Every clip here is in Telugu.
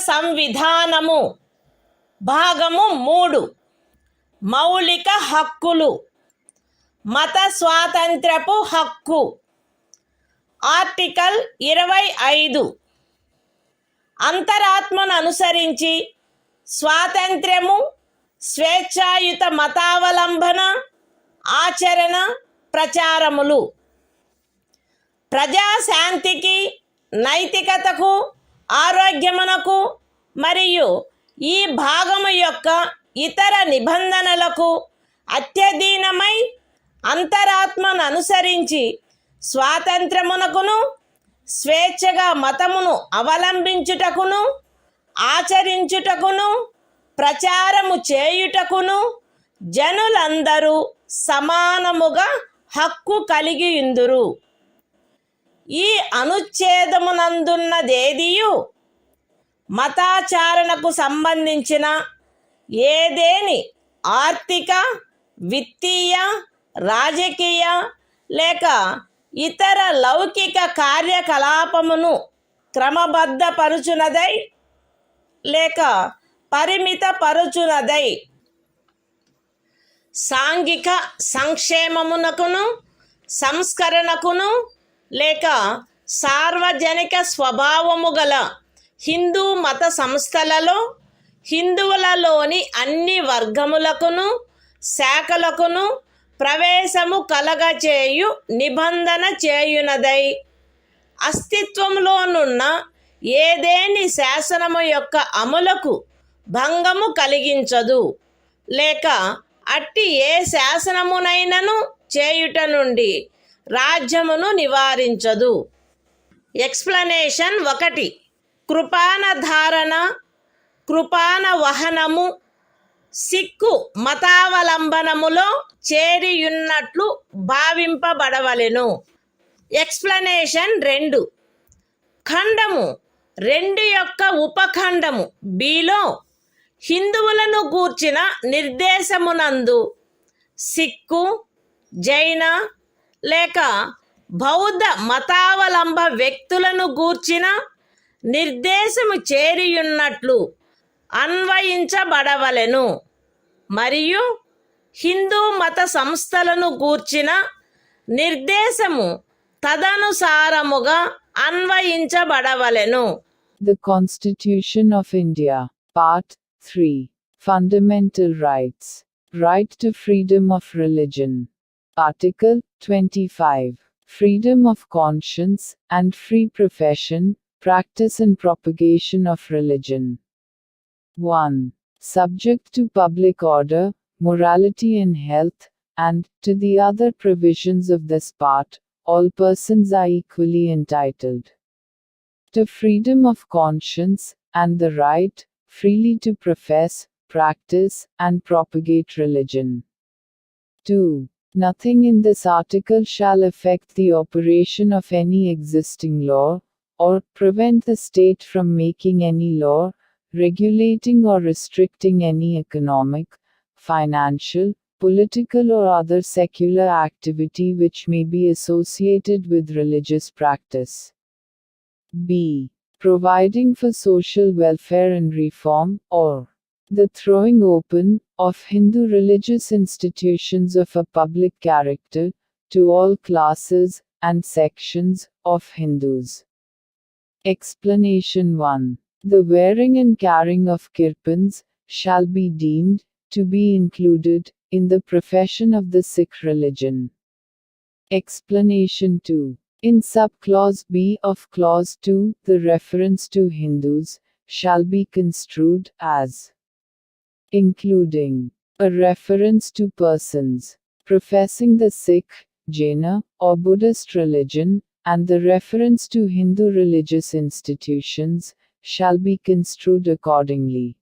సంవిధానము భాగము 3 మౌలిక హక్కులు మత స్వాతంత్రపు హక్కు ఆర్టికల్ 25 అంతరాత్మను అనుసరించి స్వాతంత్ర్యము స్వేచ్ఛాయుత మతావలంబన ఆచరణ ప్రచారములు ప్రజాశాంతికి నైతికతకు ఆరోగ్యమునకు మరియు ఈ భాగము యొక్క ఇతర నిబంధనలకు అత్యధీనమై అంతరాత్మను అనుసరించి స్వాతంత్రమునకును స్వేచ్ఛగా మతమును అవలంబించుటకును ఆచరించుటకును ప్రచారము చేయుటకును జనులందరూ సమానముగా హక్కు కలిగియుందురు. ఈ అనుచ్ఛేదమునందున్నదేదియు మతాచారణకు సంబంధించిన ఏదేని ఆర్థిక విత్తీయ రాజకీయ లేక ఇతర లౌకిక కార్యకలాపమును క్రమబద్ధపరుచునదై లేక పరిమితపరుచునదై సాంఘిక సంక్షేమమునకును సంస్కరణకును లేక సార్వజనిక స్వభావము గల హిందూ మత సంస్థలలో హిందువులలోని అన్ని వర్గములకును శాఖలకును ప్రవేశము కలగచేయు నిబంధన చేయునదై అస్తిత్వంలోనున్న ఏదేని శాసనము యొక్క అమలుకు భంగము కలిగించదు లేక అట్టి ఏ శాసనమునైనను చేయుట నుండి రాజ్యమును నివారించదు. ఎక్స్ప్లనేషన్ 1 కృపాన ధారణ కృపాన వహనము సిక్కు మతావలంబనములో చేరియున్నట్లు భావింపబడవలెను. ఎక్స్ప్లనేషన్ 2 ఖండము 2 యొక్క ఉపఖండము బిలో హిందువులను గూర్చిన నిర్దేశమునందు సిక్కు జైన లేక బౌద్ధ మతావలంబ వ్యక్తులను గూర్చిన నిర్దేశము చేరియున్నట్లు అన్వయించబడవలెను మరియు హిందూ మత సంస్థలను గూర్చిన నిర్దేశము తదనుసారముగా అన్వయించబడవలెను. The Constitution of India, Part 3, Fundamental Rights, Right to Freedom of Religion. Article 25, Freedom of Conscience and Free Profession, Practice and Propagation of Religion. 1. Subject to public order, morality and health, and, to the other provisions of this part, all persons are equally entitled to freedom of conscience, and the right, freely to profess, practice, and propagate religion. 2. Nothing in this article shall affect the operation of any existing law, or prevent the state from making any law, regulating or restricting any economic, financial, political or other secular activity which may be associated with religious practice. B. Providing for social welfare and reform, or the throwing open of Hindu religious institutions of a public character to all classes and sections of Hindus. Explanation 1. The wearing and carrying of kirpans shall be deemed to be included in the profession of the Sikh religion. Explanation 2. In subclause B of clause 2, the reference to Hindus shall be construed as including a reference to persons professing the Sikh, Jaina, or Buddhist religion, and the reference to Hindu religious institutions shall be construed accordingly.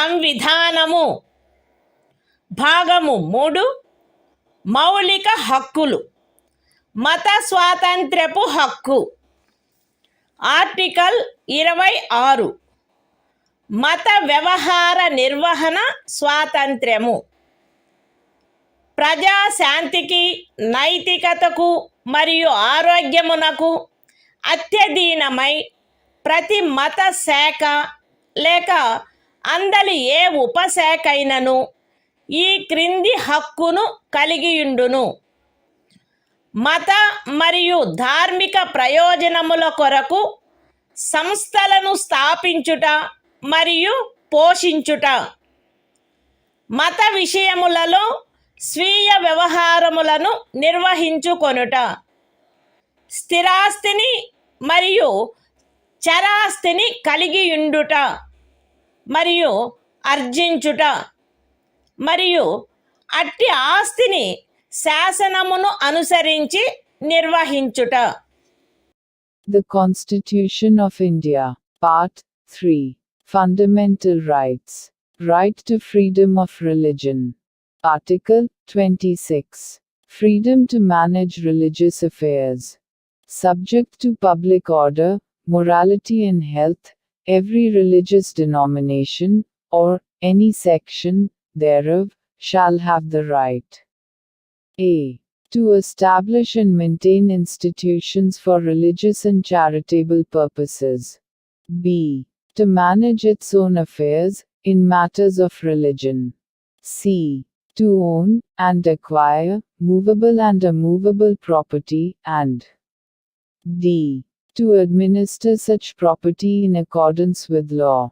సంవిధానము భాగము 3 మౌలిక హక్కులు. మత స్వాతంత్ర్యపు హక్కు. ఆర్టికల్ 26 మత వ్యవహార నిర్వహణ స్వాతంత్ర్యము. ప్రజాశాంతికి, నైతికతకు మరియు ఆరోగ్యమునకు అత్యధీనమై ప్రతి మత శాఖ లేక అందలి ఏ ఉపశాఖైనను ఈ క్రింది హక్కును కలిగియుండును: మత మరియు ధార్మిక ప్రయోజనముల కొరకు సంస్థలను స్థాపించుట మరియు పోషించుట, మత విషయములలో స్వీయ వ్యవహారములను నిర్వహించుకొనుట, స్థిరాస్తిని మరియు చరాస్తిని కలిగియుండుట మరియు ఆర్జించుట, మరియు అట్టి ఆస్తిని శాసనమును అనుసరించి నిర్వహించుట. The Constitution of India, Part 3. Fundamental Rights. Right to freedom of religion. Article 26. Freedom to manage religious affairs. Subject to public order, morality and health, every religious denomination, or any section thereof, shall have the right a. to establish and maintain institutions for religious and charitable purposes. b. to manage its own affairs, in matters of religion. c. to own, and acquire, movable and immovable property, and d. to administer such property in accordance with law.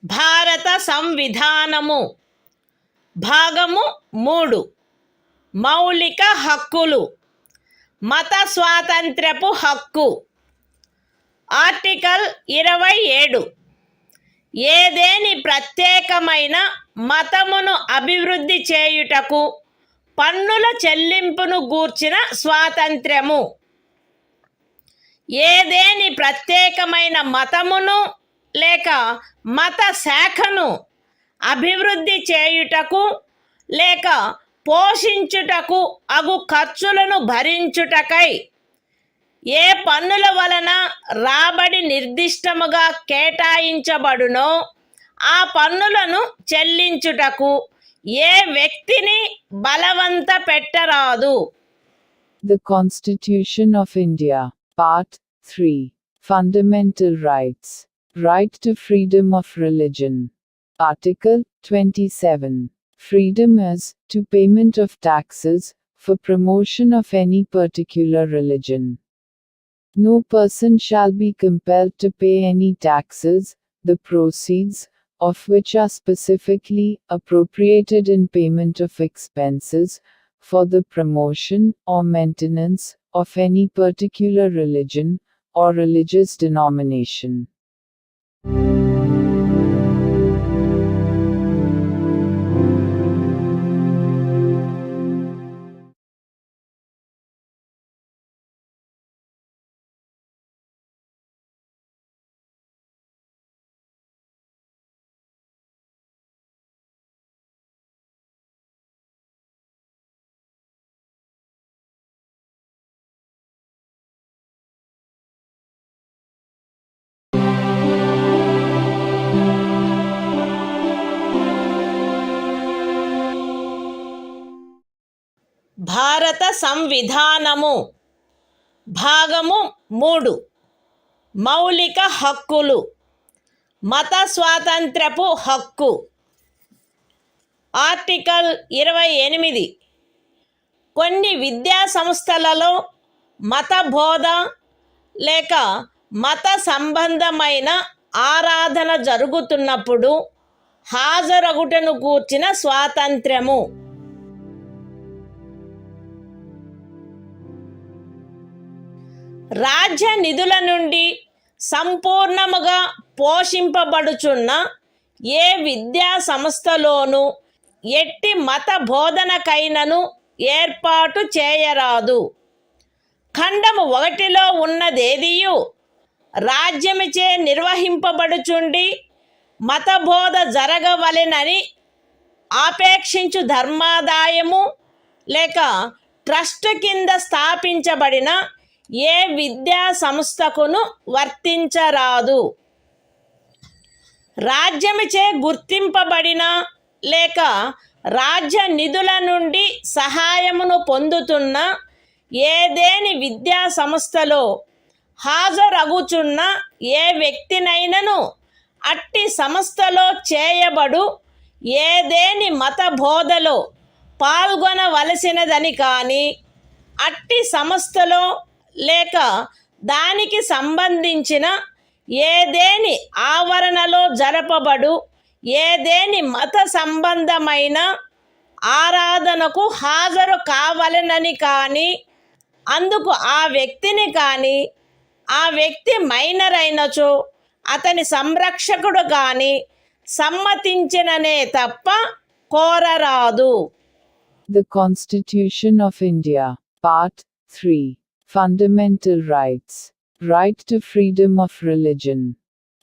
భారత సంవిధానము భాగము 3 మౌలిక హక్కులు. మత స్వాతంత్ర్యపు హక్కు. ఆర్టికల్ 27 ఏదేని ప్రత్యేకమైన మతమును అభివృద్ధి చేయుటకు పన్నుల చెల్లింపును గూర్చిన స్వాతంత్ర్యము. ఏదేని ప్రత్యేకమైన మతమును లేక మత శాఖను అభివృద్ధి చేయుటకు లేక పోషించుటకు అగు ఖర్చులను భరించుటకై ఏ పన్నుల వలన రాబడి నిర్దిష్టముగా కేటాయించబడునో ఆ పన్నులను చెల్లించుటకు ఏ వ్యక్తిని బలవంత పెట్టరాదు. The Constitution of India, Part 3. Fundamental Rights. Right to freedom of religion. Article 27. Freedom as to payment of taxes for promotion of any particular religion. No person shall be compelled to pay any taxes, the proceeds of which are specifically appropriated in payment of expenses for the promotion or maintenance of any particular religion or religious denomination. భారత సంవిధానము భాగము 3 మౌలిక హక్కులు. మత స్వాతంత్ర్యపు హక్కు. ఆర్టికల్ 28 కొన్ని విద్యా సంస్థలలో మత బోధ లేక మత సంబంధమైన ఆరాధన జరుగుతున్నప్పుడు హాజరగుటను గూర్చిన స్వాతంత్ర్యము. రాజ్య నిధుల నుండి సంపూర్ణముగా పోషింపబడుచున్న ఏ విద్యా సంస్థలోనూ ఎట్టి మత బోధనకైనను ఏర్పాటు చేయరాదు. ఖండము 1లో ఉన్నదేదియు రాజ్యముచే నిర్వహింపబడుచుండి మతబోధ జరగవలెనని ఆపేక్షించు ధర్మాదాయము లేక ట్రస్ట్ కింద స్థాపించబడిన ఏ విద్యా సంస్థకును వర్తించరాదు. రాజ్యముచే గుర్తింపబడిన లేక రాజ్య నిధుల నుండి సహాయమును పొందుతున్న ఏదేని విద్యా సంస్థలో హాజరగుచున్న ఏ వ్యక్తినైనను అట్టి సంస్థలో చేయబడు ఏదేని మత బోధలో పాల్గొనవలసినదని కానీ అట్టి సంస్థలో లేక దానికి సంబంధించిన ఏదేని ఆవరణలో జరపబడు ఏదేని మత సంబంధమైన ఆరాధనకు హాజరు కావలెనని కానీ అందుకు ఆ వ్యక్తిని కానీ ఆ వ్యక్తి మైనర్ అయినచో అతని సంరక్షకుడు కానీ సమ్మతించిననే తప్ప కోరరాదు. The Constitution of India, Part 3. Fundamental Rights. Right to freedom of religion.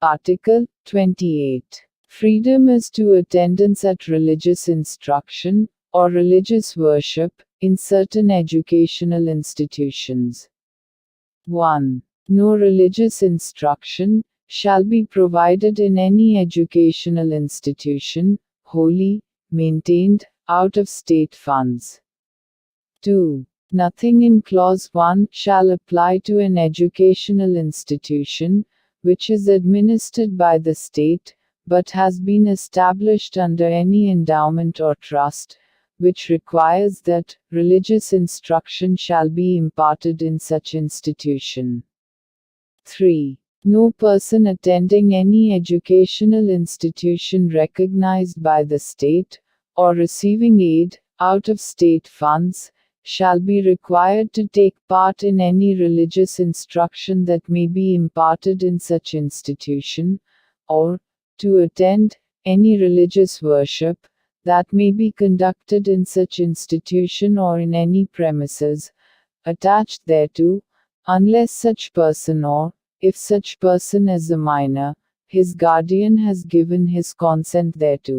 Article 28. Freedom is to attendance at religious instruction, or religious worship, in certain educational institutions. 1. No religious instruction shall be provided in any educational institution, wholly maintained out of state funds. 2. Nothing in Clause 1 shall apply to an educational institution, which is administered by the state, but has been established under any endowment or trust, which requires that religious instruction shall be imparted in such institution. 3. No person attending any educational institution recognized by the state, or receiving aid out of state funds, shall be required to take part in any religious instruction that may be imparted in such institution, or to attend any religious worship that may be conducted in such institution or in any premises attached thereto, unless such person or, if such person is a minor, his guardian has given his consent thereto.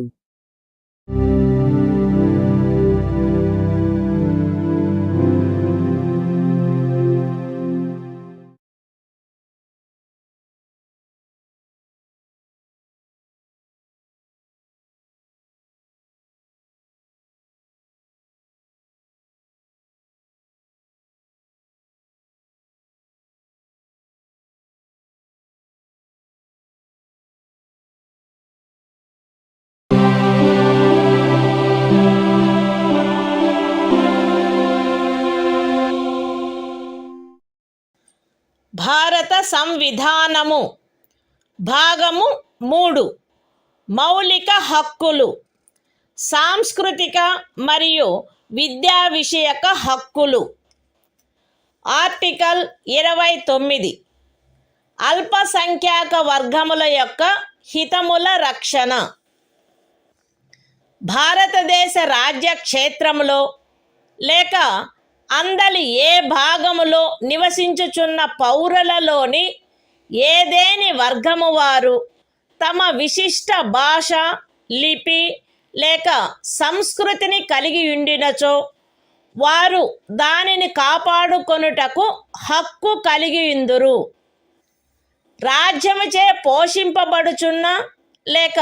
భారత సంవిధానము భాగము 3 మౌలిక హక్కులు సాంస్కృతిక మరియు విద్యా విషయక హక్కులు. ఆర్టికల్ 29 అల్పసంఖ్యాక వర్గముల యొక్క హితముల రక్షణ. భారతదేశ రాజ్య క్షేత్రములో లేక అందలి ఏ భాగములో నివసించుచున్న పౌరులలోని ఏదేని వర్గము వారు తమ విశిష్ట భాష, లిపి లేక సంస్కృతిని కలిగి ఉండినచో వారు దానిని కాపాడుకొనుటకు హక్కు కలిగి ఉందురు. రాజ్యముచే పోషింపబడుచున్న లేక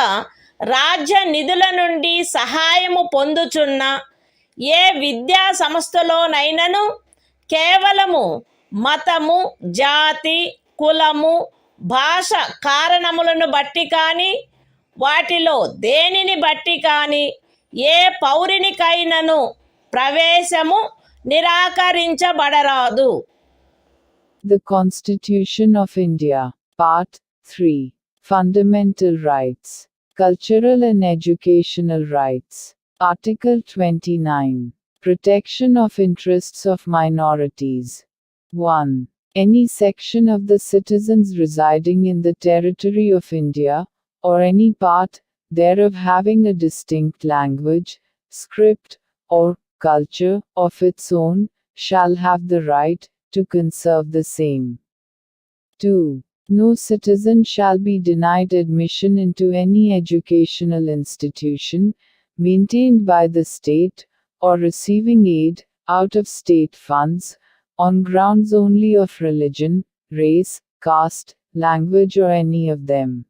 రాజ్య నిధుల నుండి సహాయము పొందుచున్న ఏ విద్యా సంస్థలోనైనను కేవలము మతము, జాతి, కులము, భాష కారణములను బట్టి కానీ వాటిలో దేనిని బట్టి కానీ ఏ పౌరునికైనను ప్రవేశము నిరాకరించబడరాదు. The Constitution of India, Part 3. Fundamental Rights. Cultural and Educational Rights. Article 29. Protection of interests of minorities. 1. Any section of the citizens residing in the territory of India, or any part thereof having a distinct language, script, or culture of its own, shall have the right to conserve the same. 2. No citizen shall be denied admission into any educational institution, maintained by the state, or receiving aid, out of state funds, on grounds only of religion, race, caste, language or any of them.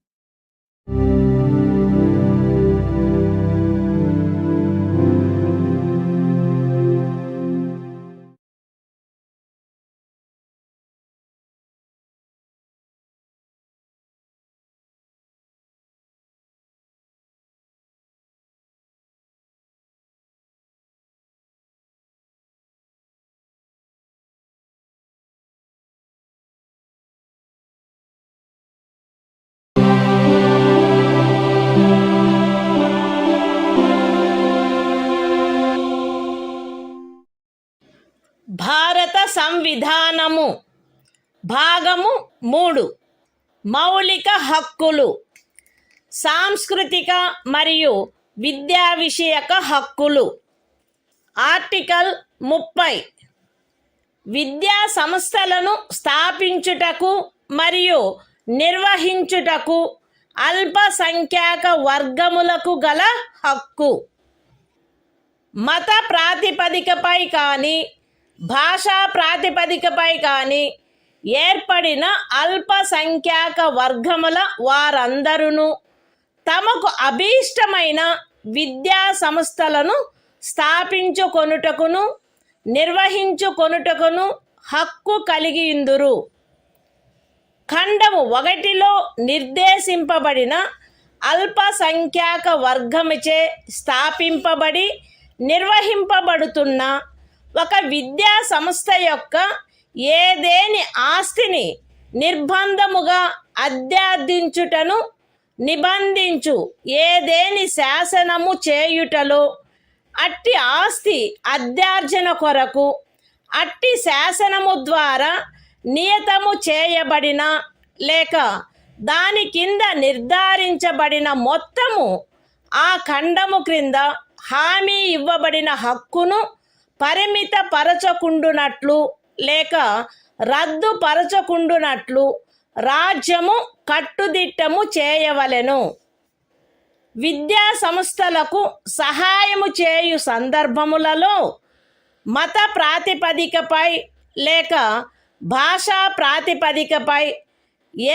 భారత సంవిధానము భాగము 3 మౌలిక హక్కులు సాంస్కృతిక మరియు విద్యా విషయక హక్కులు ఆర్టికల్ 30 విద్యా సంస్థలను స్థాపించుటకు మరియు నిర్వహించుటకు అల్పసంఖ్యాక వర్గములకు గల హక్కు మత ప్రాతిపదికపై కానీ భాషా ప్రాతిపదికపై కానీ ఏర్పడిన అల్పసంఖ్యాక వర్గముల వారందరూ తమకు అభీష్టమైన విద్యా సంస్థలను స్థాపించుకొనుటకును నిర్వహించుకొనుటకును హక్కు కలిగియుందురు. ఖండము 1లో నిర్దేశింపబడిన అల్పసంఖ్యాక వర్గముచే స్థాపింపబడి నిర్వహింపబడుతున్న ఒక విద్యా సంస్థ యొక్క ఏదేని ఆస్తిని నిర్బంధముగా అధ్యార్థించుటను నిబంధించు ఏదేని శాసనము చేయుటలో అట్టి ఆస్తి అధ్యార్జన కొరకు అట్టి శాసనము ద్వారా నియతము చేయబడిన లేక దాని కింద నిర్ధారించబడిన మొత్తము ఆ ఖండము క్రింద హామీ ఇవ్వబడిన హక్కును పరిమితపరచకుండునట్లు లేక రద్దుపరచకుండునట్లు రాజ్యము కట్టుదిట్టము చేయవలెను. విద్యా సంస్థలకు సహాయము చేయు సందర్భములలో మత ప్రాతిపదికపై లేక భాషా ప్రాతిపదికపై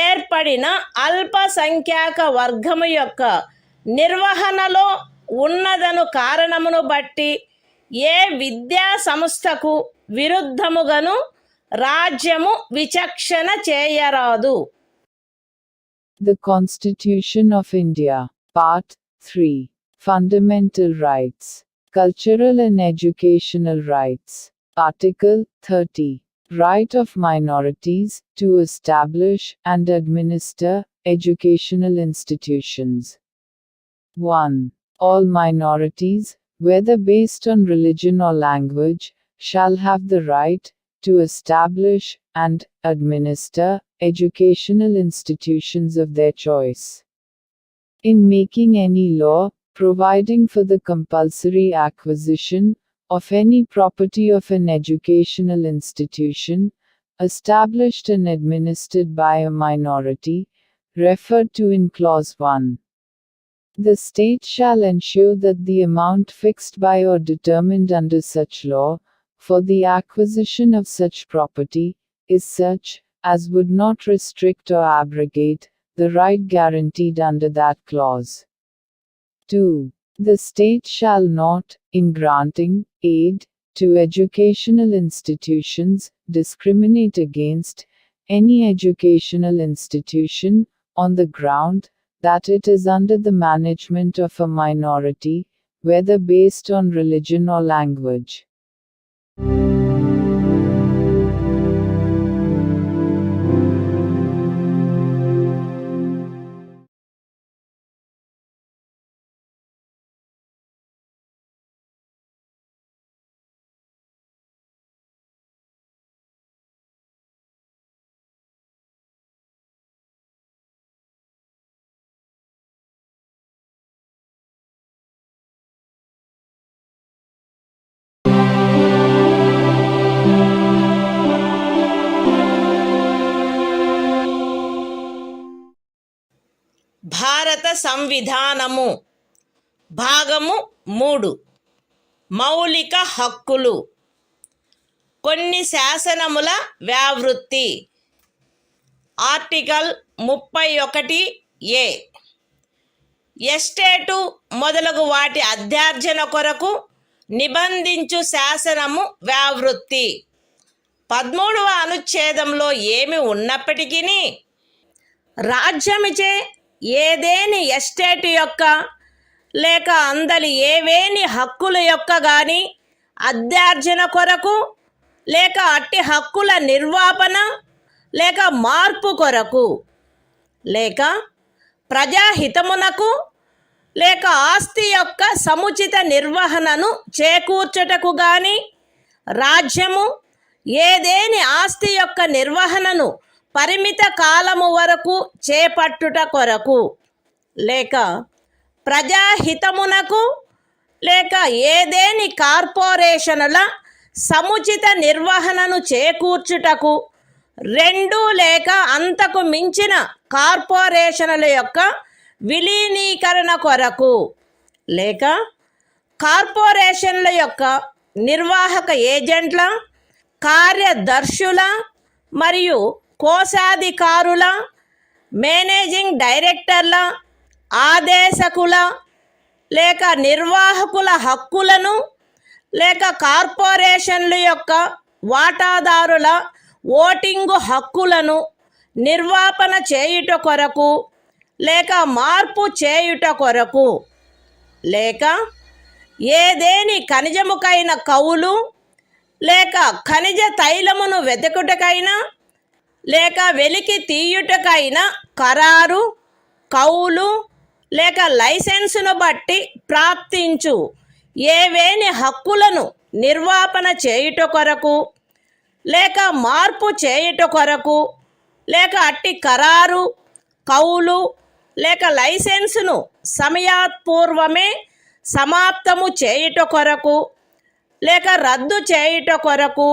ఏర్పడిన అల్పసంఖ్యాక వర్గము యొక్క నిర్వహణలో ఉన్నదను కారణమును బట్టి ఏ విద్యా సంస్థకు విరుద్ధముగాను రాజ్యము విచక్షణ చేయరాదు. The Constitution of India, Part 3. Fundamental Rights. Cultural and Educational Rights. Article 30. Right of minorities to establish and administer educational institutions. 1. All minorities, whether based on religion or language, shall have the right to establish and administer educational institutions of their choice. In making any law, providing for the compulsory acquisition of any property of an educational institution, established and administered by a minority, referred to in Clause 1. The state shall ensure that the amount fixed by or determined under such law, for the acquisition of such property, is such, as would not restrict or abrogate, the right guaranteed under that clause. 2. The state shall not, in granting aid to educational institutions, discriminate against any educational institution, on the ground that it is under the management of a minority, whether based on religion or language. సంవిధానము. భాగము 3. మౌలిక హక్కులు. కొన్ని శాసనముల వ్యావృత్తి. Article 31A. ఎస్టేటు మొదలగు వాటి అధ్యార్జన కొరకు నిబంధించు శాసనము వ్యావృత్తి. 13వ అనుచ్ఛేదంలో ఏమి ఉన్నప్పటికీ రాజ్యమిచే ఏదేని ఎస్టేటు యొక్క లేక అందలి ఏవేని హక్కుల యొక్క గాని అధ్యార్జన కొరకు లేక అట్టి హక్కుల నిర్వాపన లేక మార్పు కొరకు లేక ప్రజాహితమునకు లేక ఆస్తి యొక్క సముచిత నిర్వహణను చేకూర్చుటకు గాని రాజ్యము ఏదేని ఆస్తి యొక్క నిర్వహణను పరిమిత కాలము వరకు చేపట్టుట కొరకు లేక ప్రజాహితమునకు లేక ఏదేని కార్పొరేషనుల సముచిత నిర్వహణను చేకూర్చుటకు 2 లేక అంతకు మించిన కార్పొరేషనుల యొక్క విలీనీకరణ కొరకు లేక కార్పొరేషన్ల యొక్క నిర్వాహక ఏజెంట్ల, కార్యదర్శుల మరియు కోశాధికారుల, మేనేజింగ్ డైరెక్టర్ల, ఆదేశకుల లేక నిర్వాహకుల హక్కులను లేక కార్పొరేషన్ల యొక్క వాటాదారుల ఓటింగు హక్కులను నిర్వాపన చేయుట కొరకు లేక మార్పు చేయుట కొరకు లేక ఏదేని ఖనిజముకైన కౌలు లేక ఖనిజ తైలమును వెతుకుటకైనా లేక వెలికి తీయుటకైనా ఖరారు, కౌలు లేక లైసెన్సును బట్టి ప్రాప్తించు ఏవేని హక్కులను నిర్వాపన చేయుట కొరకు లేక మార్పు చేయుట కొరకు లేక అట్టి ఖరారు, కౌలు లేక లైసెన్సును సమయాత్పూర్వమే సమాప్తము చేయుట కొరకు లేక రద్దు చేయుట కొరకు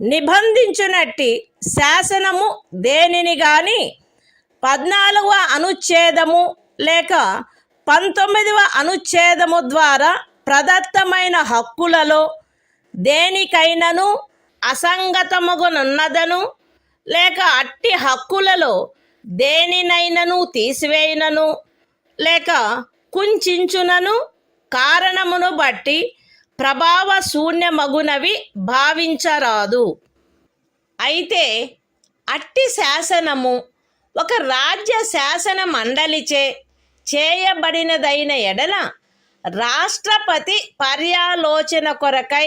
నిబంధించునట్టి శాసనము దేనిని గాని 14వ అనుచ్ఛేదము లేక 19వ అనుచ్ఛేదము ద్వారా ప్రదత్తమైన హక్కులలో దేనికైనను అసంగతముగునున్నదను లేక అట్టి హక్కులలో దేనినైనను తీసివేయునను లేక కుంచించునను కారణమును బట్టి ప్రభావ శూన్యమగునవి భావించరాదు. అయితే అట్టి శాసనము ఒక రాజ్య శాసన మండలిచే చేయబడినదైన ఎడల రాష్ట్రపతి పర్యాలోచన కొరకై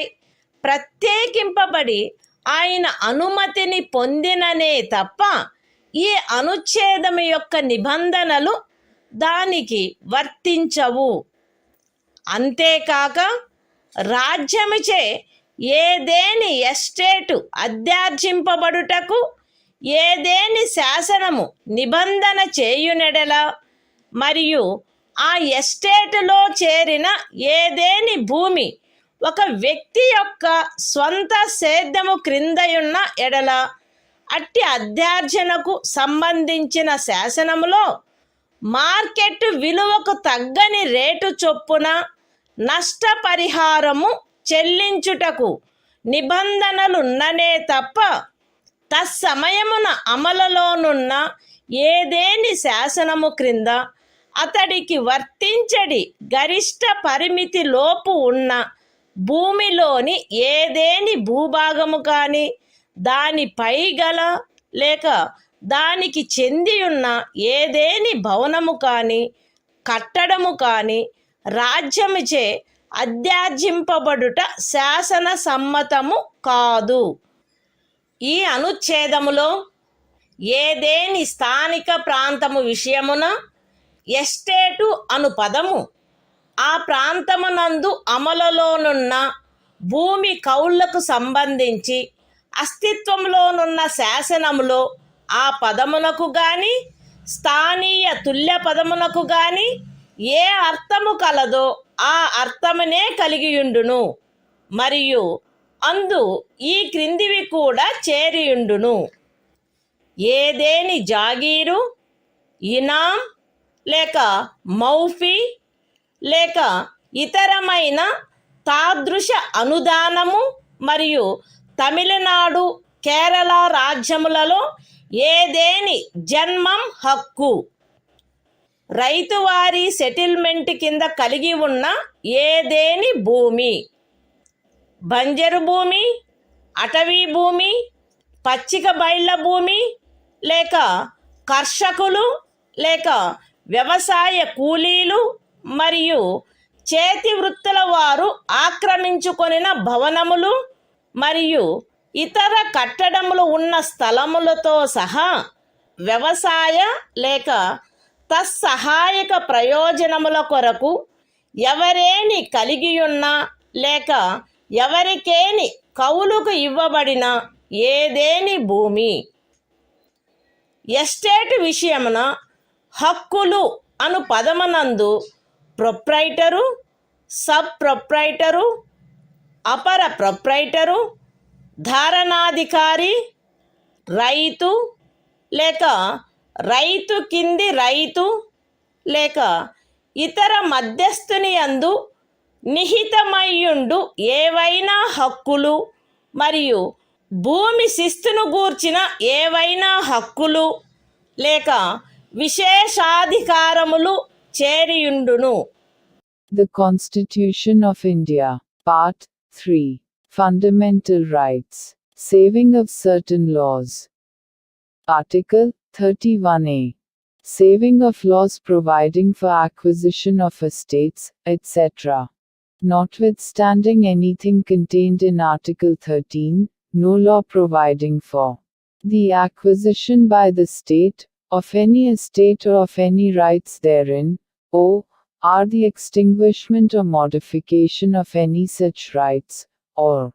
ప్రత్యేకింపబడి ఆయన అనుమతిని పొందిననే తప్ప ఈ అనుచ్ఛేదము యొక్క నిబంధనలు దానికి వర్తించవు. అంతేకాక రాజ్యముచే ఏదేని ఎస్టేటు అధ్యార్జింపబడుటకు ఏదేని శాసనము నిబంధన చేయునెడల మరియు ఆ ఎస్టేటులో చేరిన ఏదేని భూమి ఒక వ్యక్తి యొక్క స్వంత సేద్యము క్రిందయున్న ఎడల అట్టి అధ్యార్జనకు సంబంధించిన శాసనములో మార్కెట్ విలువకు తగ్గని రేటు చొప్పున నష్టపరిహారము చెల్లించుటకు నిబంధనలున్ననే తప్ప తత్సమయమున అమలులోనున్న ఏదేని శాసనము క్రింద అతడికి వర్తించడి గరిష్ట పరిమితి లోపు ఉన్న భూమిలోని ఏదేని భూభాగము కానీ దానిపై గల లేక దానికి చెంది ఉన్న ఏదేని భవనము కానీ కట్టడము కానీ రాజ్యముచే అధ్యార్జింపబడుట శాసన సమ్మతము కాదు. ఈ అనుచ్ఛేదములో ఏదేని స్థానిక ప్రాంతము విషయమున ఎస్టేటు అను పదము ఆ ప్రాంతమునందు అమలులోనున్న భూమి కౌళ్లకు సంబంధించి అస్తిత్వంలోనున్న శాసనములో ఆ పదమునకు గాని స్థానీయ తుల్య పదమునకు గాని ఏ అర్థము కలదో ఆ అర్థమునే కలిగియుండును మరియు అందు ఈ క్రిందివి కూడా చేరియుండును. ఏదేని జాగీరు, ఇనాం లేక మౌఫీ లేక ఇతరమైన తాదృశ అనుదానము మరియు తమిళనాడు కేరళ రాజ్యములలో ఏదేని జన్మం హక్కు రైతువారీ సెటిల్మెంట్ కింద కలిగి ఉన్న ఏదేని భూమి బంజరు భూమి అటవీ భూమి పచ్చిక బయళ్ళ భూమి లేక కర్షకులు లేక వ్యవసాయ కూలీలు మరియు చేతి వృత్తుల వారు ఆక్రమించుకొనిన భవనములు మరియు ఇతర కట్టడములు ఉన్న స్థలములతో సహా వ్యవసాయ లేక తత్సహాయక ప్రయోజనముల కొరకు ఎవరేని కలిగియున్న లేక ఎవరికేని కౌలుకు ఇవ్వబడిన ఏదేని భూమి ఎస్టేట్ విషయమున హక్కులు అను పదమునందు ప్రొప్రైటరు సబ్ ప్రొప్రైటరు అపర ప్రొప్రైటరు ధారణాధికారి రైతు లేక రైతు కింది రైతు లేక ఇతర మధ్యస్థుని యందు నిహితమయ్యుండు ఏవైనా హక్కులు మరియు భూమి శిస్తును గూర్చిన ఏవైనా హక్కులు లేక విశేషాధికారములు చేరియుండును. The Constitution of India, Part 3, Fundamental Rights, Saving of Certain Laws. Article 31A. Saving of laws providing for acquisition of estates, etc. Notwithstanding anything contained in Article 13, no law providing for the acquisition by the state of any estate or of any rights therein, or the extinguishment or modification of any such rights, or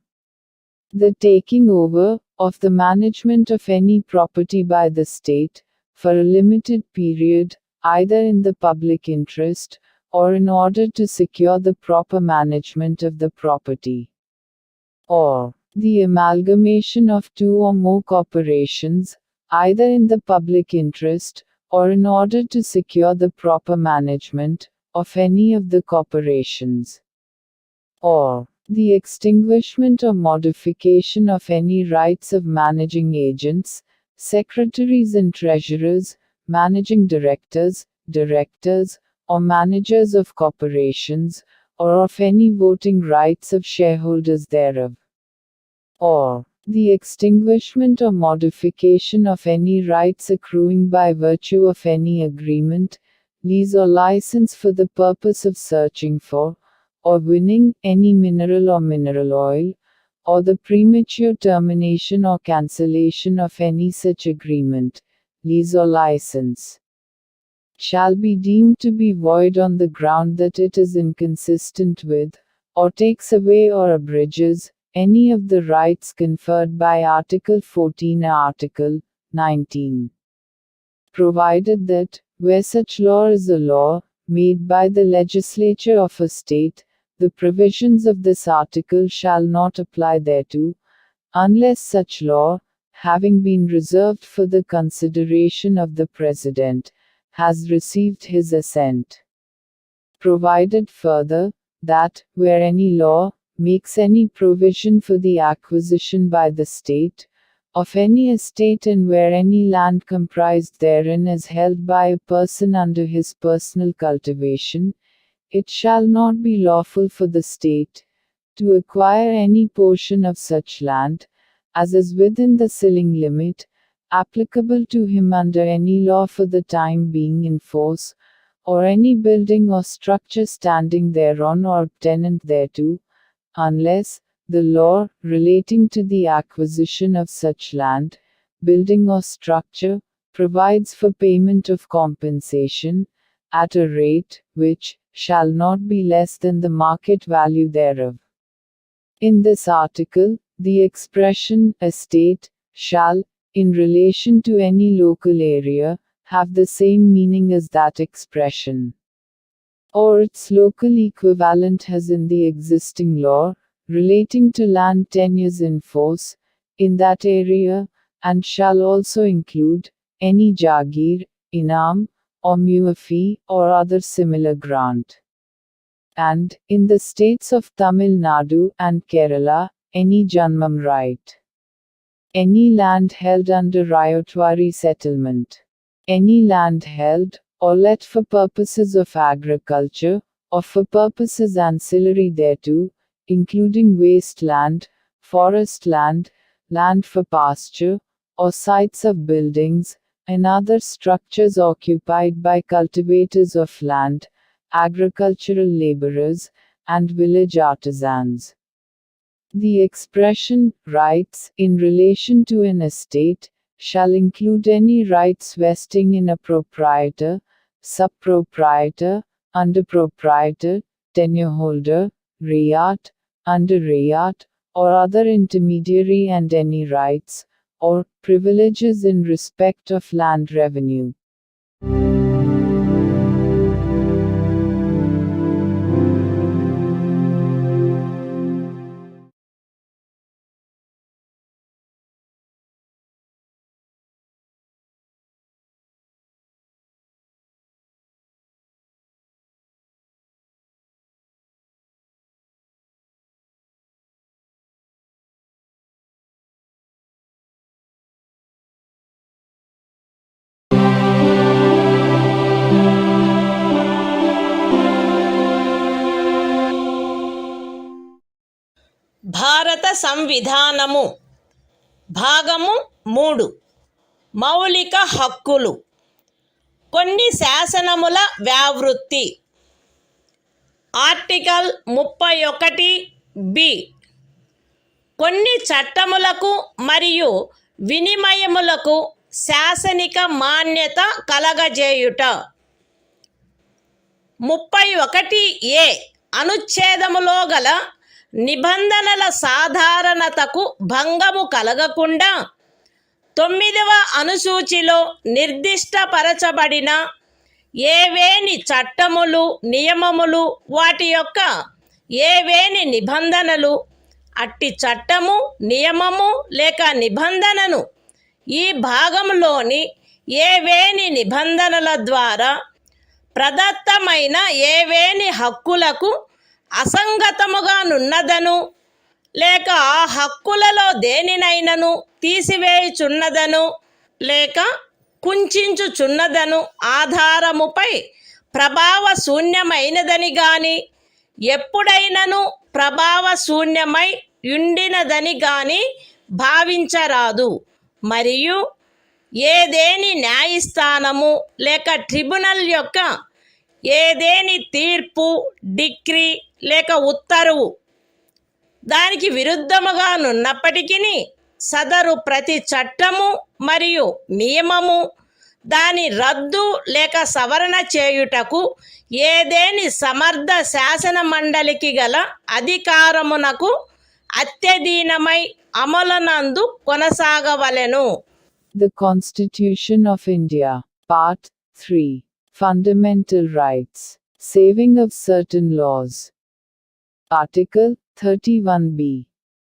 the taking over of the management of any property by the state, for a limited period, either in the public interest, or in order to secure the proper management of the property, or the amalgamation of two or more corporations, either in the public interest, or in order to secure the proper management of any of the corporations, or the extinguishment or modification of any rights of managing agents, secretaries and treasurers, managing directors, or managers of corporations, or of any voting rights of shareholders thereof, or the extinguishment or modification of any rights accruing by virtue of any agreement, lease or license for the purpose of searching for, or winning, any mineral or mineral oil, or the premature termination or cancellation of any such agreement, lease or license, shall be deemed to be void on the ground that it is inconsistent with, or takes away or abridges, any of the rights conferred by Article 14 or Article 19. Provided that, where such law is a law, made by the legislature of a state, the provisions of this article shall not apply thereto, unless such law, having been reserved for the consideration of the President, has received his assent. Provided further, that, where any law, makes any provision for the acquisition by the state, of any estate and where any land comprised therein is held by a person under his personal cultivation, it shall not be lawful for the state to acquire any portion of such land, as is within the ceiling limit, applicable to him under any law for the time being in force, or any building or structure standing thereon or tenant thereto, unless the law relating to the acquisition of such land, building or structure, provides for payment of compensation, at a rate, which shall not be less than the market value thereof. In this article, the expression estate shall, in relation to any local area, have the same meaning as that expression, or its local equivalent has in the existing law, relating to land tenures in force, in that area, and shall also include any jagir, inam, or mu fee, or other similar grant. And, in the states of Tamil Nadu and Kerala, any Janmam right. Any land held under Ryotwari settlement. Any land held, or let for purposes of agriculture, or for purposes ancillary thereto, including waste land, forest land, land for pasture, or sites of buildings, and other structures occupied by cultivators of land, agricultural laborers, and village artisans. The expression, rights, in relation to an estate, shall include any rights vesting in a proprietor, subproprietor, underproprietor, tenureholder, rayat, under rayat, or other intermediary, and any rights, or privileges in respect of land revenue. భారత సంవిధానము భాగము 3 మౌలిక హక్కులు. కొన్ని శాసనముల వ్యావృత్తి. ఆర్టికల్ 31 కొన్ని చట్టములకు మరియు వినిమయములకు శాసనిక మాన్యత కలగజేయుట. 31 అనుచ్ఛేదములో గల నిబంధనల సాధారణతకు భంగము కలగకుండా 9వ అనుసూచిలో నిర్దిష్టపరచబడిన ఏవేని చట్టములు, నియమములు, వాటి యొక్క ఏవేని నిబంధనలు, అట్టి చట్టము, నియమము లేక నిబంధనను ఈ భాగంలోని ఏవేని నిబంధనల ద్వారా ప్రదత్తమైన ఏవేని హక్కులకు అసంగతముగా నున్నదను, లేక ఆ హక్కులలో దేనినైనను తీసివేయుచున్నదను, లేక కుంచుచున్నదను ఆధారముపై ప్రభావశూన్యమైనదని గాని, ఎప్పుడైనను ప్రభావశూన్యమై యుండినదని గాని భావించరాదు. మరియు ఏదేని న్యాయస్థానము లేక ట్రిబ్యునల్ యొక్క ఏదేని తీర్పు, డిక్రీ లేక ఉత్తర్వు దానికి విరుద్ధముగా నున్నప్పటికీ సదరు ప్రతి చట్టము మరియు నియమము దాని రద్దు లేక సవరణ చేయుటకు ఏదేని సమర్థ శాసన మండలికి గల అధికారమునకు అత్యధీనమై అమలునందు కొనసాగవలెను. The Constitution of India, Part 3. Fundamental Rights. Saving of certain laws. Article 31b.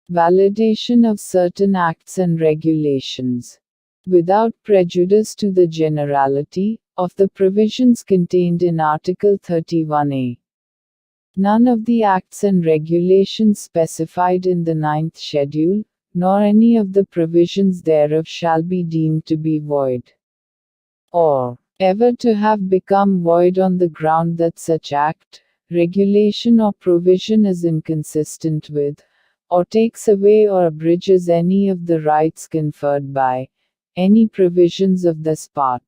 Validation of certain acts and regulations. Without prejudice to the generality of the provisions contained in Article 31a. None of the acts and regulations specified in the 9th schedule, nor any of the provisions thereof shall be deemed to be void, or ever to have become void on the ground that such act, regulation or provision is inconsistent with, or takes away or abridges any of the rights conferred by any provisions of this part.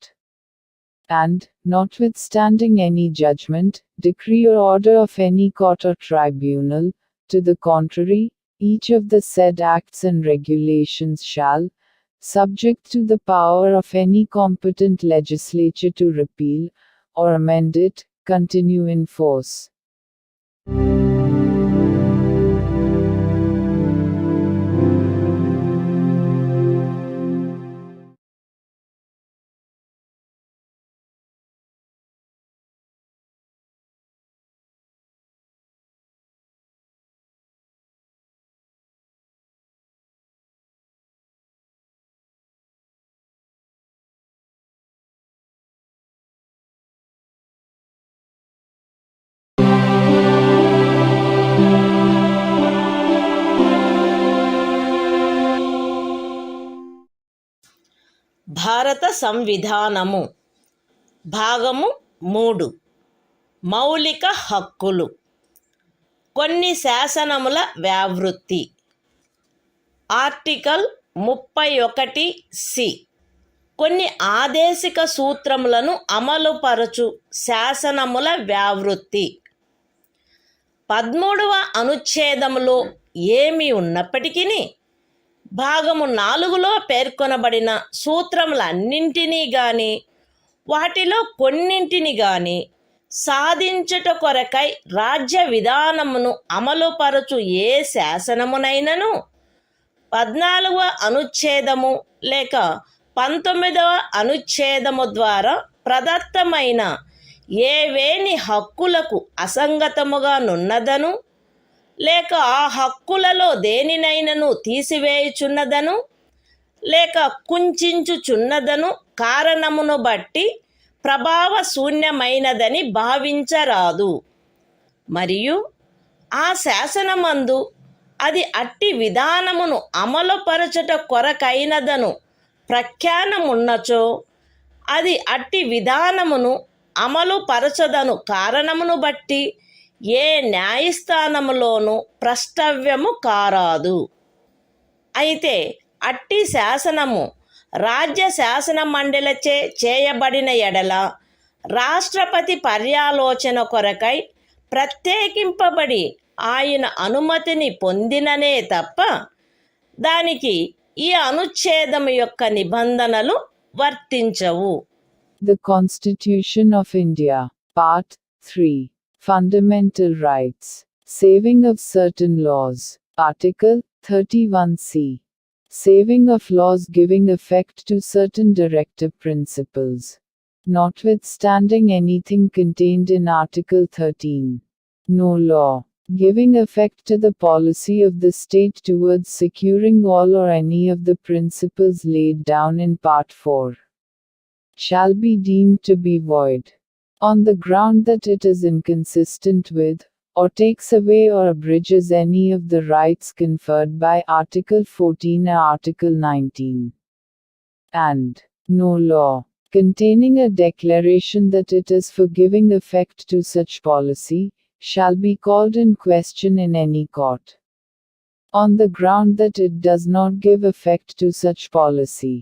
And, notwithstanding any judgment, decree or order of any court or tribunal, to the contrary, each of the said acts and regulations shall, subject to the power of any competent legislature to repeal, or amend it, continue in force. భారత సంవిధానము భాగము 3 మౌలిక హక్కులు. కొన్ని శాసనముల వ్యావృత్తి. ఆర్టికల్ 31(c) కొన్ని ఆదేశిక సూత్రములను అమలుపరచు శాసనముల వ్యావృత్తి. 13వ అనుచ్ఛేదములో ఏమి ఉన్నప్పటికీ భాగము 4లో పేర్కొనబడిన సూత్రములన్నింటినీ గాని వాటిలో కొన్నింటిని గాని సాధించుట కొరకై రాజ్య విధానమును అమలుపరచు ఏ శాసనమునైనను 14వ అనుచ్ఛేదము లేక 19వ అనుచ్ఛేదము ద్వారా ప్రదత్తమైన ఏవేని హక్కులకు అసంగతముగా నున్నదను లేక ఆ హక్కులలో దేనినైనను తీసివేయుచున్నదను లేక కుంచుచున్నదను కారణమును బట్టి ప్రభావశూన్యమైనదని భావించరాదు. మరియు ఆ శాసనమందు అది అట్టి విధానమును అమలుపరచుట కొరకైనదను ప్రఖ్యానమున్నచో అది అట్టి విధానమును అమలుపరచదను కారణమును బట్టి ఏ న్యాయస్థానములోనూ ప్రష్టవ్యము కారాదు. అయితే అట్టి శాసనము రాజ్య శాసన మండలిచే చేయబడిన ఎడల రాష్ట్రపతి పర్యాలోచన కొరకై ప్రత్యేకింపబడి ఆయన అనుమతిని పొందిననే తప్ప దానికి ఈ అనుచ్ఛేదము యొక్క నిబంధనలు వర్తించవు. The Constitution of India, Part 3. Fundamental Rights. Saving of certain laws. Article 31(c). Saving of laws giving effect to certain directive principles. Notwithstanding anything contained in Article 13. No law giving effect to the policy of the state towards securing all or any of the principles laid down in Part 4 shall be deemed to be void, on the ground that it is inconsistent with, or takes away or abridges any of the rights conferred by Article 14 or Article 19. And no law containing a declaration that it is for giving effect to such policy shall be called in question in any court, on the ground that it does not give effect to such policy,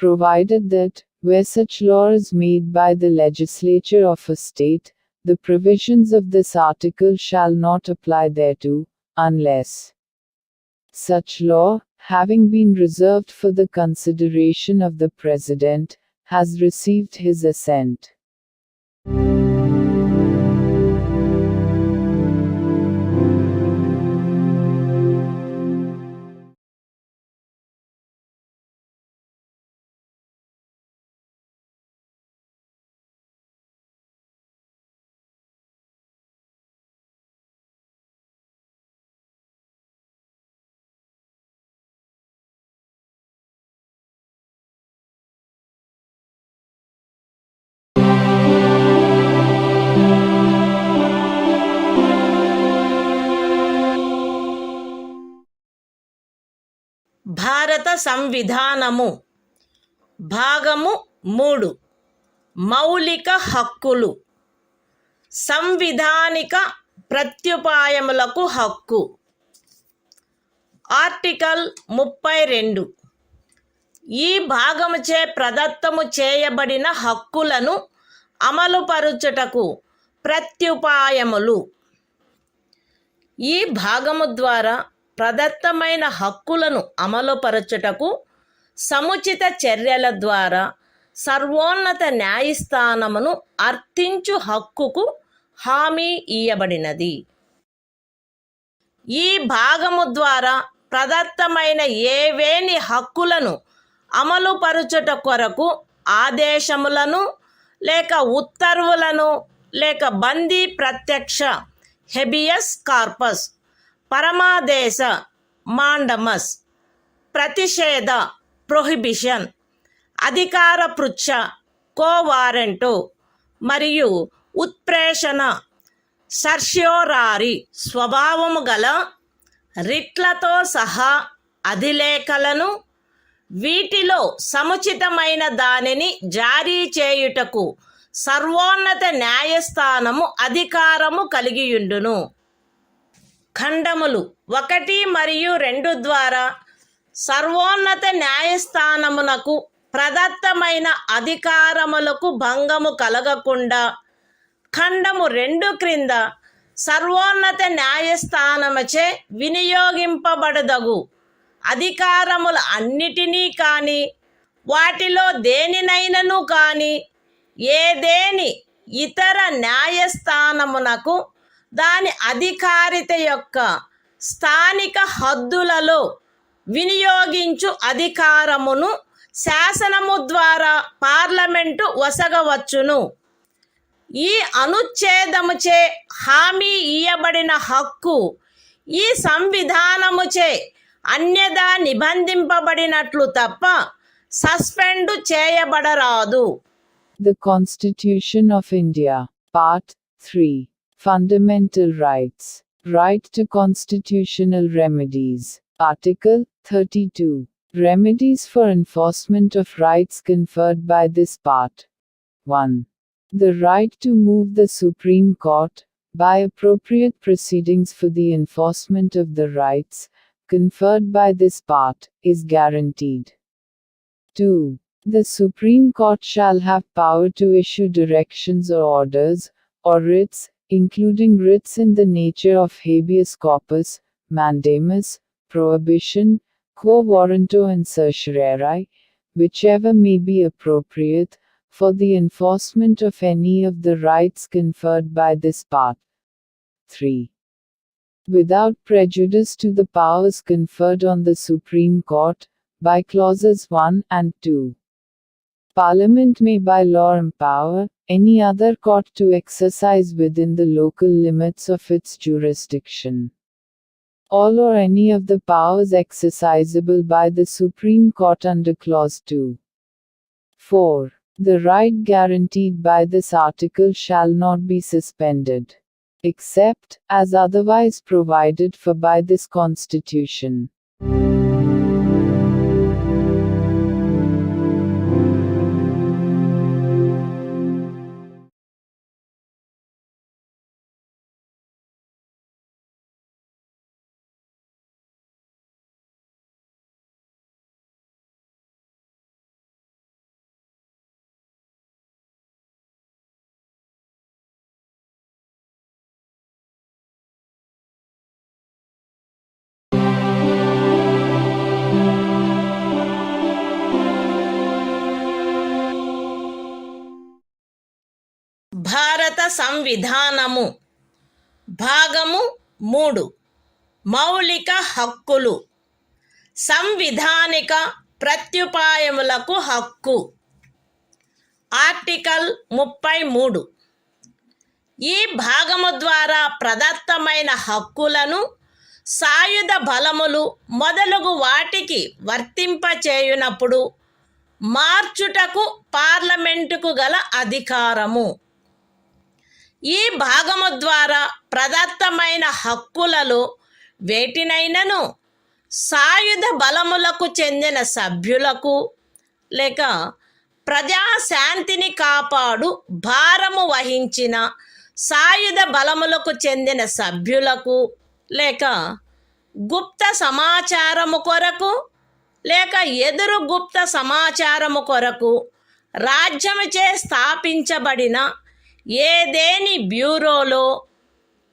provided that, where such law is made by the legislature of a state, the provisions of this article shall not apply thereto, unless such law, having been reserved for the consideration of the President, has received his assent. భారత సంవిధానము భాగము 3 మౌలిక హక్కులు. సంవిధానిక ప్రత్యుపాయములకు హక్కు. ఆర్టికల్ 32 ఈ భాగముచే ప్రదత్తము చేయబడిన హక్కులను అమలుపరుచుటకు ప్రత్యుపాయములు. ఈ భాగము ద్వారా ప్రదత్తమైన హక్కులను అమలుపరచుటకు సముచిత చర్యల ద్వారా సర్వోన్నత న్యాయస్థానమును అర్థించు హక్కుకు హామీ ఇయ్యబడినది. ఈ భాగము ద్వారా ప్రదత్తమైన ఏవేని హక్కులను అమలుపరచుట కొరకు ఆదేశములను లేక ఉత్తర్వులను లేక బందీ ప్రత్యక్ష హెబియస్ కార్పస్, పరమాదేశ మాండమస్, ప్రతిషేధ ప్రొహిబిషన్, అధికార పృచ్ఛ కోవారెంటు మరియు ఉత్ప్రేషణ సర్ష్యోరారి స్వభావము గల రిట్లతో సహా అధిలేఖలను వీటిలో సముచితమైన దానిని జారీ చేయుటకు సర్వోన్నత న్యాయస్థానము అధికారము కలిగియుండును. ఖండములు 1 మరియు 2 ద్వారా సర్వోన్నత న్యాయస్థానమునకు ప్రదత్తమైన అధికారములకు భంగము కలగకుండా ఖండము 2 క్రింద సర్వోన్నత న్యాయస్థానముచే వినియోగింపబడదగు అధికారముల అన్నిటినీ కానీ వాటిలో దేనినైనను కానీ ఏదేని ఇతర న్యాయస్థానమునకు దాని అధికారిత యొక్క స్థానిక హద్దులలో వినియోగించు అధికారమును శాసనము ద్వారా పార్లమెంటు వసగవచ్చును. ఈ అనుచ్ఛేదముచే హామీ ఇయ్యబడిన హక్కు ఈ సంవిధానముచే అన్యదా నిబంధింపబడినట్లు తప్ప suspend చేయబడరాదు. The Constitution of India, Part 3. Fundamental Rights. Right to constitutional remedies. Article 32. Remedies for enforcement of rights conferred by this part. 1. The right to move the Supreme Court, by appropriate proceedings for the enforcement of the rights conferred by this part, is guaranteed. 2. The Supreme Court shall have power to issue directions or orders, or writs, including writs in the nature of habeas corpus, mandamus, prohibition, quo warranto and certiorari, whichever may be appropriate, for the enforcement of any of the rights conferred by this part. 3. Without prejudice to the powers conferred on the Supreme Court, by clauses 1 and 2. Parliament may by law empower any other court to exercise within the local limits of its jurisdiction all or any of the powers exercisable by the Supreme Court under clause 2. 4. The right guaranteed by this article shall not be suspended, except as otherwise provided for by this Constitution. భారత సంవిధానము భాగము 3 మౌలిక హక్కులు సంవిధానిక ప్రత్యుపాయములకు హక్కు. ఆర్టికల్ 33. ఈ భాగము ద్వారా ప్రదత్తమైన హక్కులను సాయుధ బలములు మొదలగు వాటికి వర్తింపచేయునప్పుడు మార్చుటకు పార్లమెంటుకు గల అధికారము. ఈ భాగము ద్వారా ప్రదత్తమైన హక్కులలో వేటినైనను సాయుధ బలములకు చెందిన సభ్యులకు లేక ప్రజాశాంతిని కాపాడు భారము వహించిన సాయుధ బలములకు చెందిన సభ్యులకు లేక గుప్త సమాచారము కొరకు లేక ఎదురు గుప్త సమాచారము కొరకు రాజ్యముచే స్థాపించబడిన ఏదేని బ్యూరోలో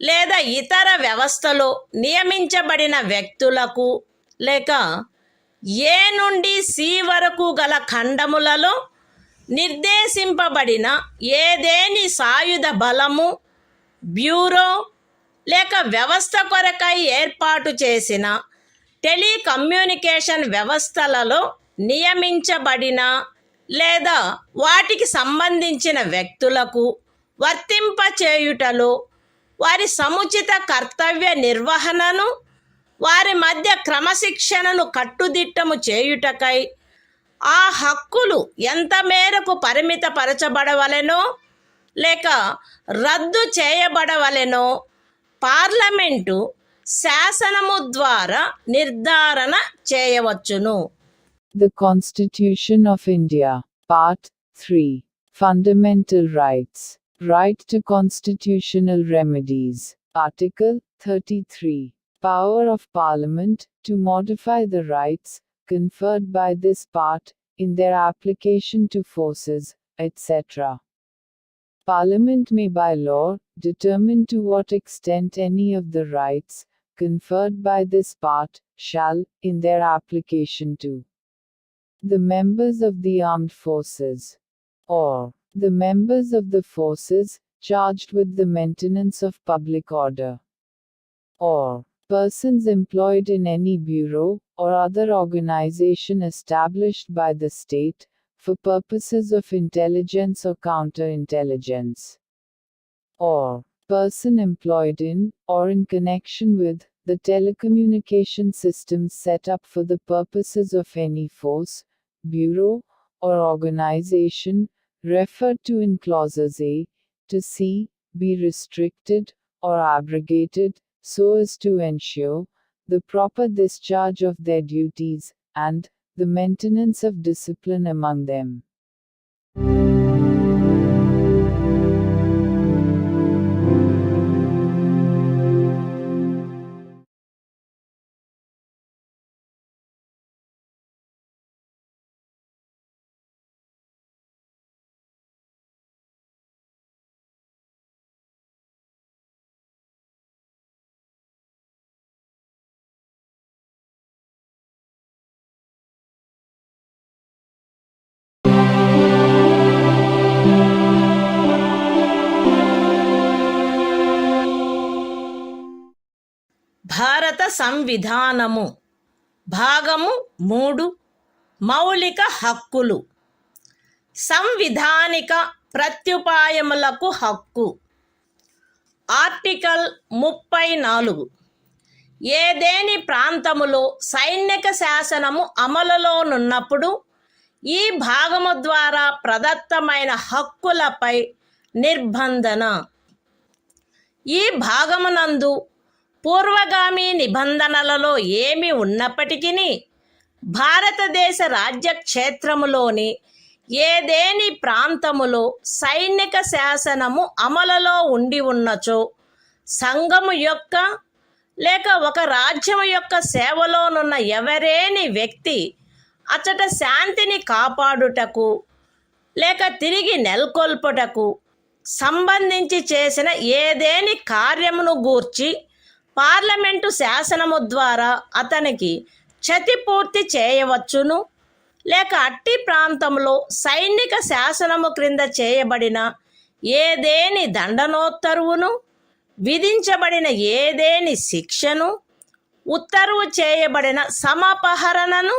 లేదా ఇతర వ్యవస్థలో నియమించబడిన వ్యక్తులకు లేక ఏ నుండి సి వరకు గల ఖండములలో నిర్దేశింపబడిన ఏదేని సాయుధ బలము బ్యూరో లేక వ్యవస్థ కొరకై ఏర్పాటు చేసిన టెలికమ్యూనికేషన్ వ్యవస్థలలో నియమించబడిన లేదా వాటికి సంబంధించిన వ్యక్తులకు వర్తింపచేయుటలో వారి సముచిత కర్తవ్య నిర్వహణను వారి మధ్య క్రమశిక్షణను కట్టుదిట్టము చేయుటకై ఆ హక్కులు ఎంత మేరకు పరిమితపరచబడవలెనో లేక రద్దు చేయబడవలెనో పార్లమెంటు శాసనము ద్వారా నిర్ధారణ చేయవచ్చును. The Constitution of India. Part 3. Fundamental Rights. Right to constitutional remedies. Article 33. Power of Parliament to modify the rights conferred by this part in their application to forces, etc. Parliament may by law determine to what extent any of the rights conferred by this part shall, in their application to the members of the armed forces, or the members of the forces charged with the maintenance of public order, or persons employed in any bureau or other organization established by the state for purposes of intelligence or counterintelligence, or person employed in or in connection with the telecommunication systems set up for the purposes of any force, bureau, or organization referred to in clauses A to C, be restricted or abrogated so as to ensure the proper discharge of their duties and the maintenance of discipline among them. భారత సంవిధానము భాగము 3 మౌలిక హక్కులు. సంవిధానిక ప్రత్యుపాయములకు హక్కు. ఆర్టికల్ 34. ఏదేని ప్రాంతములో సైనిక శాసనము అమలులోనున్నప్పుడు ఈ భాగము ద్వారా ప్రదత్తమైన హక్కులపై నిర్బంధన. ఈ భాగమునందు పూర్వగామి నిబంధనలలో ఏమి ఉన్నప్పటికీ భారతదేశ రాజ్యక్షేత్రములోని ఏదేని ప్రాంతములో సైనిక శాసనము అమలులో ఉండి ఉన్నచో సంఘము యొక్క లేక ఒక రాజ్యము యొక్క సేవలోనున్న ఎవరేని వ్యక్తి అచట శాంతిని కాపాడుటకు లేక తిరిగి నెలకొల్పుటకు సంబంధించి చేసిన ఏదేని కార్యమును గూర్చి పార్లమెంటు శాసనము ద్వారా అతనికి క్షతిపూర్తి చేయవచ్చును, లేక అట్టి ప్రాంతంలో సైనిక శాసనము క్రింద చేయబడిన ఏదేని దండనోత్తర్వును, విధించబడిన ఏదేని శిక్షను, ఉత్తర్వు చేయబడిన సమపహరణను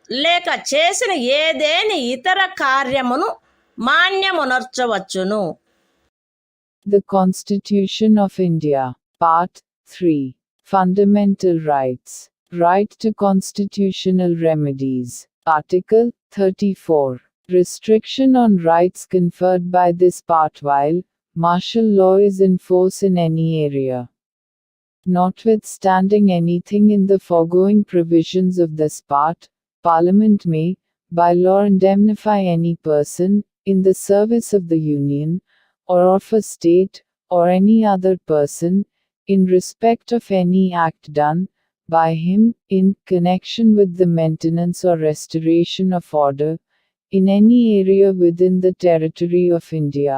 లేక చేసిన ఏదేని ఇతర కార్యమును మాన్యమునర్చవచ్చును. The Constitution of India. Part 3. Fundamental Rights. Right to constitutional remedies. Article 34. Restriction on rights conferred by this part while martial law is in force in any area. Notwithstanding anything in the foregoing provisions of this part, Parliament may, by law, indemnify any person, in the service of the Union, or of a state, or any other person, in respect of any act done by him, in connection with the maintenance or restoration of order, in any area within the territory of India,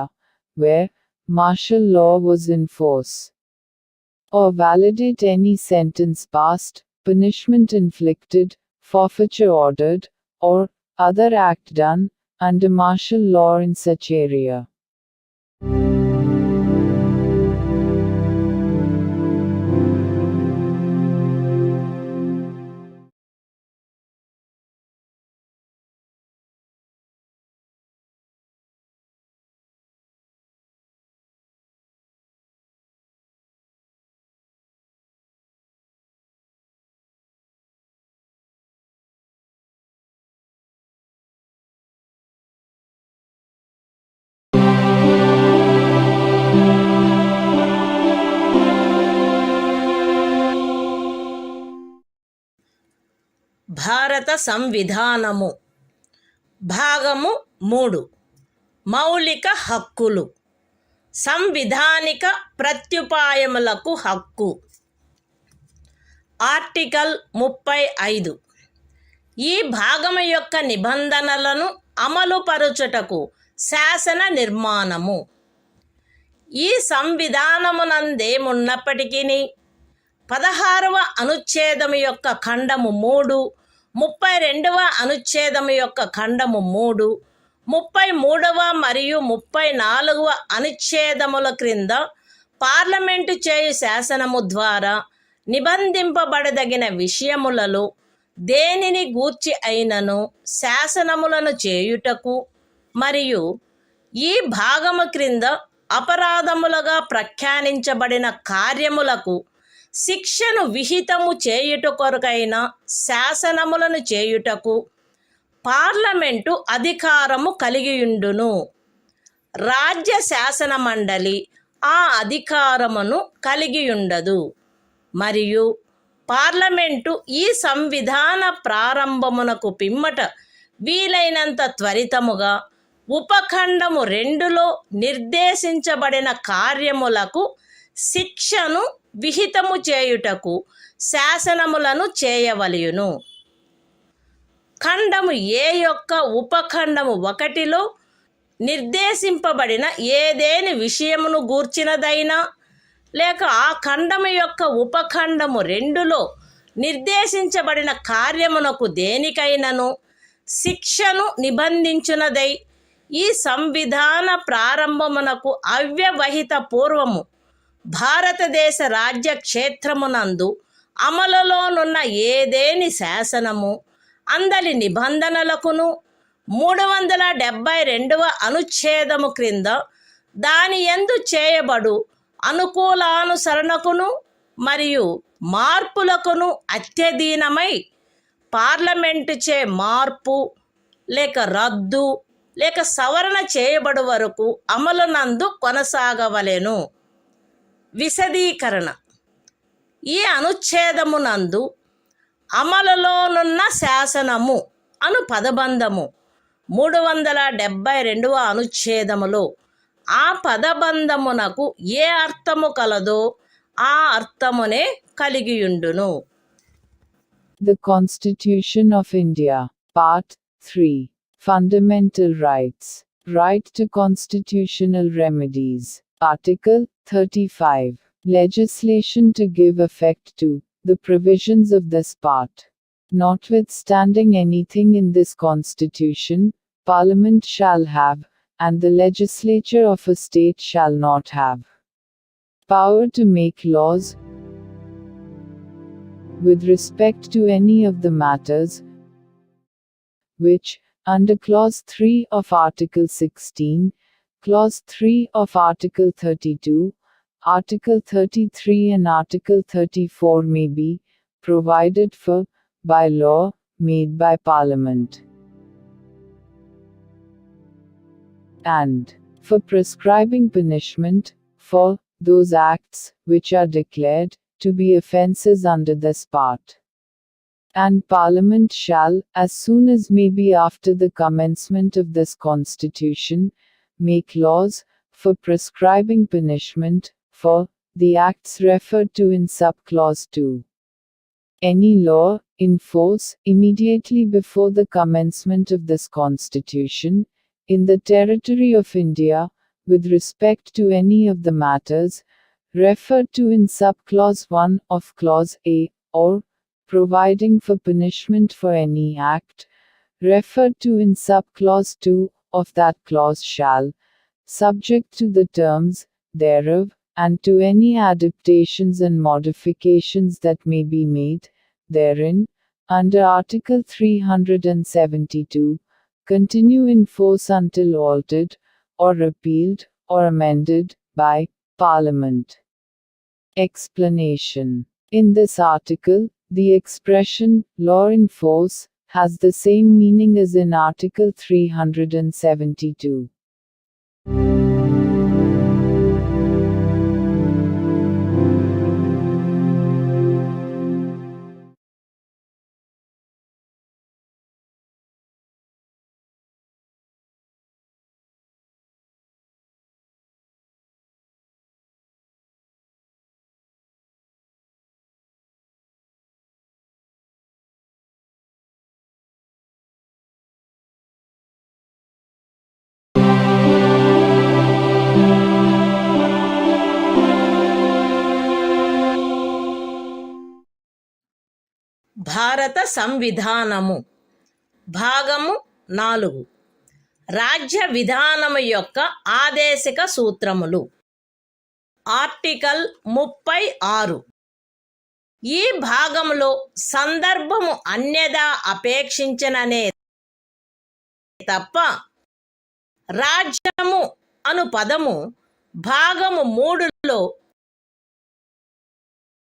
where martial law was in force, or validate any sentence passed, punishment inflicted, forfeiture ordered, or other act done under martial law in such area. భారత సంవిధానము. భాగము 3. మౌలిక హక్కులు. సంవిధానిక ప్రత్యుపాయములకు హక్కు. ఆర్టికల్ 35. ఈ భాగము యొక్క నిబంధనలను అమలుపరుచుటకు శాసన నిర్మాణము. ఈ సంవిధానమునందేమున్నప్పటికీ 16వ అనుచ్ఛేదము యొక్క ఖండము 3, 32వ అనుచ్ఛేదము యొక్క ఖండము 3, 33వ మరియు 34వ అనుచ్ఛేదముల క్రింద పార్లమెంటు చేయు శాసనము ద్వారా నిబంధింపబడదగిన విషయములలో దేనిని గూర్చి అయినను శాసనములను చేయుటకు మరియు ఈ భాగము క్రింద అపరాధములుగా ప్రఖ్యానించబడిన కార్యములకు శిక్షను విహితము చేయుట కొరకైన శాసనములను చేయుటకు పార్లమెంటు అధికారము కలిగియుండును. రాజ్య శాసన మండలి ఆ అధికారమును కలిగియుండదు. మరియు పార్లమెంటు ఈ సంవిధాన ప్రారంభమునకు పిమ్మట వీలైనంత త్వరితముగా ఉపఖండము 2లో నిర్దేశించబడిన కార్యములకు శిక్షను విహితము చేయుటకు శాసనములను చేయవలయును. ఖండము ఏ యొక్క ఉపఖండము 1లో నిర్దేశింపబడిన ఏదేని విషయమును గూర్చినదైనా లేక ఆ ఖండము యొక్క ఉపఖండము 2లో నిర్దేశించబడిన కార్యమునకు దేనికైనను శిక్షను నిబంధించునదై ఈ సంవిధాన ప్రారంభమునకు అవ్యవహిత పూర్వము భారతదేశ రాజ్య క్షేత్రమునందు అమలులోనున్న ఏదేని శాసనము అందలి నిబంధనలకును 372వ అనుచ్ఛేదము క్రింద దాని యందు చేయబడు అనుకూలానుసరణకును మరియు మార్పులకును అత్యధీనమై పార్లమెంటుచే మార్పు లేక రద్దు లేక సవరణ చేయబడు వరకు అమలునందు కొనసాగవలెను. విశదీకరణ. ఈ అనుచ్ఛేదమునందు అమలులోనున్న శాసనము అను పదబంధము 372వ అనుచ్ఛేదములో ఆ పదబంధమునకు ఏ అర్థము కలదో ఆ అర్థమునే కలిగియుండును. The Constitution of India, Part 3. Fundamental Rights. Right to constitutional remedies. Article 35. Legislation to give effect to the provisions of this part. Notwithstanding anything in this Constitution, Parliament shall have, and the legislature of a state shall not have, power to make laws with respect to any of the matters which, under Clause 3 of Article 16, Clause 3 of Article 32, Article 33 and Article 34 may be provided for by law made by Parliament, and for prescribing punishment for those acts which are declared to be offences under this part. And Parliament shall, as soon as may be after the commencement of this Constitution, make laws for prescribing punishment for the acts referred to in subclause 2. Any law in force immediately before the commencement of this Constitution in the territory of India with respect to any of the matters referred to in subclause 1 of Clause A, or providing for punishment for any act referred to in subclause 2 of that clause shall, subject to the terms thereof and to any adaptations and modifications that may be made therein, under Article 372, continue in force until altered, or repealed, or amended, by Parliament. Explanation. In this article, the expression, law in force, has the same meaning as in Article 372. భారత సంవిధానము భాగము 4 రాజ్య విధానము యొక్క ఆదేశిక సూత్రములు. ఆర్టికల్ 36. ఈ భాగంలో సందర్భము అన్యదా అపేక్షించననే తప్ప రాజ్యము అను పదము భాగము 3లో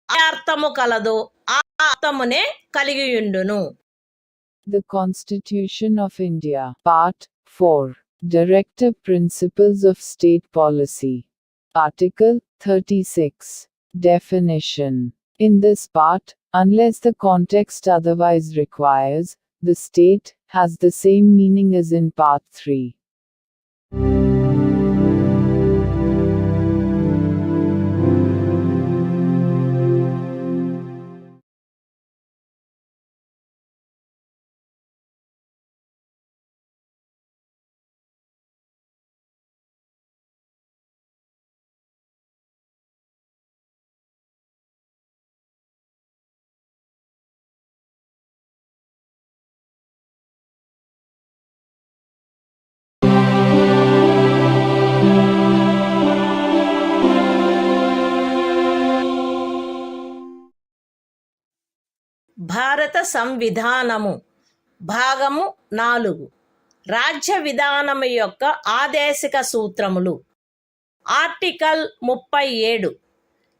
అర్థము కలదో ఆ అర్థమునే కలిగియుండును. The Constitution of India, Part 4, Directive Principles of State Policy. Article 36. Definition. In this part, unless the context otherwise requires, the state has the same meaning as in Part 3. భారత సంవిధానము భాగము 4 రాజ్య విధానము యొక్క ఆదేశిక సూత్రములు. ఆర్టికల్ 37.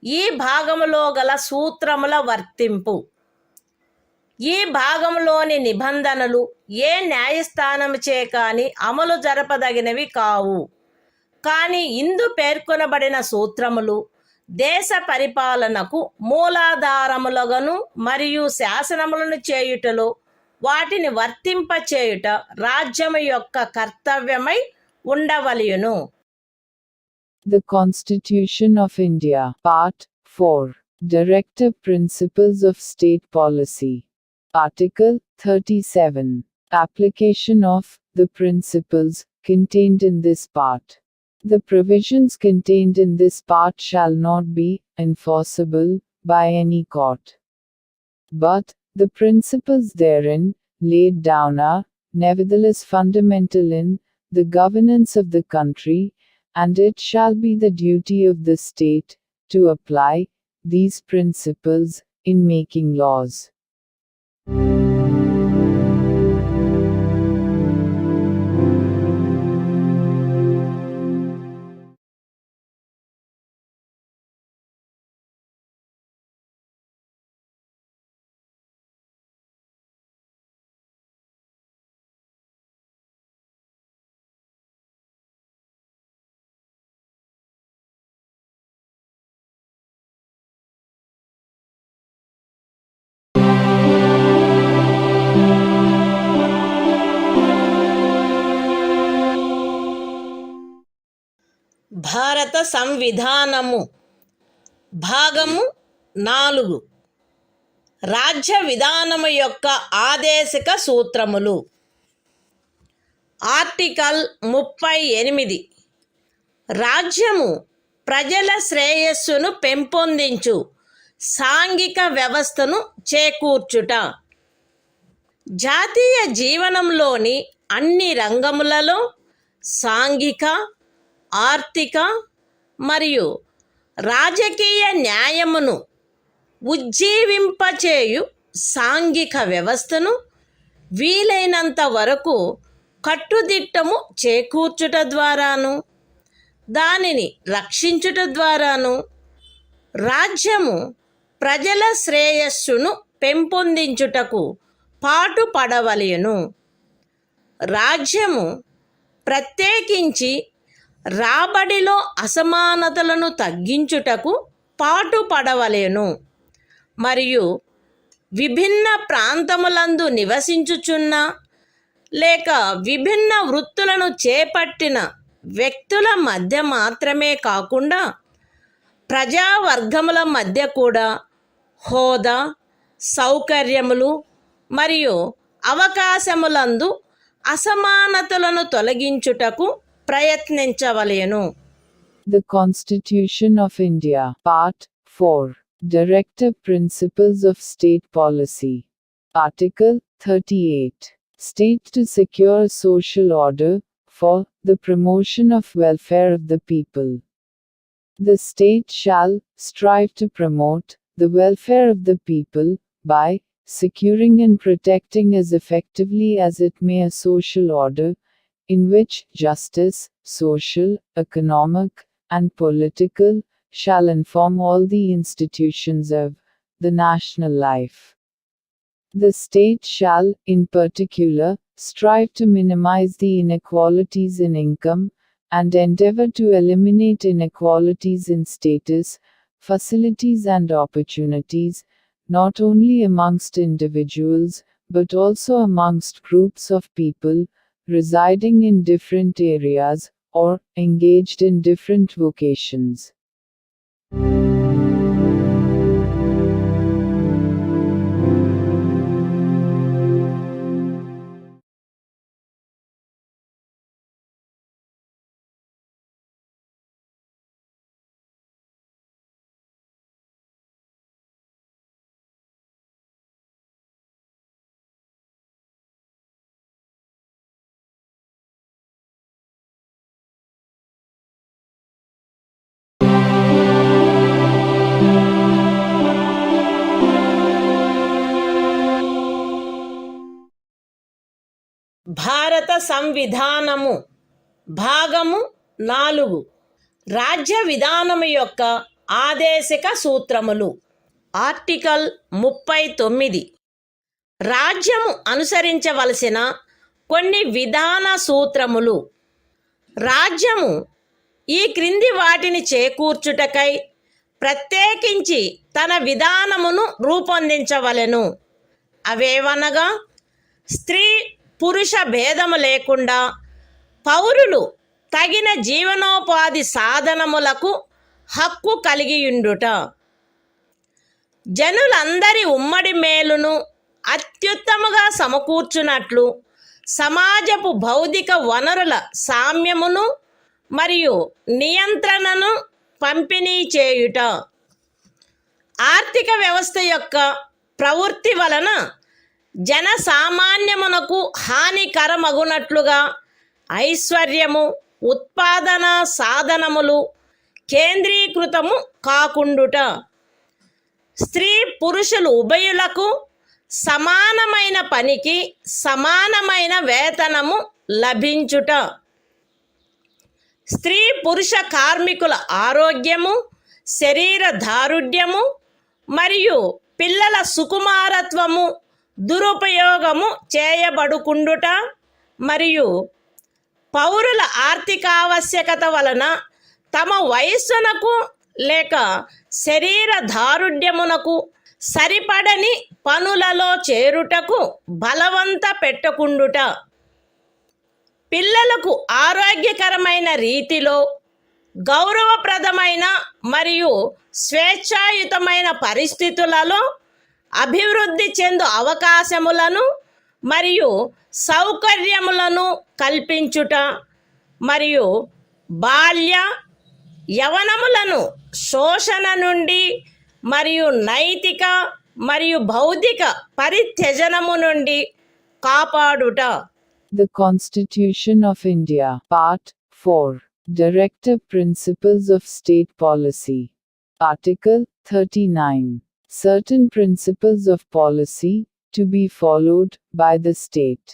ఈ భాగములో గల సూత్రముల వర్తింపు. ఈ భాగంలోని నిబంధనలు ఏ న్యాయస్థానముచే కాని అమలు జరపదగినవి కావు. కానీ ఇందు పేర్కొనబడిన సూత్రములు దేశ పరిపాలనకు మూలాధారములుగాను మరియు శాసనములను చేయుటలో వాటిని వర్తింపచేయుట రాజ్యము యొక్క కర్తవ్యమై ఉండవలెను. The Constitution of India, Part 4, Directive Principles of State Policy. Article 37. Application of the principles contained in this part. The provisions contained in this part shall not be enforceable by any court. But the principles therein laid down are, nevertheless, fundamental in the governance of the country, and it shall be the duty of the state to apply these principles in making laws. భారత సంవిధానము భాగము 4 రాజ్య విధానము యొక్క ఆదేశిక సూత్రములు. ఆర్టికల్ 38. రాజ్యము ప్రజల శ్రేయస్సును పెంపొందించు సాంఘిక వ్యవస్థను చేకూర్చుట. జాతీయ జీవనంలోని అన్ని రంగములలో సాంఘిక, ఆర్థిక మరియు రాజకీయ న్యాయమును ఉజ్జీవింపచేయు సాంఘిక వ్యవస్థను వీలైనంత వరకు కట్టుదిట్టము చేకూర్చుట ద్వారాను దానిని రక్షించుట ద్వారాను రాజ్యము ప్రజల శ్రేయస్సును పెంపొందించుటకు పాటుపడవలెను. రాజ్యము ప్రత్యేకించి రాబడిలో అసమానతలను తగ్గించుటకు పాటుపడవలెను మరియు విభిన్న ప్రాంతములందు నివసించుచున్న లేక విభిన్న వృత్తులను చేపట్టిన వ్యక్తుల మధ్య మాత్రమే కాకుండా ప్రజావర్గముల మధ్య కూడా హోదా, సౌకర్యములు మరియు అవకాశములందు అసమానతలను తొలగించుటకు ప్రయత్నించవలెను. The Constitution of India, Part 4, Directive Principles of State Policy. Article 38. State to secure social order, for the promotion of welfare of the people. The state shall strive to promote the welfare of the people by securing and protecting as effectively as it may a social order in which justice, social, economic, and political shall inform all the institutions of the national life. The state shall, in particular, strive to minimize the inequalities in income, and endeavor to eliminate inequalities in status, facilities and opportunities, not only amongst individuals, but also amongst groups of people, residing in different areas, or engaged in different vocations. భారత సంవిధానము భాగము 4 రాజ్య విధానము యొక్క ఆదేశిక సూత్రములు. ఆర్టికల్ 39. రాజ్యము అనుసరించవలసిన కొన్ని విధాన సూత్రములు. రాజ్యము ఈ క్రింది వాటిని చేకూర్చుటకై ప్రత్యేకించి తన విధానమును రూపొందించవలెను. అవేవనగా, స్త్రీ పురుష భేదము లేకుండా పౌరులు తగిన జీవనోపాధి సాధనములకు హక్కు కలిగియుండుట, జనులందరి ఉమ్మడి మేలును అత్యుత్తముగా సమకూర్చునట్లు సమాజపు భౌతిక వనరుల సామ్యమును మరియు నియంత్రణను పంపిణీ చేయుట, ఆర్థిక వ్యవస్థ యొక్క ప్రవృత్తి వలన జనసామాన్యమునకు హానికరమగునట్లుగా ఐశ్వర్యము, ఉత్పాదన సాధనములు కేంద్రీకృతము కాకుండుట, స్త్రీ పురుషులు ఉభయులకు సమానమైన పనికి సమానమైన వేతనము లభించుట, స్త్రీ పురుష కార్మికుల ఆరోగ్యము, శరీర దారుఢ్యము మరియు పిల్లల సుకుమారత్వము దురుపయోగము చేయబడుకుండుట మరియు పౌరుల ఆర్థికావశ్యకత వలన తమ వయస్సునకు లేక శరీర దారుఢ్యమునకు సరిపడని పనులలో చేరుటకు బలవంత పెట్టకుండుట, పిల్లలకు ఆరోగ్యకరమైన రీతిలో గౌరవప్రదమైన మరియు స్వేచ్ఛాయుతమైన పరిస్థితులలో అభివృద్ధి చెందు అవకాశములను మరియు సౌకర్యములను కల్పించుట మరియు బాల్య యవనములను శోషణ నుండి మరియు నైతిక మరియు భౌతిక పరిత్యజనము నుండి కాపాడుట. The Constitution of India, Part 4. Directive Principles of State Policy. Article 39. Certain principles of policy to be followed by the state.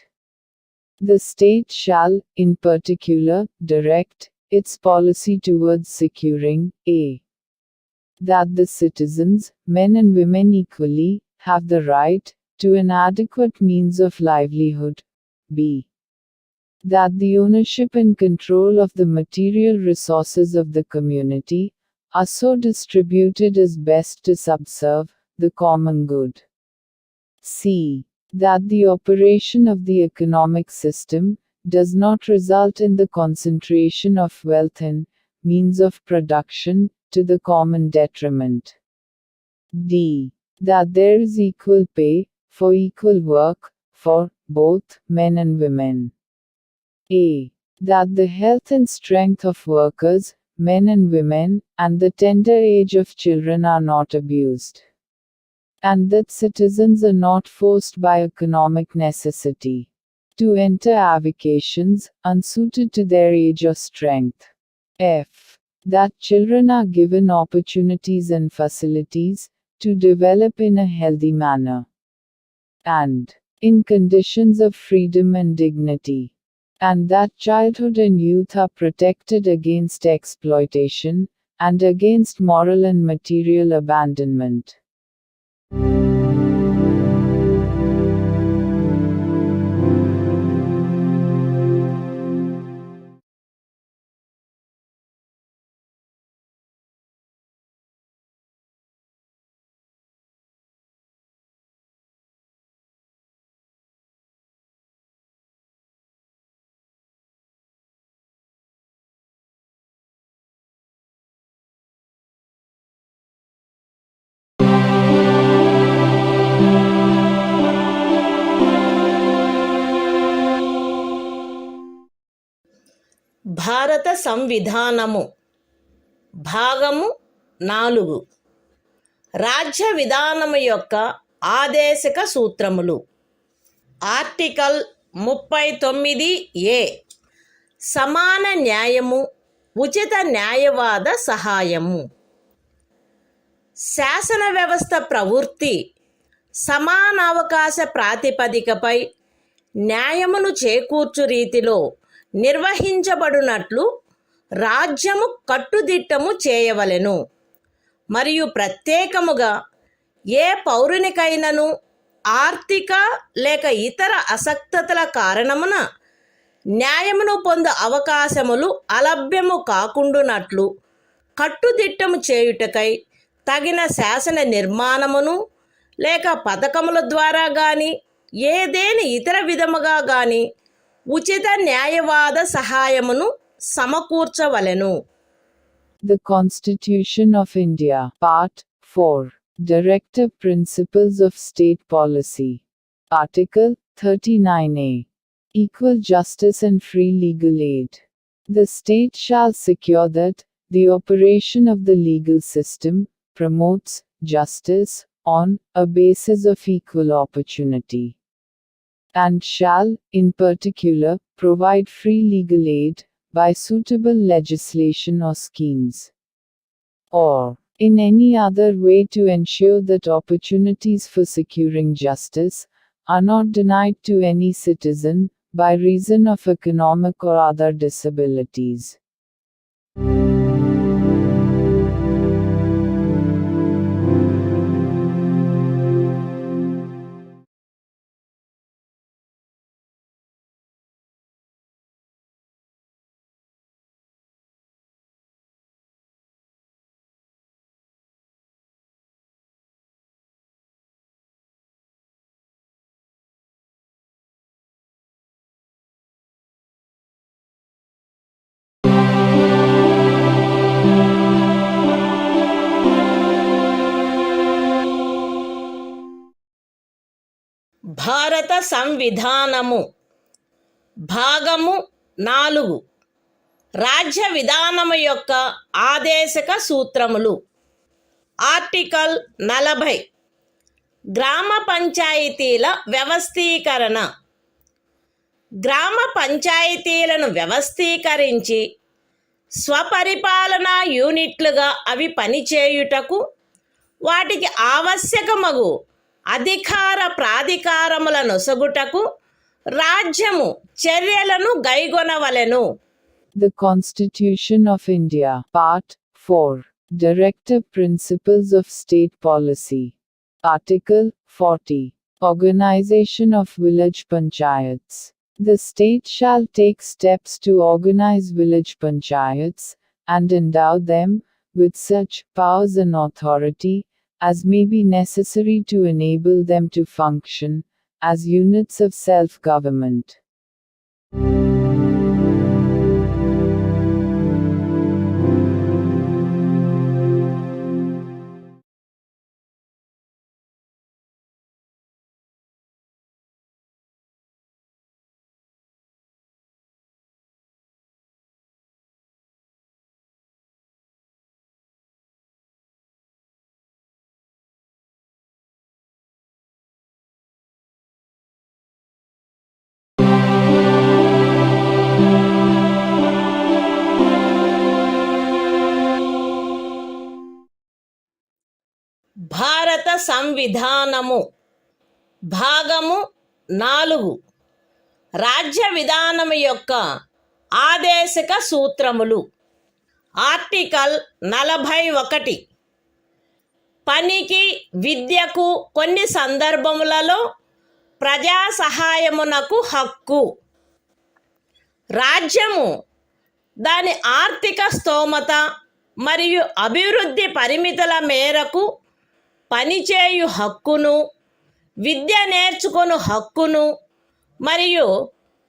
The state shall, in particular, direct its policy towards securing a. that the citizens, men and women equally, have the right to an adequate means of livelihood. b. that the ownership and control of the material resources of the community are so distributed as best to subserve the common good. c. that the operation of the economic system does not result in the concentration of wealth and means of production to the common detriment. d. that there is equal pay for equal work for both men and women. a. that the health and strength of workers, men and women, and the tender age of children are not abused. and that citizens are not forced by economic necessity to enter avocations unsuited to their age or strength. F. That children are given opportunities and facilities to develop in a healthy manner and in conditions of freedom and dignity, and that childhood and youth are protected against exploitation and against moral and material abandonment. భారత సంవిధానము భాగము 4 రాజ్య విధానము యొక్క ఆదేశక సూత్రములు. ఆర్టికల్ 39A సమాన న్యాయము, ఉచిత న్యాయవాద సహాయము. శాసన వ్యవస్థ ప్రవృత్తి సమానావకాశ ప్రాతిపదికపై న్యాయమును చేకూర్చు రీతిలో నిర్వహించబడినట్లు రాజ్యము కట్టుదిట్టము చేయవలెను. మరియు ప్రత్యేకముగా ఏ పౌరునికైనను ఆర్థిక లేక ఇతర అసక్తతల కారణమున న్యాయమును పొందు అవకాశములు అలభ్యము కాకుండునట్లు కట్టుదిట్టము చేయుటకై తగిన శాసన నిర్మాణమును లేక పథకముల ద్వారా గాని ఏదేని ఇతర విధముగా గాని ఉచిత న్యాయవాద సహాయమును సమకూర్చవలెను. The Constitution of India, Part 4, Directive Principles of State Policy. Article 39A. Equal justice and free legal aid. The state shall secure that the operation of the legal system promotes justice on a basis of equal opportunity, and shall, in particular, provide free legal aid by suitable legislation or schemes, or in any other way to ensure that opportunities for securing justice are not denied to any citizen by reason of economic or other disabilities. భారత సంవిధానము భాగము 4 రాజ్య విధానము యొక్క ఆదేశక సూత్రములు. ఆర్టికల్ 40 గ్రామ పంచాయతీల వ్యవస్థీకరణ. గ్రామ పంచాయతీలను వ్యవస్థీకరించి స్వపరిపాలనా యూనిట్లుగా అవి పనిచేయుటకు వాటికి ఆవశ్యకమగు అధికార ప్రాధికారముల నొసగుటకు రాజ్యము చర్యలను గైగొనవలెను. The Constitution of India, Part 4, Directive Principles of State Policy. Article 40. Organization of Village Panchayats. The state shall take steps to organize village panchayats, and endow them with such powers and authority as may be necessary to enable them to function as units of self-government. సంవిధానము భాగము 4 రాజ్య విధానము యొక్క ఆదేశక సూత్రములు. ఆర్టికల్ 41 పనికి విద్యకు కొన్ని సందర్భములలో ప్రజా సహాయమునకు హక్కు. రాజ్యము దాని ఆర్థిక స్తోమత మరియు అభివృద్ధి పరిమితుల మేరకు పనిచేయు హక్కును, విద్య నేర్చుకొను హక్కును మరియు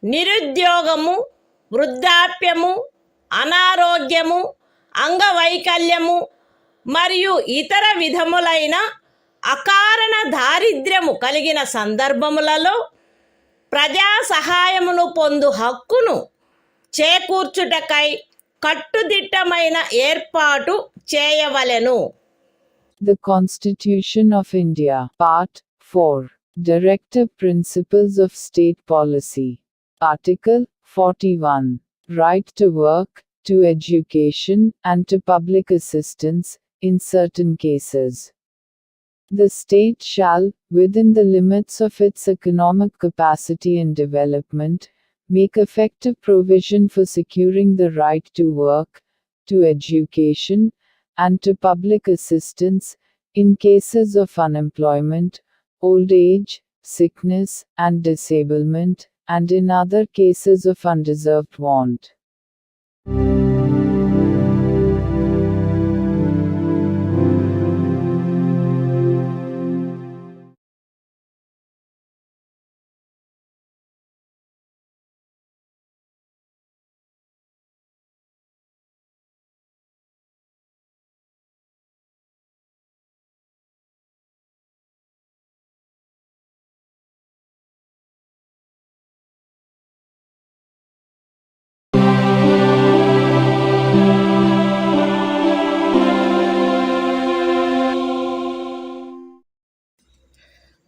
నిరుద్యోగము, వృద్ధాప్యము, అనారోగ్యము, అంగవైకల్యము మరియు ఇతర విధములైన అకారణ దారిద్ర్యము కలిగిన సందర్భములలో ప్రజా సహాయమును పొందు హక్కును చేకూర్చుటకై కట్టుదిట్టమైన ఏర్పాటు చేయవలెను. The Constitution of India, Part 4, Directive Principles of State Policy. Article 41, Right to work, to education, and to public assistance, in certain cases. The state shall, within the limits of its economic capacity and development, make effective provision for securing the right to work, to education, and to public assistance, in cases of unemployment, old age, sickness, and disablement, and in other cases of undeserved want.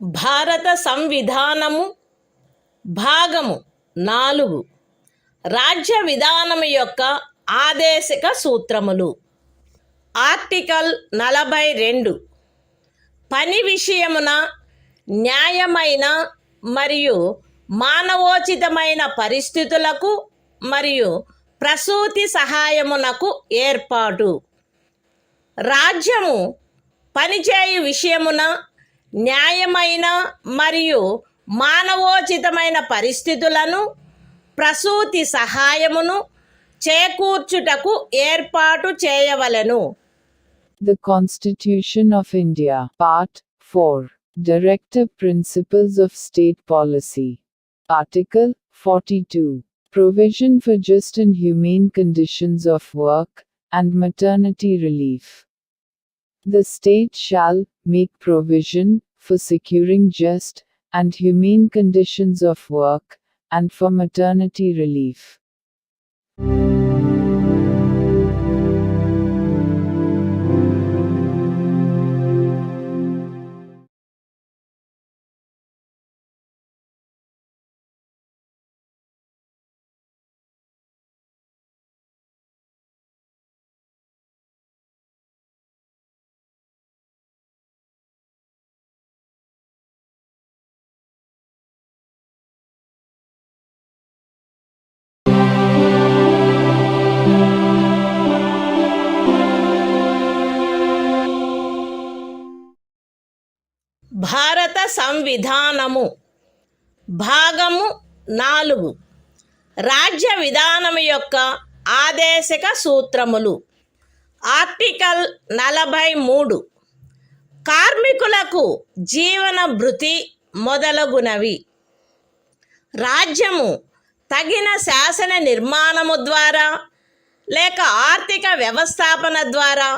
భారత సంవిధానము భాగము 4 రాజ్య విధానము యొక్క ఆదేశక సూత్రములు. ఆర్టికల్ 42 పని విషయమున న్యాయమైన మరియు మానవోచితమైన పరిస్థితులకు మరియు ప్రసూతి సహాయమునకు ఏర్పాటు. రాజ్యము పనిచేయు విషయమున న్యాయమైన మరియు మానవోచితమైన పరిస్థితులను, ప్రసూతి సహాయమును చేకూర్చుటకు ఏర్పాటు చేయవలెను. The Constitution of India, Part 4, Directive Principles of State Policy. Article 42, Provision for just and humane conditions of work, and maternity relief. The state shall make provision for securing just and humane conditions of work, and for maternity relief. భారత సంవిధానము భాగము 4 రాజ్య విధానము యొక్క ఆదేశక సూత్రములు. ఆర్టికల్ 43 కార్మికులకు జీవన భృతి మొదలగునవి. రాజ్యము తగిన శాసన నిర్మాణము ద్వారా లేక ఆర్థిక వ్యవస్థాపన ద్వారా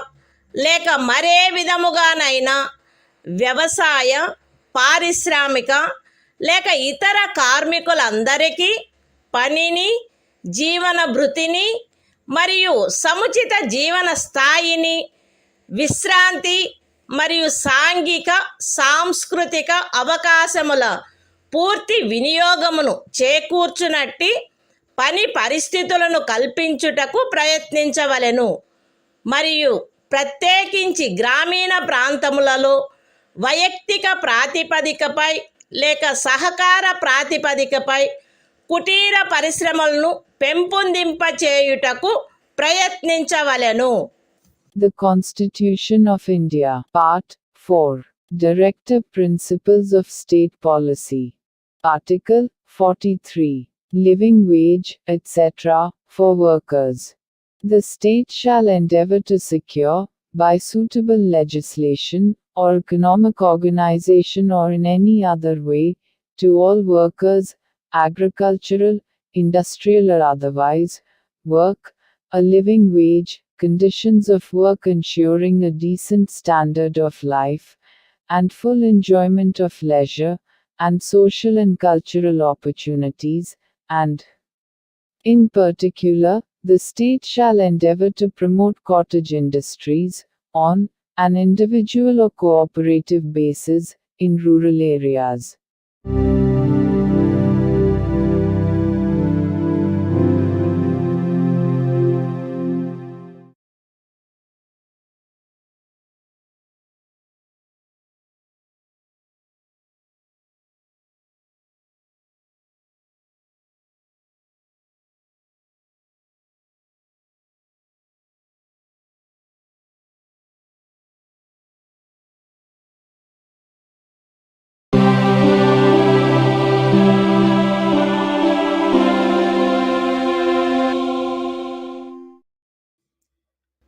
లేక మరే విధముగానైనా వ్యవసాయ, పారిశ్రామిక లేక ఇతర కార్మికులందరికీ పనిని, జీవన భృతిని మరియు సముచిత జీవన స్థాయిని, విశ్రాంతి మరియు సాంఘిక సాంస్కృతిక అవకాశముల పూర్తి వినియోగమును చేకూర్చునట్టి పని పరిస్థితులను కల్పించుటకు ప్రయత్నించవలెను. మరియు ప్రత్యేకించి గ్రామీణ ప్రాంతములలో వైయక్తిక ప్రాతిపదికపై లేక సహకార ప్రాతిపదికపై కుటీర పరిశ్రమలను పెంపొందింపచేయుటకు ప్రయత్నించవలెను. The Constitution of India, Part 4. Directive Principles of State Policy. Article 43. Living wage, etc., for workers. The state shall endeavor to secure, by suitable legislation, or economic organization or in any other way, to all workers, agricultural, industrial or otherwise, work, a living wage, conditions of work ensuring a decent standard of life, and full enjoyment of leisure, and social and cultural opportunities, and, in particular, the state shall endeavor to promote cottage industries, on an individual or cooperative basis, in rural areas.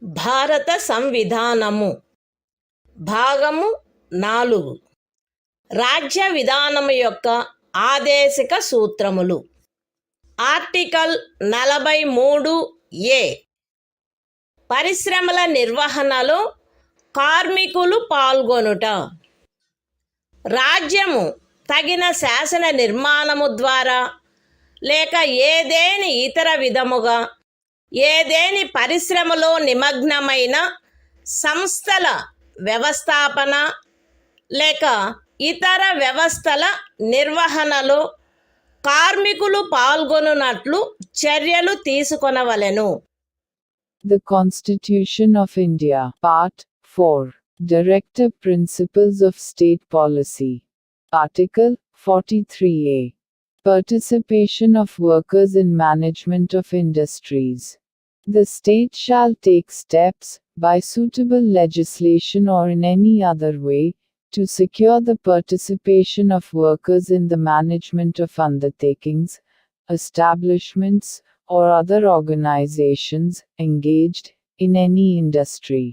భారత సంవిధానము భాగము 4. రాజ్య విధానము యొక్క ఆదేశిక సూత్రములు. Article 43A. పరిశ్రమల నిర్వహణలో కార్మికులు పాల్గొనుట. రాజ్యము తగిన శాసన నిర్మాణము ద్వారా లేక ఏదేని ఇతర విధముగా ఏదేని పరిశ్రమలో నిమగ్నమైన సంస్థల వ్యవస్థాపన లేక ఇతర వ్యవస్థల నిర్వహణలో కార్మికులు పాల్గొనున్నట్లు చర్యలు తీసుకొనవలెను. The Constitution of India, Part 4. Directive Principles of State Policy. Article 43A. Participation of workers in management of industries. The state shall take steps, by suitable legislation or in any other way, to secure the participation of workers in the management of undertakings, establishments, or other organizations engaged in any industry.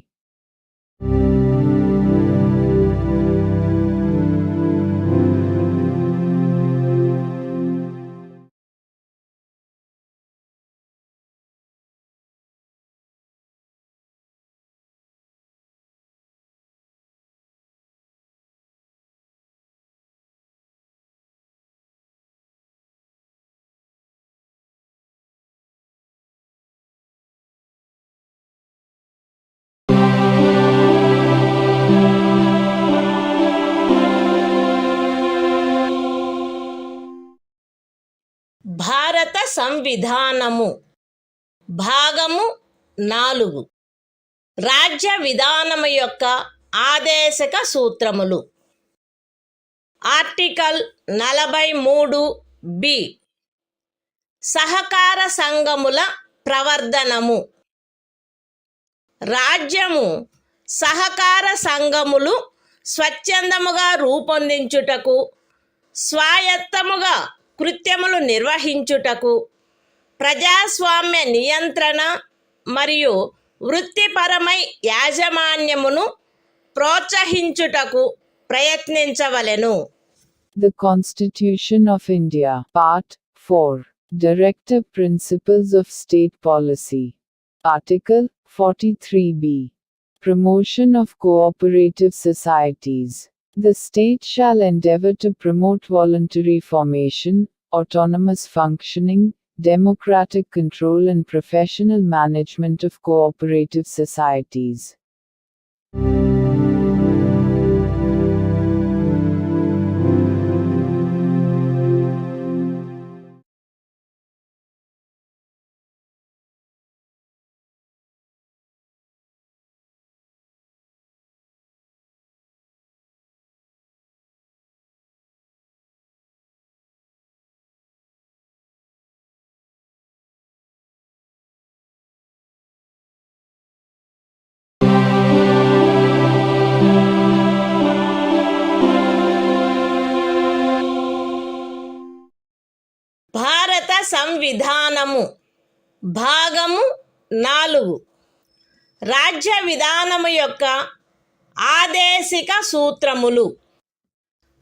భారత సంవిధానము భాగము 4. రాజ్య విధానము యొక్క ఆదేశక సూత్రములు. Article 43B. సహకార సంఘముల ప్రవర్ధనము. రాజ్యము సహకార సంఘములు స్వచ్ఛందముగా రూపొందించుటకు, స్వాయత్తముగా కృత్యములు నిర్వహించుటకు, ప్రజాస్వామ్య నియంత్రణ మరియు వృత్తిపరమై యాజమాన్యమును ప్రోత్సహించుటకు ప్రయత్నించవలెను. The Constitution of India, Part 4. Directive Principles of State Policy. Article 43B. Promotion of cooperative societies. The state shall endeavor to promote voluntary formation, autonomous functioning, democratic control and professional management of cooperative societies. సంవిధానము భాగము 4 రాజ్య విధానము యొక్క ఆదేశిక సూత్రములు.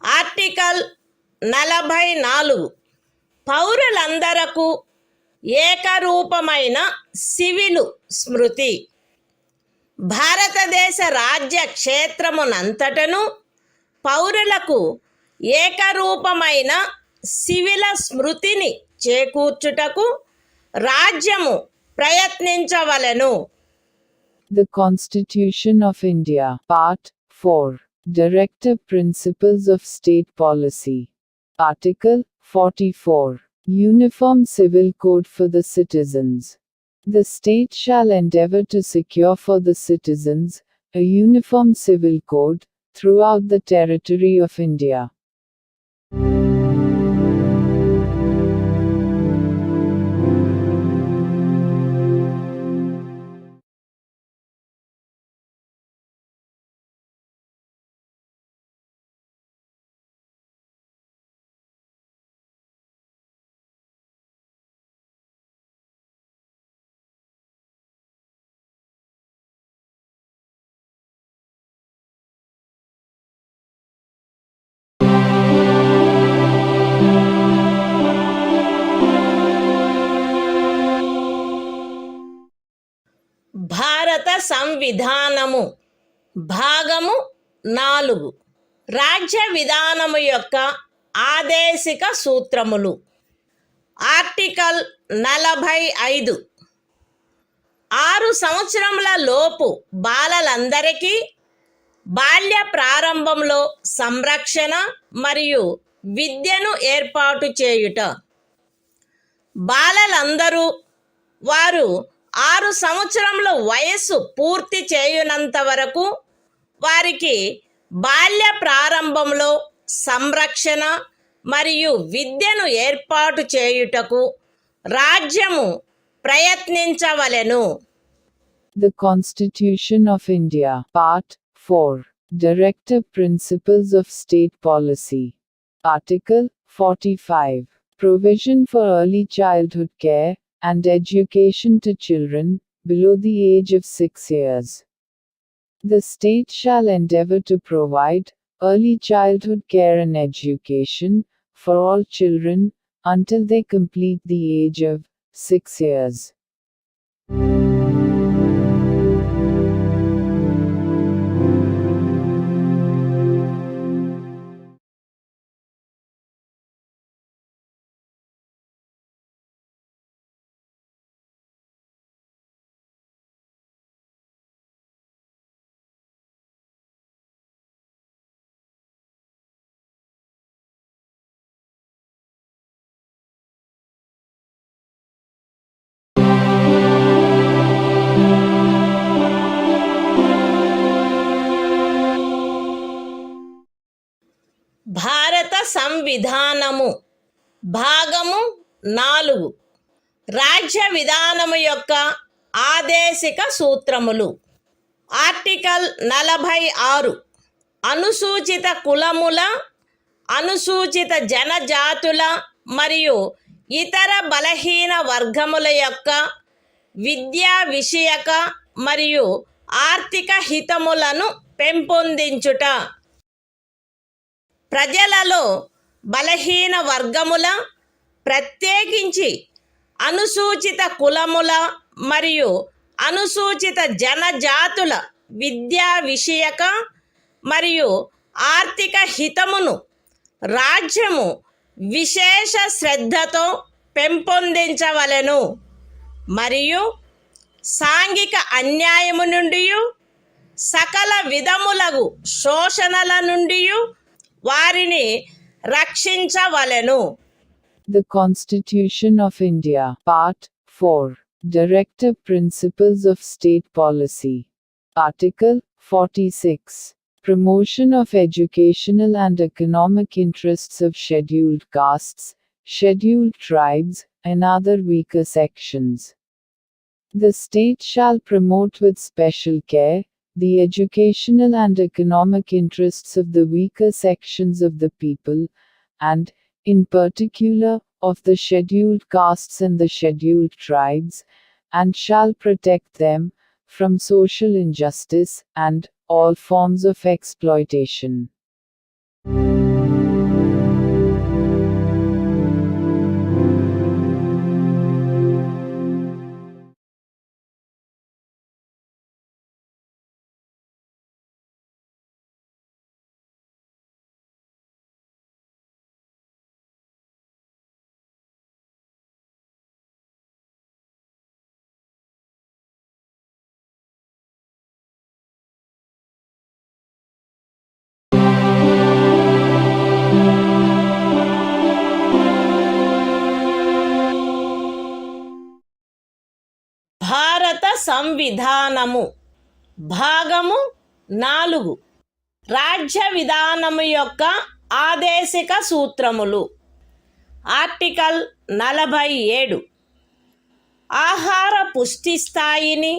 ఆర్టికల్ 44 పౌరులందరకు ఏకరూపమైన సివిలు స్మృతి. భారతదేశ రాజ్య క్షేత్రమునంతటను పౌరులకు ఏకరూపమైన సివిల స్మృతిని చేకూర్చుటకు రాజ్యము ప్రయత్నించవలెను. The Constitution of India, Part 4, Directive Principles of State Policy. Article 44. Uniform Civil Code for the Citizens. The state shall endeavor to secure for the citizens a uniform civil code throughout the territory of India. భారత సంవిధానము భాగము 4 రాజ్య విధానము యొక్క ఆదేశిక సూత్రములు. ఆర్టికల్ 45 6 సంవత్సరముల లోపు బాలలందరికీ బాల్య ప్రారంభంలో సంరక్షణ మరియు విద్యను ఏర్పాటు చేయుట. బాలలందరూ వారు 6 సంవత్సరముల వయస్సు పూర్తి చేయునంత వరకు వారికి బాల్య ప్రారంభంలో సంరక్షణ మరియు విద్యను ఏర్పాటు చేయుటకు రాజ్యము ప్రయత్నించవలెను. The Constitution of India, Part 4, Directive Principles of State Policy. Article 45. Provision for early childhood care and education to children below the age of 6 years. The state shall endeavor to provide early childhood care and education for all children until they complete the age of 6 years. భారత సంవిధానము భాగము 4 రాజ్య విధానము యొక్క ఆదేశిక సూత్రములు. ఆర్టికల్ 46 అనుసూచిత కులముల, అనుసూచిత జనజాతుల మరియు ఇతర బలహీన వర్గముల యొక్క విద్యా విషయక మరియు ఆర్థిక హితములను పెంపొందించుట. ప్రజలలో బలహీన వర్గముల, ప్రత్యేకించి అనుసూచిత కులముల మరియు అనుసూచిత జనజాతుల విద్యా విషయక మరియు ఆర్థిక హితమును రాజ్యము విశేష శ్రద్ధతో పెంపొందించవలెను మరియు సాంఘిక అన్యాయము నుండి సకల విధములగు శోషణల నుండి వారిని రక్షించవలెను. The Constitution of India, Part 4, Directive Principles of State Policy. Article 46. Promotion of educational and economic interests of scheduled castes, scheduled tribes, and other weaker sections. The state shall promote with special care the educational and economic interests of the weaker sections of the people, and, in particular, of the scheduled castes and the scheduled tribes, and shall protect them from social injustice and all forms of exploitation. భారత సంవిధానము భాగము 4 రాజ్య విధానము యొక్క ఆదేశిక సూత్రములు. ఆర్టికల్ 47 ఆహార పుష్టి స్థాయిని,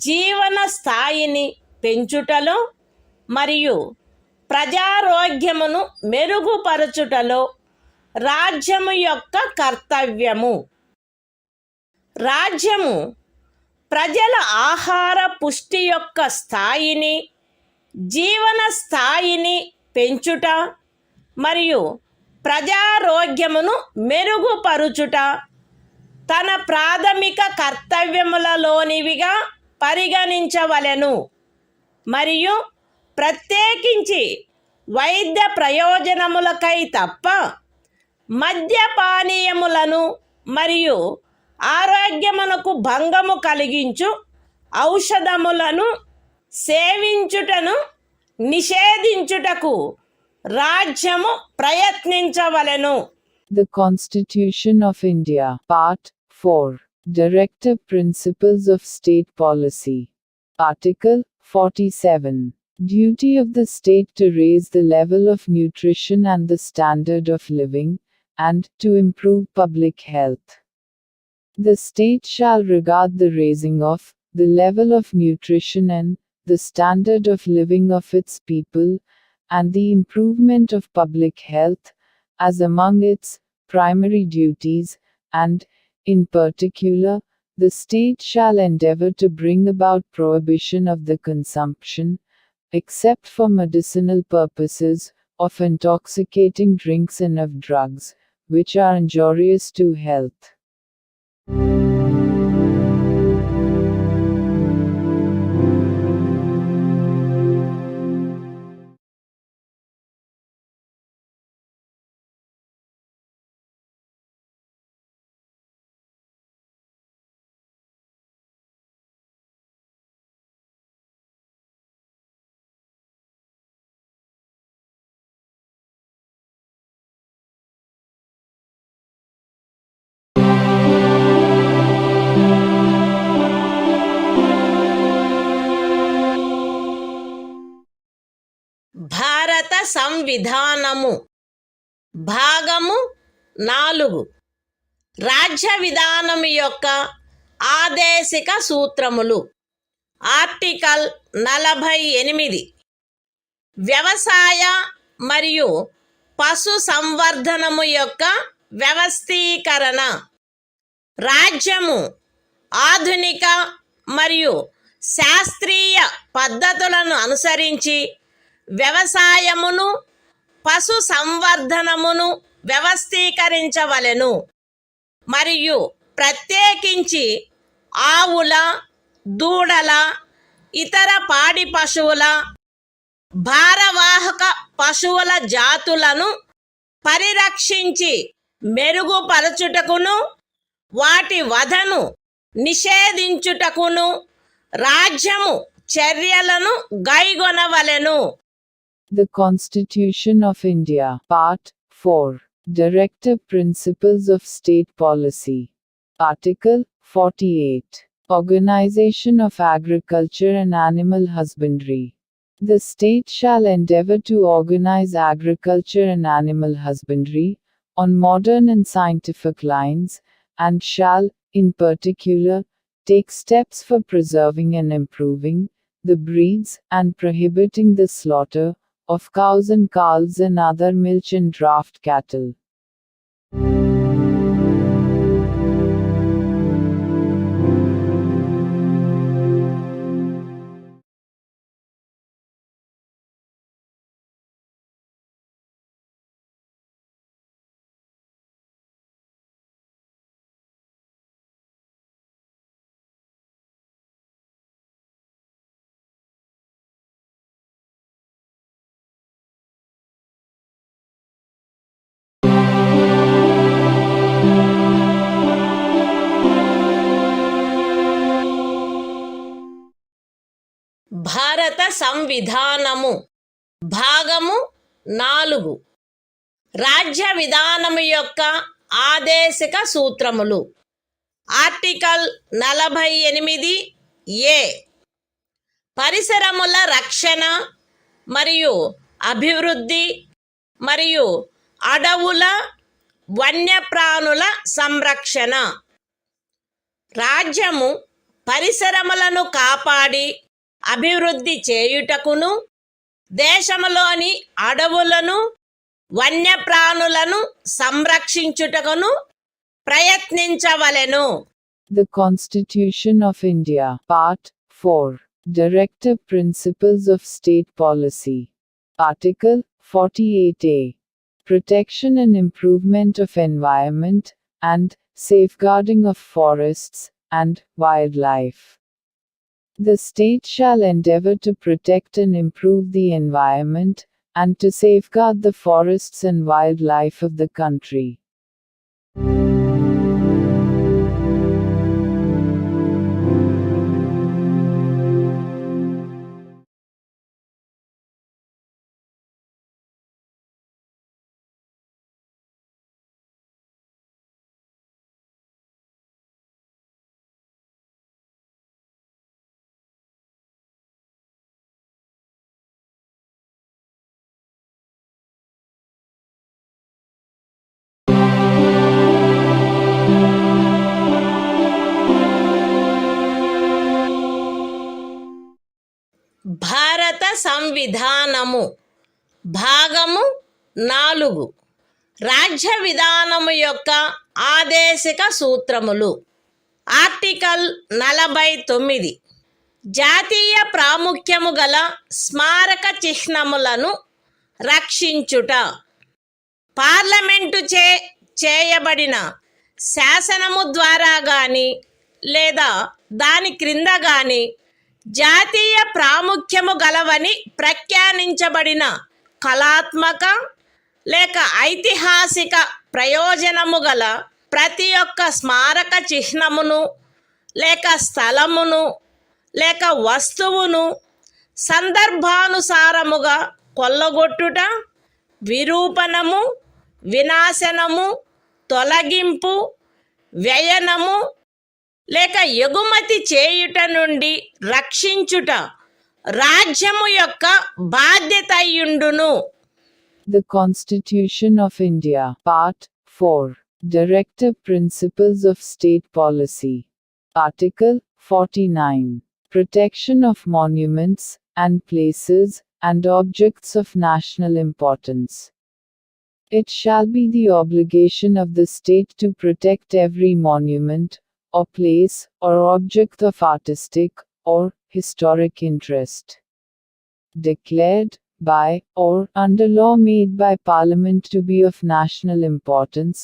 జీవన స్థాయిని పెంచుటలో మరియు ప్రజారోగ్యమును మెరుగుపరచుటలో రాజ్యము యొక్క కర్తవ్యము. రాజ్యము ప్రజల ఆహార పుష్టి యొక్క స్థాయిని, జీవన స్థాయిని పెంచుట మరియు ప్రజారోగ్యమును మెరుగుపరుచుట తన ప్రాథమిక కర్తవ్యములలోనివిగా పరిగణించవలెను మరియు ప్రత్యేకించి వైద్య ప్రయోజనములకై తప్ప మద్యపానీయములను మరియు ఆరోగ్యమునకు భంగము కలిగించు ఔషధములను సేవించుటను నిషేధించుటకు రాజ్యము ప్రయత్నించవలెను. The Constitution of India, Part 4, Directive Principles of State Policy. Article 47. Duty of the state to raise the level of nutrition and the standard of living, and to improve public health. The state shall regard the raising of the level of nutrition and the standard of living of its people, and the improvement of public health, as among its primary duties, and, in particular, the state shall endeavor to bring about prohibition of the consumption, except for medicinal purposes, of intoxicating drinks and of drugs, which are injurious to health. భారత సంవిధానము భాగము 4 రాజ్య విధానము యొక్క ఆదేశిక సూత్రములు. ఆర్టికల్ 48 వ్యవసాయ మరియు పశు సంవర్ధనము యొక్క వ్యవస్థీకరణ. రాజ్యము ఆధునిక మరియు శాస్త్రీయ పద్ధతులను అనుసరించి వ్యవసాయమును, పశు సంవర్ధనమును వ్యవస్థీకరించవలెను మరియు ప్రత్యేకించి ఆవుల, దూడల, ఇతర పాడి పశువుల, భారవాహక పశువుల జాతులను పరిరక్షించి మెరుగుపరచుటకును, వాటి వధను నిషేధించుటకును రాజ్యము చర్యలను గైగొనవలెను. The Constitution of India, Part 4, Directive Principles of State Policy. Article 48. Organization of Agriculture and Animal Husbandry. The state shall endeavor to organize agriculture and animal husbandry on modern and scientific lines, and shall, in particular, take steps for preserving and improving the breeds and prohibiting the slaughter of cows and calves and other milch and draft cattle. భారత సంవిధానము భాగము 4 రాజ్య విధానము యొక్క ఆదేశిక సూత్రములు. ఆర్టికల్ 48 ఏ పరిసరముల రక్షణ మరియు అభివృద్ధి మరియు అడవుల వన్యప్రాణుల సంరక్షణ. రాజ్యము పరిసరములను కాపాడి అభివృద్ధి చేయుటకును దేశములోని అడవులను వన్యప్రాణులను సంరక్షించుటకును ప్రయత్నించవలెను. The Constitution of India, Part 4. Directive Principles of State Policy. Article 48A. Protection and improvement of environment, and safeguarding of forests and wildlife. The state shall endeavor to protect and improve the environment, and to safeguard the forests and wildlife of the country. భారత సంవిధానము భాగము 4 రాజ్య విధానము యొక్క ఆదేశిక సూత్రములు. ఆర్టికల్ 49 జాతీయ ప్రాముఖ్యము గల స్మారక చిహ్నములను రక్షించుట. పార్లమెంటు చేయబడిన శాసనము ద్వారా గాని లేదా దాని క్రింద గాని జాతీయ ప్రాముఖ్యము గలవని ప్రఖ్యానించబడిన కళాత్మక లేక ఐతిహాసిక ప్రయోజనము గల ప్రతి ఒక్క స్మారక చిహ్నమును లేక స్థలమును లేక వస్తువును సందర్భానుసారముగా కొల్లగొట్టుట, విరూపణము, వినాశనము, తొలగింపు, వ్యయనము లేక ఎగుమతి చేయుట నుండి రక్షించుట రాజ్యము యొక్క బాధ్యత అయ్యుండును. The Constitution of India, Part 4. Directive Principles of State Policy. Article 49. Protection of monuments and places and objects of national importance. It shall be the obligation of the state to protect every monument, or place, or object of artistic or historic interest, declared by or under law made by Parliament to be of national importance,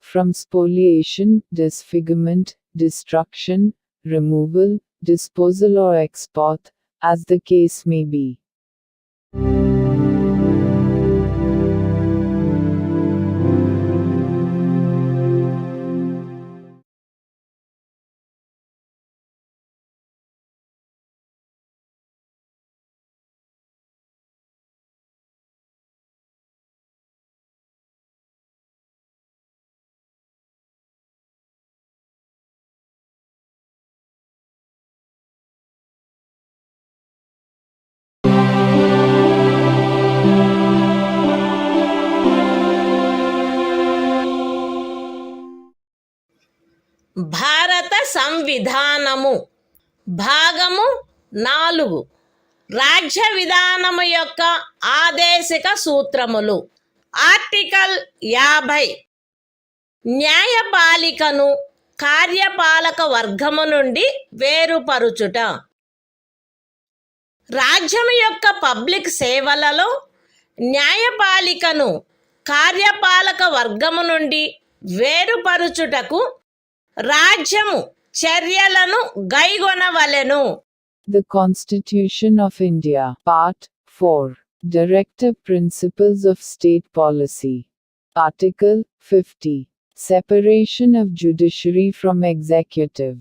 from spoliation, disfigurement, destruction, removal, disposal or export, as the case may be. భారత సంవిధానము భాగము 4 రాజ్య విధానము యొక్క ఆదేశిక సూత్రములు. ఆర్టికల్ 50 న్యాయపాలికను కార్యపాలక వర్గము నుండి వేరుపరుచుట. రాజ్యము యొక్క పబ్లిక్ సేవలలో న్యాయపాలికను కార్యపాలక వర్గము నుండి వేరుపరుచుటకు రాజ్యము చర్యలను గైగొనవలెను. The Constitution of India, Part 4. Directive Principles of State Policy. Article 50. Separation of judiciary from executive.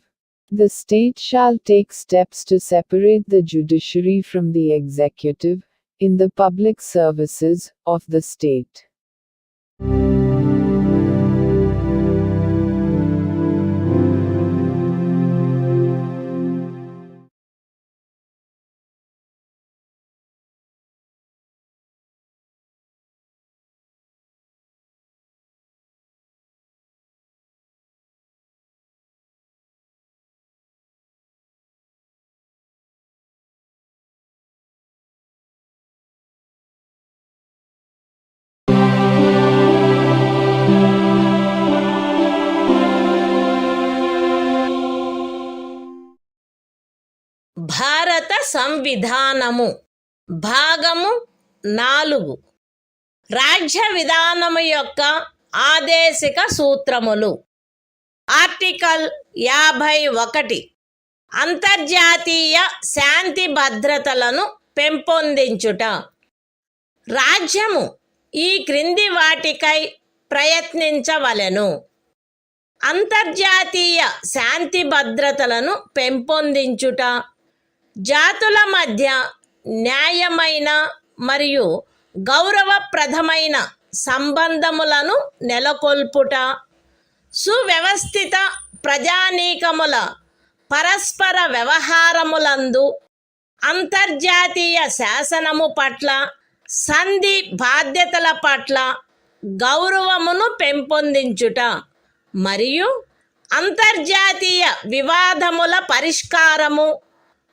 The state shall take steps to separate the judiciary from the executive, in the public services of the state. భారత సంవిధానము భాగము 4 రాజ్య విధానము యొక్క ఆదేశిక సూత్రములు. ఆర్టికల్ 51 అంతర్జాతీయ శాంతి భద్రతలను పెంపొందించుట. రాజ్యము ఈ క్రింది వాటికై ప్రయత్నించవలెను: అంతర్జాతీయ శాంతి భద్రతలను పెంపొందించుట, జాతుల మధ్య న్యాయమైన మరియు గౌరవప్రదమైన సంబంధములను నెలకొల్పుట, సువ్యవస్థిత ప్రజానీకముల పరస్పర వ్యవహారములందు అంతర్జాతీయ శాసనము పట్ల, సంధి బాధ్యతల పట్ల గౌరవమును పెంపొందించుట మరియు అంతర్జాతీయ వివాదముల పరిష్కారము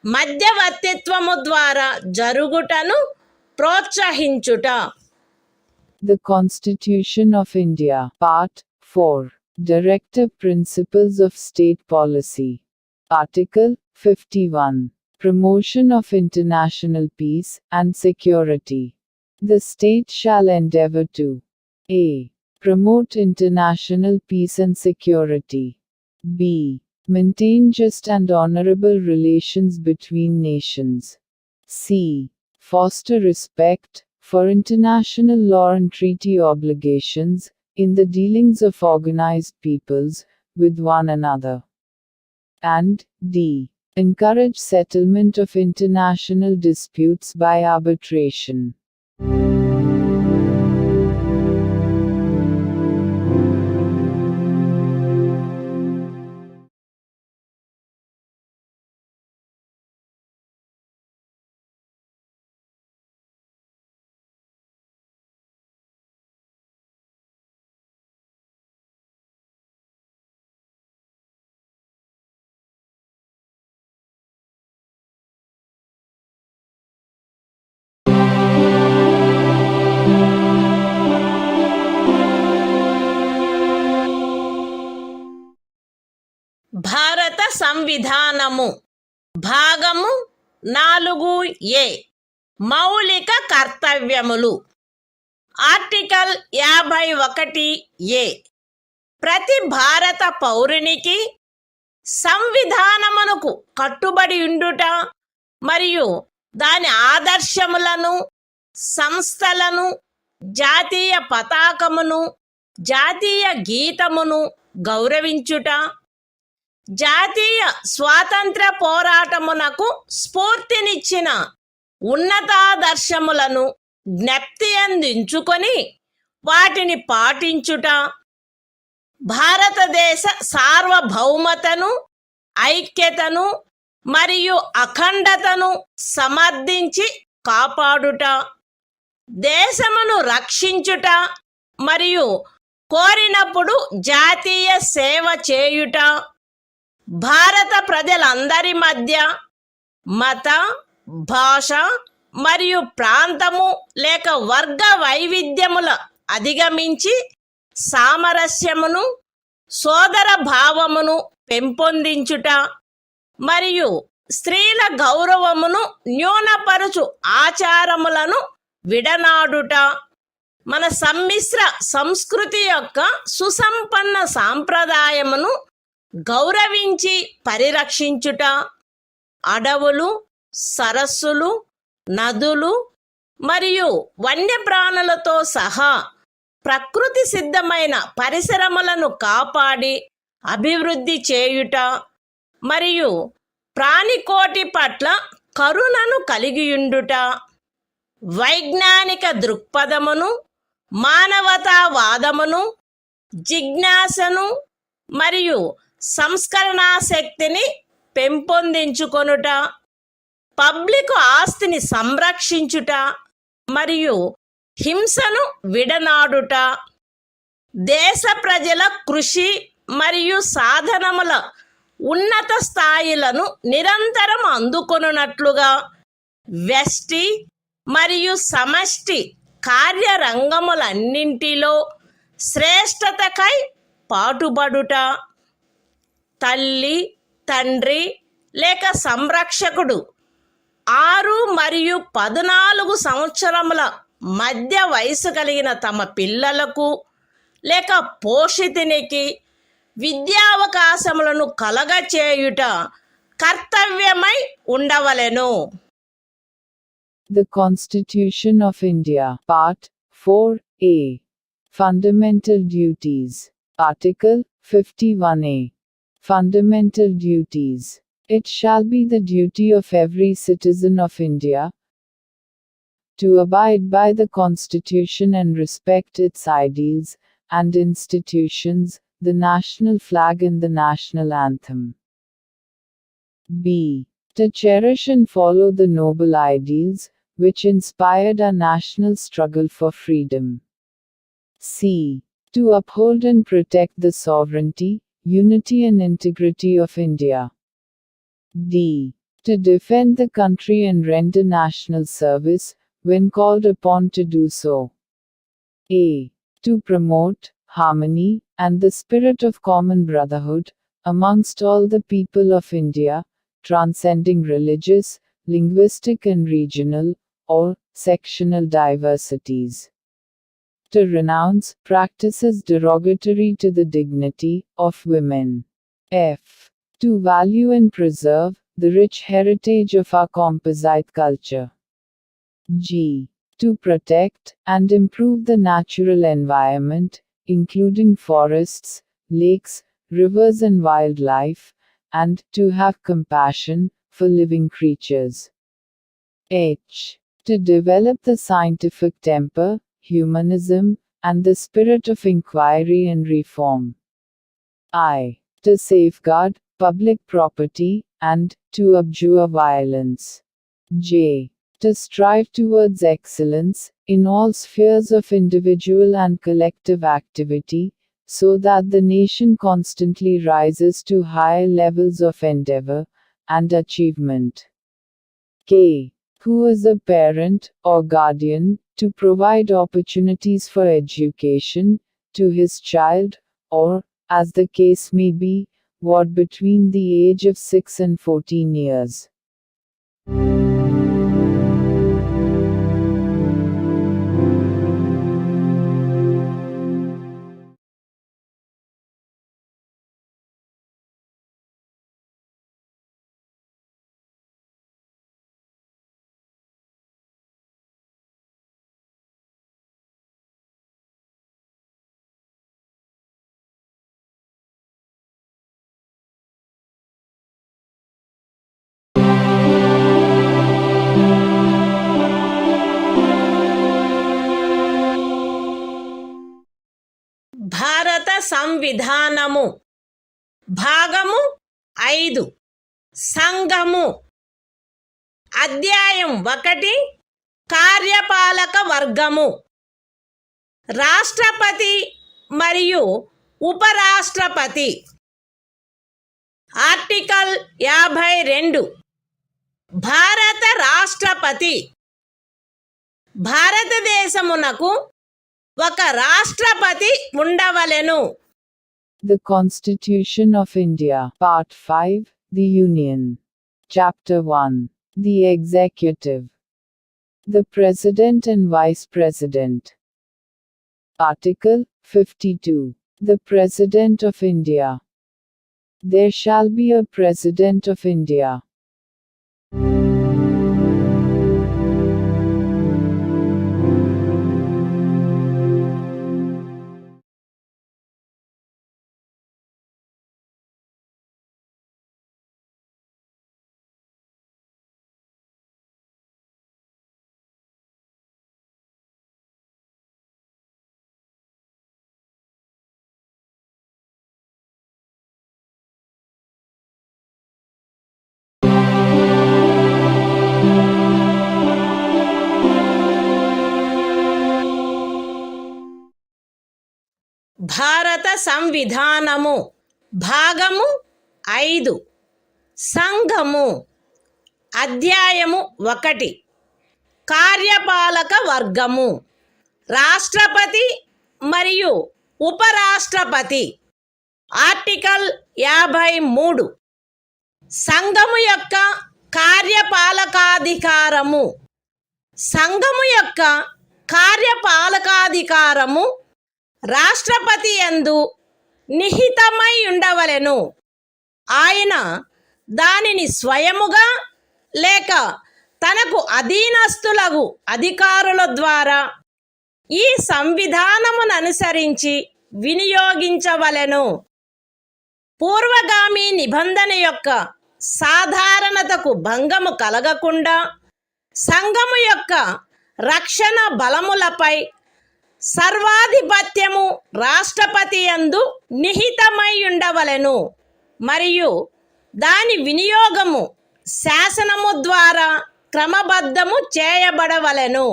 మధ్యవర్తిత్వము ద్వారా జరుగుటను ప్రోత్సహించుట. The Constitution of India, Part 4, Directive Principles of State Policy. Article 51, Promotion of International Peace and Security. The state shall endeavor to a. Promote international peace and security. b. Maintain just and honorable relations between nations. c. Foster respect for international law and treaty obligations in the dealings of organized peoples with one another. And d. Encourage settlement of international disputes by arbitration. భారత సంవిధానము భాగము 4A మౌలిక కర్తవ్యములు. ఆర్టికల్ 51A ప్రతి భారత పౌరునికి సంవిధానమునకు కట్టుబడి ఉండుట మరియు దాని ఆదర్శములను, సంస్థలను, జాతీయ పతాకమును, జాతీయ గీతమును గౌరవించుట, జాతీయ స్వాతంత్ర పోరాటమునకు స్ఫూర్తినిచ్చిన ఉన్నతాదర్శములను జ్ఞప్తి అందించుకొని వాటిని పాటించుట, భారతదేశ సార్వభౌమతను, ఐక్యతను మరియు అఖండతను సమర్థించి కాపాడుట, దేశమును రక్షించుట మరియు కోరినప్పుడు జాతీయ సేవ చేయుట, భారత ప్రజలందరి మధ్య మత, భాష మరియు ప్రాంతము లేక వర్గ వైవిధ్యముల అధిగమించి సామరస్యమును, సోదర భావమును పెంపొందించుట మరియు స్త్రీల గౌరవమును న్యూనపరుచు ఆచారములను విడనాడుట, మన సమ్మిశ్ర సంస్కృతి యొక్క సుసంపన్న సాంప్రదాయమును గౌరవించి పరిరక్షించుట, అడవులు, సరస్సులు, నదులు మరియు వన్యప్రాణులతో సహా ప్రకృతి సిద్ధమైన పరిసరములను కాపాడి అభివృద్ధి చేయుట, మరియు ప్రాణికోటి పట్ల కరుణను కలిగియుండుట, వైజ్ఞానిక దృక్పథమును, మానవతావాదమును, జిజ్ఞాసను మరియు సంస్కరణా శక్తిని పెంపొందించుకొనుట, పబ్లిక్ ఆస్తిని సంరక్షించుట మరియు హింసను విడనాడుట, దేశ ప్రజల కృషి మరియు సాధనముల ఉన్నత స్థాయిలను నిరంతరం అందుకొనున్నట్లుగా వ్యష్టి మరియు సమష్టి కార్యరంగములన్నింటిలో శ్రేష్టతకై పాటుపడుట, తల్లి, తండ్రి లేక సంరక్షకుడు 6 మరియు 14 సంవత్సరముల మధ్య వయసు కలిగిన తమ పిల్లలకు లేక పోషితునికి విద్యావకాశములను కలగచేయుట కర్తవ్యమై ఉండవలెను. The Constitution of India, Part 4A. Fundamental Duties. Article 51A. Fundamental Duties. It shall be the duty of every citizen of India to abide by the Constitution and respect its ideals and institutions, the national flag and the national anthem. B. To cherish and follow the noble ideals which inspired our national struggle for freedom. C. To uphold and protect the sovereignty, unity and integrity of India. D. To defend the country and render national service when called upon to do so. A. To promote harmony and the spirit of common brotherhood amongst all the people of India, transcending religious, linguistic and regional or sectional diversities. To renounce practices derogatory to the dignity of women. F. To value and preserve the rich heritage of our composite culture. G. To protect and improve the natural environment, including forests, lakes, rivers and wildlife, and to have compassion for living creatures. H. To develop the scientific temper, humanism, and the spirit of inquiry and reform. I. To safeguard public property and to abjure violence. J. To strive towards excellence in all spheres of individual and collective activity, so that the nation constantly rises to higher levels of endeavor and achievement. K. Who is a parent or guardian, to provide opportunities for education to his child, or, as the case may be, what between the age of 6 and 14 years. భారత సంవిధానము భాగము 5 సంఘము అధ్యాయం 1 కార్యపాలక వర్గము రాష్ట్రపతి మరియు ఉపరాష్ట్రపతి ఆర్టికల్ 52 భారత రాష్ట్రపతి భారతదేశమునకు ఒక రాష్ట్రపతి ఉండవలెను. The Constitution of India, Part 5, The Union. Chapter 1. The Executive. The President and Vice President. Article 52. The President of India. There shall be a President of India. భారత సంవిధానము భాగము 5 సంఘము అధ్యాయము 1 కార్యపాలక వర్గము రాష్ట్రపతి మరియు ఉపరాష్ట్రపతి ఆర్టికల్ 53 సంఘము యొక్క కార్యపాలకాధికారము సంఘము యొక్క కార్యపాలకాధికారము రాష్ట్రపతి యందు నిహితమై ఉండవలెను. ఆయన దానిని స్వయముగా లేక తనకు అధీనస్థులగు అధికారుల ద్వారా ఈ సంవిధానమును అనుసరించి వినియోగించవలెను. పూర్వగామి నిబంధన యొక్క సాధారణతకు భంగము కలగకుండా సంఘము యొక్క రక్షణ బలములపై సర్వాధిపత్యము రాష్ట్రపతి యందు నిహితమై ఉండవలెను మరియు దాని వినియోగము శాసనము ద్వారా క్రమబద్ధము చేయబడవలెను.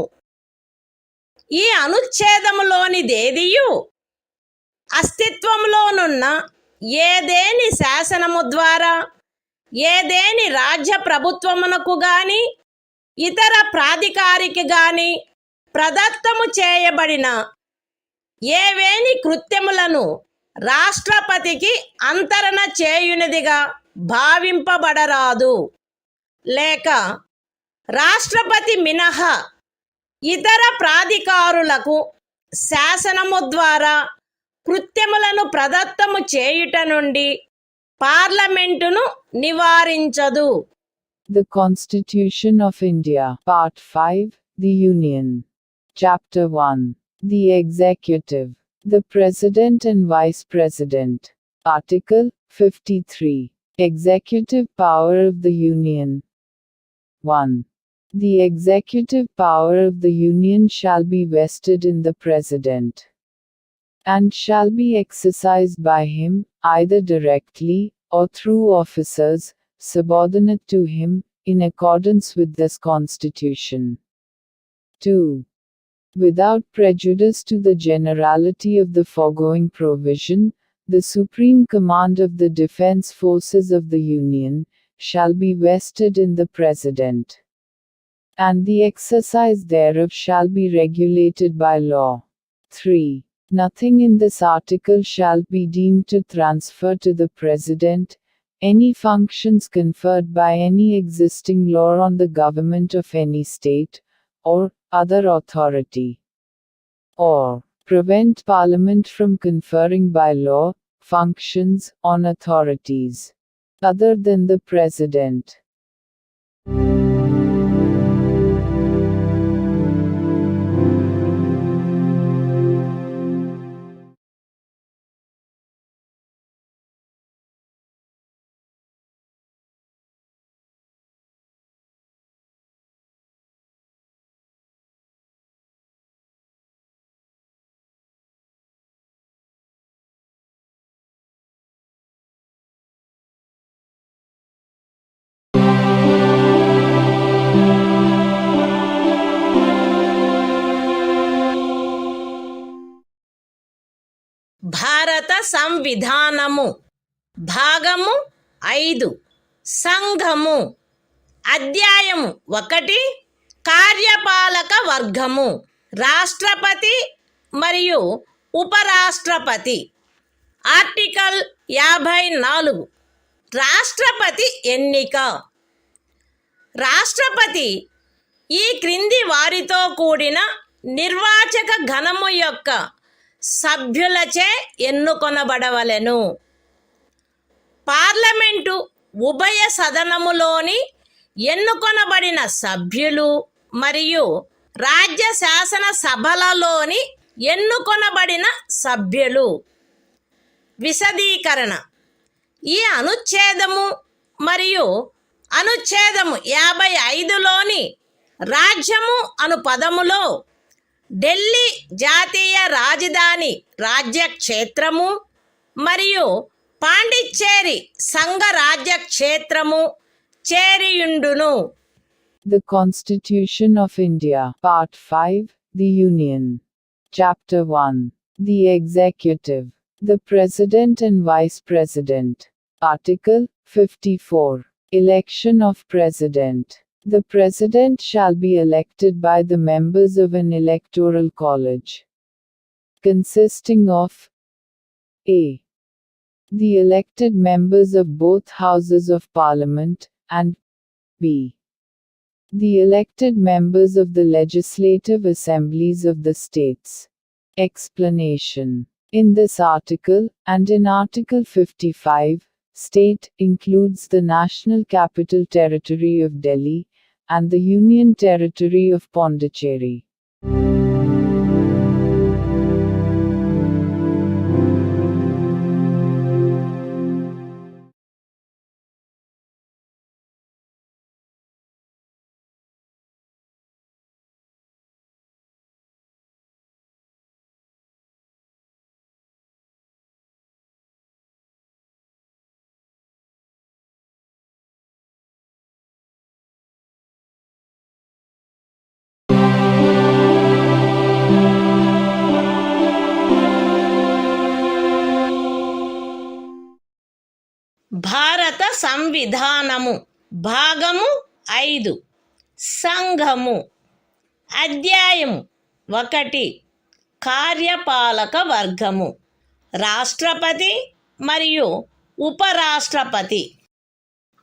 ఈ అనుచ్ఛేదములోనిదేదియు అస్తిత్వంలోనున్న ఏదేని శాసనము ద్వారా ఏదేని రాజ్య ప్రభుత్వమునకు గాని ఇతర ప్రాధికారికి గాని ప్రదత్తము చేయబడిన ఏవేని కృత్యములను రాష్ట్రపతికి అంతరణ చేయునిదిగా భావింపబడరాదు. లేక రాష్ట్రపతి మినహా ఇతర ప్రాధికారులకు శాసనము ద్వారా కృత్యములను ప్రదత్తము చేయుట నుండి పార్లమెంటును నివారించదు. The Constitution of India, Part 5, The Union. Chapter 1. The Executive. The President and Vice President. Article 53. Executive Power of the Union. 1. The executive power of the Union shall be vested in the President, and shall be exercised by him, either directly, or through officers, subordinate to him, in accordance with this Constitution. 2. Without prejudice to the generality of the foregoing provision, the supreme command of the defense forces of the Union shall be vested in the President, and the exercise thereof shall be regulated by law. 3. Nothing in this article shall be deemed to transfer to the President any functions conferred by any existing law on the government of any state, or other authority, or prevent Parliament from conferring by law functions on authorities other than the President. భారత సంవిధానము భాగము 5 సంఘము అధ్యాయము 1 కార్యపాలక వర్గము రాష్ట్రపతి మరియు ఉపరాష్ట్రపతి ఆర్టికల్ 54 రాష్ట్రపతి ఎన్నిక. రాష్ట్రపతి ఈ క్రింది వారితో కూడిన నిర్వాచక గణము యొక్క సభ్యులచే ఎన్నుకొనబడవలెను. పార్లమెంటు ఉభయ సదనములోని ఎన్నుకొనబడిన సభ్యులు మరియు రాజ్య శాసన సభలలోని ఎన్నుకొనబడిన సభ్యులు. విశదీకరణ. ఈ అనుచ్ఛేదము మరియు అనుచ్ఛేదము 55లోని రాజ్యము అను పదములో ఢిల్లీ జాతీయ రాజధాని రాజ్యక్షేత్రము మరియు పాండిచ్చేరి సంఘ రాజ్యక్షేత్రము చేరియుండును. The Constitution of India, Part 5, The Union. Chapter 1. The Executive, the President and Vice President. Article 54. Election of President. The President shall be elected by the members of an electoral college, consisting of a. the elected members of both houses of Parliament, and b. the elected members of the legislative assemblies of the states. Explanation. In this article, and in Article 55, state includes the National Capital Territory of Delhi, and the Union Territory of Pondicherry. భారత సంవిధానము భాగము 5 సంఘము అధ్యాయము 1 కార్యపాలక వర్గము రాష్ట్రపతి మరియు ఉపరాష్ట్రపతి.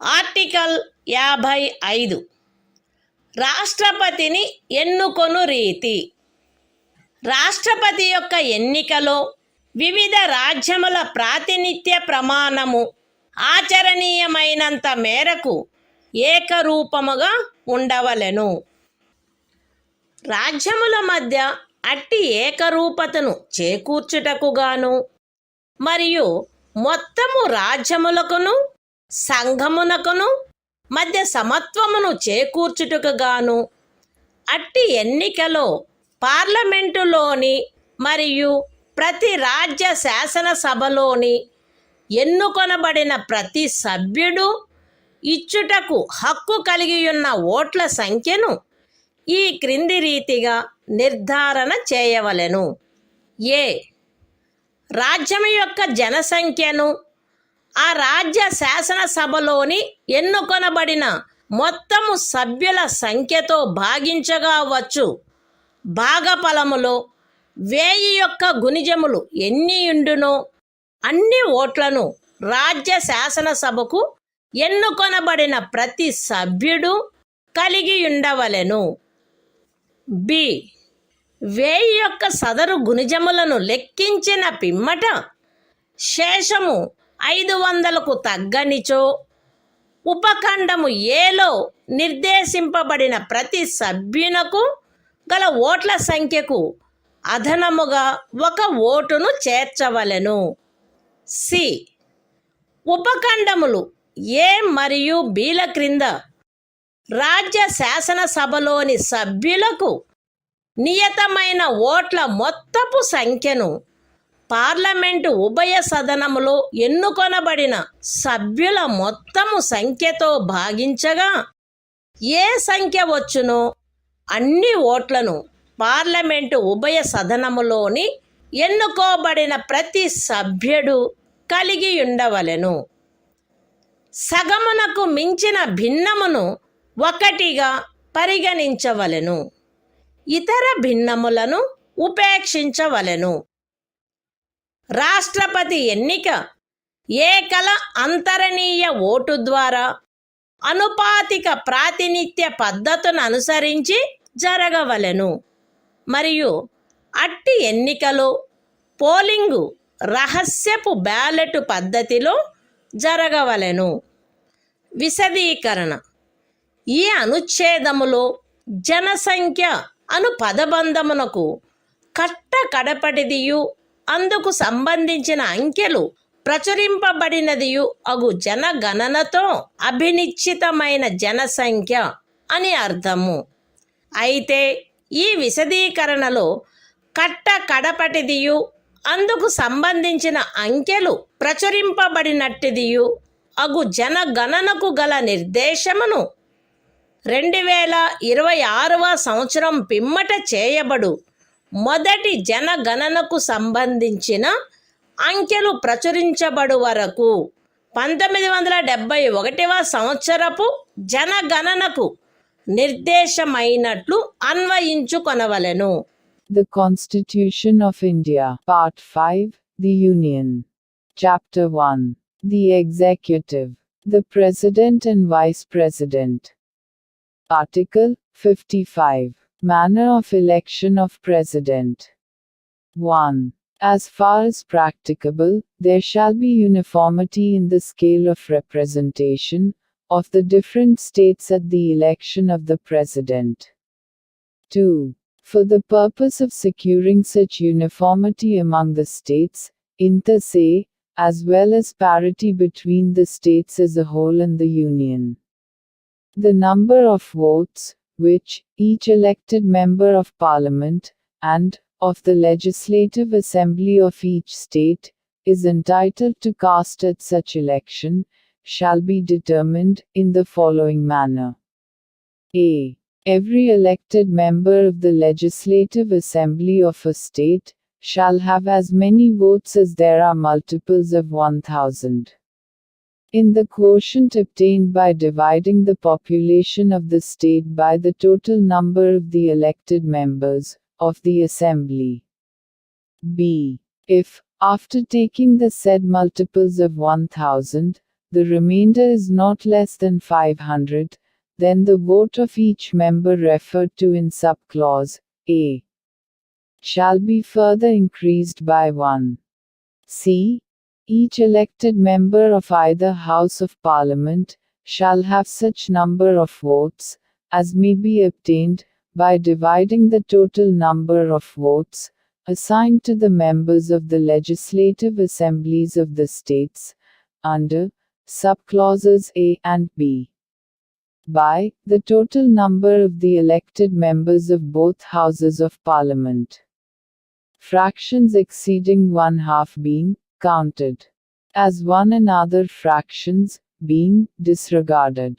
ఆర్టికల్ 55 రాష్ట్రపతిని ఎన్నుకొను రీతి. రాష్ట్రపతి యొక్క ఎన్నికలో వివిధ రాజ్యముల ప్రాతినిధ్య ప్రమాణము ఆచరణీయమైనంత మేరకు ఏకరూపముగా ఉండవలెను. రాజ్యముల మధ్య అట్టి ఏకరూపతను చేకూర్చుటకుగాను మరియు మొత్తము రాజ్యములకును సంఘమునకును మధ్య సమత్వమును చేకూర్చుటకుగాను అట్టి ఎన్నికలో పార్లమెంటులోని మరియు ప్రతి రాజ్య శాసనసభలోని ఎన్నుకొనబడిన ప్రతి సభ్యుడు ఇచ్చుటకు హక్కు కలిగియున్న ఓట్ల సంఖ్యను ఈ క్రింది రీతిగా నిర్ధారణ చేయవలెను. ఏ. రాజ్యం యొక్క జనసంఖ్యను ఆ రాజ్య శాసనసభలోని ఎన్నుకొనబడిన మొత్తము సభ్యుల సంఖ్యతో భాగించగా వచ్చు భాగఫలములో 1000 యొక్క గుణిజములు ఎన్నియుండునో అన్ని ఓట్లను రాజ్య శాసనసభకు ఎన్నుకొనబడిన ప్రతి సభ్యుడు కలిగి ఉండవలెను. బి. 1000 యొక్క సదరు గుణిజములను లెక్కించిన పిమ్మట శేషము 500కు తగ్గనిచో ఉపఖండము ఏలో నిర్దేశింపబడిన ప్రతి సభ్యునకు గల ఓట్ల సంఖ్యకు అదనముగా 1 ఓటును చేర్చవలెను. సి. ఉపఖండములు ఏ మరియు బిల క్రింద రాజ్య శాసనసభలోని సభ్యులకు నియతమైన ఓట్ల మొత్తపు సంఖ్యను పార్లమెంటు ఉభయ సదనములో ఎన్నుకొనబడిన సభ్యుల మొత్తము సంఖ్యతో భాగించగా ఏ సంఖ్య వచ్చునో అన్ని ఓట్లను పార్లమెంటు ఉభయ సదనములోని ఎన్నుకోబడిన ప్రతి సభ్యుడు కలిగి ఉండవలెను. సగమునకు మించిన భిన్నమును 1గా పరిగణించవలెను. ఇతర భిన్నములను ఉపేక్షించవలెను. రాష్ట్రపతి ఎన్నిక ఏకల అంతరణీయ ఓటు ద్వారా అనుపాతిక ప్రాతినిధ్య పద్ధతును అనుసరించి జరగవలెను మరియు అట్టి ఎన్నికలో పోలింగు రహస్యపు బ్యాలెట్ పద్ధతిలో జరగవలెను. విశదీకరణ. ఈ అనుచ్ఛేదములో జనసంఖ్య అను పదబంధమునకు కడపటిదియు అందుకు సంబంధించిన అంకెలు ప్రచురింపబడినదియు అగు జనగణనతో అభినిశ్చితమైన జనసంఖ్య అని అర్థము. అయితే ఈ విశదీకరణలో కడపటిదియు అందుకు సంబంధించిన అంకెలు ప్రచురింపబడినట్టిదియు అగు జనగణనకు గల నిర్దేశమును 2026వ సంవత్సరం పిమ్మట చేయబడు మొదటి జనగణనకు సంబంధించిన అంకెలు ప్రచురించబడు వరకు 1971వ సంవత్సరపు జనగణనకు నిర్దేశమైనట్లు అన్వయించుకొనవలెను. The Constitution of India, Part 5, The Union. Chapter 1. The Executive, the President and Vice President. Article 55. Manner of election of President. 1. As far as practicable, there shall be uniformity in the scale of representation of the different states at the election of the President. 2. For the purpose of securing such uniformity among the states, inter se, as well as parity between the states as a whole and the Union, the number of votes, which each elected member of Parliament, and of the Legislative Assembly of each state, is entitled to cast at such election, shall be determined in the following manner. A. Every elected member of the Legislative Assembly of a state shall have as many votes as there are multiples of 1,000. In the quotient obtained by dividing the population of the state by the total number of the elected members of the Assembly. B. If, after taking the said multiples of 1,000, the remainder is not less than 500, then the vote of each member referred to in subclause A shall be further increased by 1. C. Each elected member of either House of Parliament shall have such number of votes as may be obtained by dividing the total number of votes assigned to the members of the legislative assemblies of the states under subclauses A and B by the total number of the elected members of both houses of Parliament, fractions exceeding 1/2 being counted as one and other fractions being disregarded.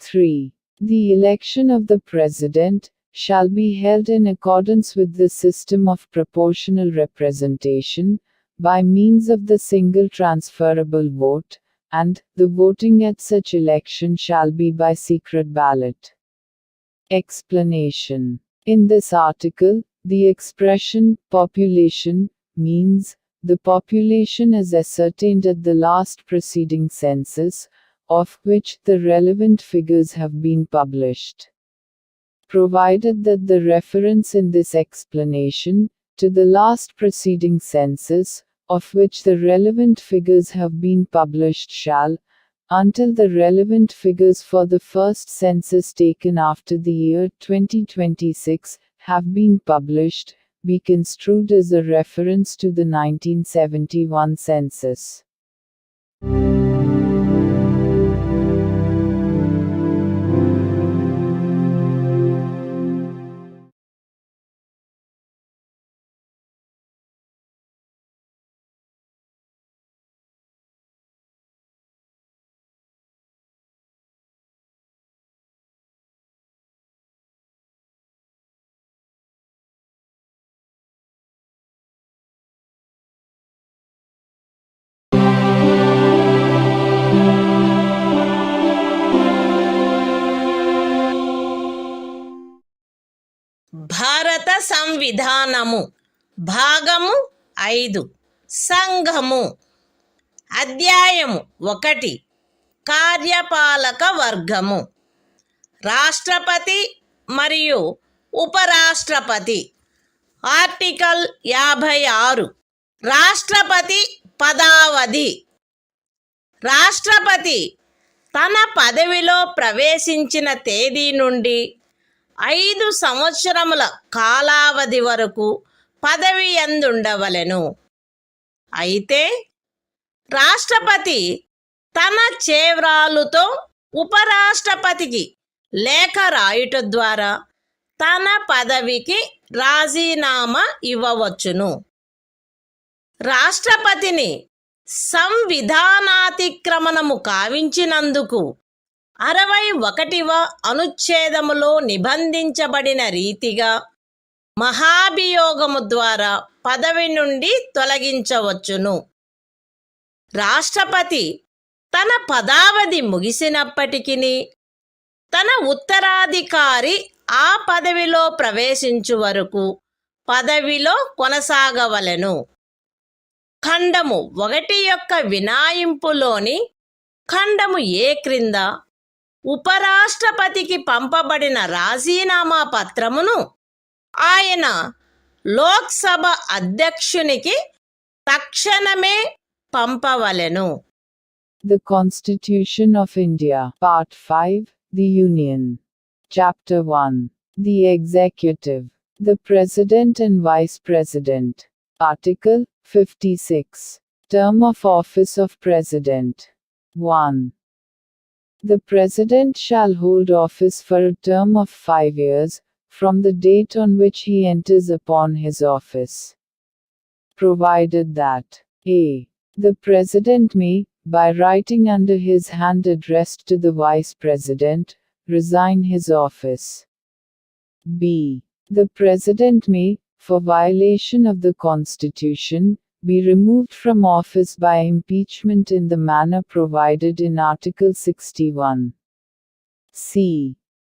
3. The election of the President shall be held in accordance with the system of proportional representation, by means of the single transferable vote, and the voting at such election shall be by secret ballot. Explanation. In this article, the expression population means the population as ascertained at the last preceding census, of which the relevant figures have been published. Provided that the reference in this explanation to the last preceding census, of which the relevant figures have been published shall, until the relevant figures for the first census taken after the year 2026 have been published, be construed as a reference to the 1971 census. భారత సంవిధానము భాగము 5 సంఘము అధ్యాయము 1 కార్యపాలక వర్గము రాష్ట్రపతి మరియు ఉపరాష్ట్రపతి ఆర్టికల్ 56 రాష్ట్రపతి పదావధి రాష్ట్రపతి తన పదవిలో ప్రవేశించిన తేదీ నుండి 5 సంవత్సరముల కాలావధి వరకు పదవి యందుండవలెను. అయితే రాష్ట్రపతి తన చేవ్రాలుతో ఉపరాష్ట్రపతికి లేఖ రాయుట ద్వారా తన పదవికి రాజీనామా ఇవ్వవచ్చును. రాష్ట్రపతిని సంవిధానాతిక్రమణము కావించినందుకు 61వ అనుచ్ఛేదములో నిబంధించబడిన రీతిగా మహాభియోగము ద్వారా పదవి నుండి తొలగించవచ్చును. రాష్ట్రపతి తన పదావధి ముగిసినప్పటికీ తన ఉత్తరాధికారి ఆ పదవిలో ప్రవేశించు వరకు పదవిలో కొనసాగవలెను. ఖండము 1 యొక్క వినాయింపులోని ఖండము ఏ క్రింద ఉపరాష్ట్రపతికి పంపబడిన రాజీనామా పత్రమును ఆయన లోక్సభ అధ్యక్షునికి తక్షణమే పంపవలెను. The Constitution of India, Part 5, The Union. Chapter 1. The Executive. The President and Vice President. Article 56. Term of Office of President. 1. The President shall hold office for a term of 5 years, from the date on which he enters upon his office. Provided that a. The President may, by writing under his hand addressed to the Vice President, resign his office. b. The President may, for violation of the Constitution, be removed from office by impeachment in the manner provided in Article 61. c.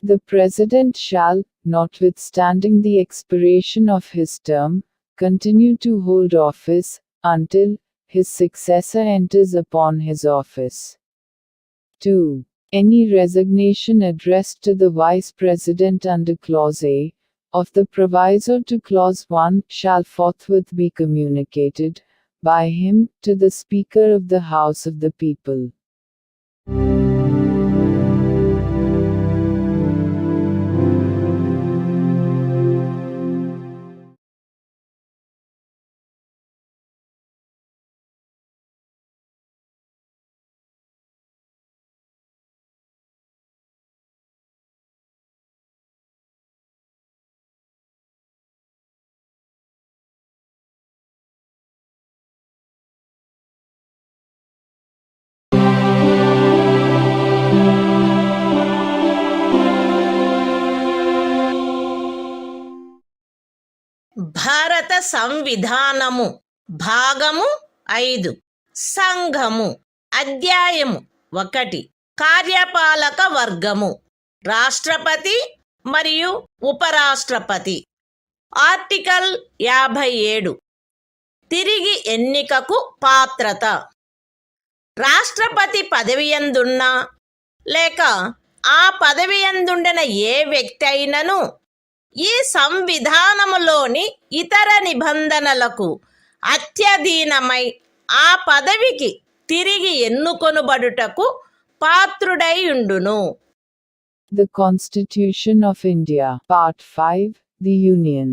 The President shall, notwithstanding the expiration of his term, continue to hold office, until his successor enters upon his office. 2. Any resignation addressed to the Vice President under Clause A of the proviso to Clause 1 shall forthwith be communicated, by him, to the Speaker of the House of the People. భారత సంవిధానము భాగము 5 సంఘము అధ్యాయము 1 కార్యపాలక వర్గము రాష్ట్రపతి మరియు ఉపరాష్ట్రపతి. ఆర్టికల్ 57 తిరిగి ఎన్నికకు పాత్రత. రాష్ట్రపతి పదవియందున్నా లేక ఆ పదవియందుండిన ఏ వ్యక్తి అయినను ఈ సంవిధానములోని ఇతర నిబంధనలకు అత్యధీనమై ఆ పదవికి తిరిగి ఎన్నుకొనుబడుటకు పాత్రుడై ఉండును. The Constitution of India, Part 5, The Union.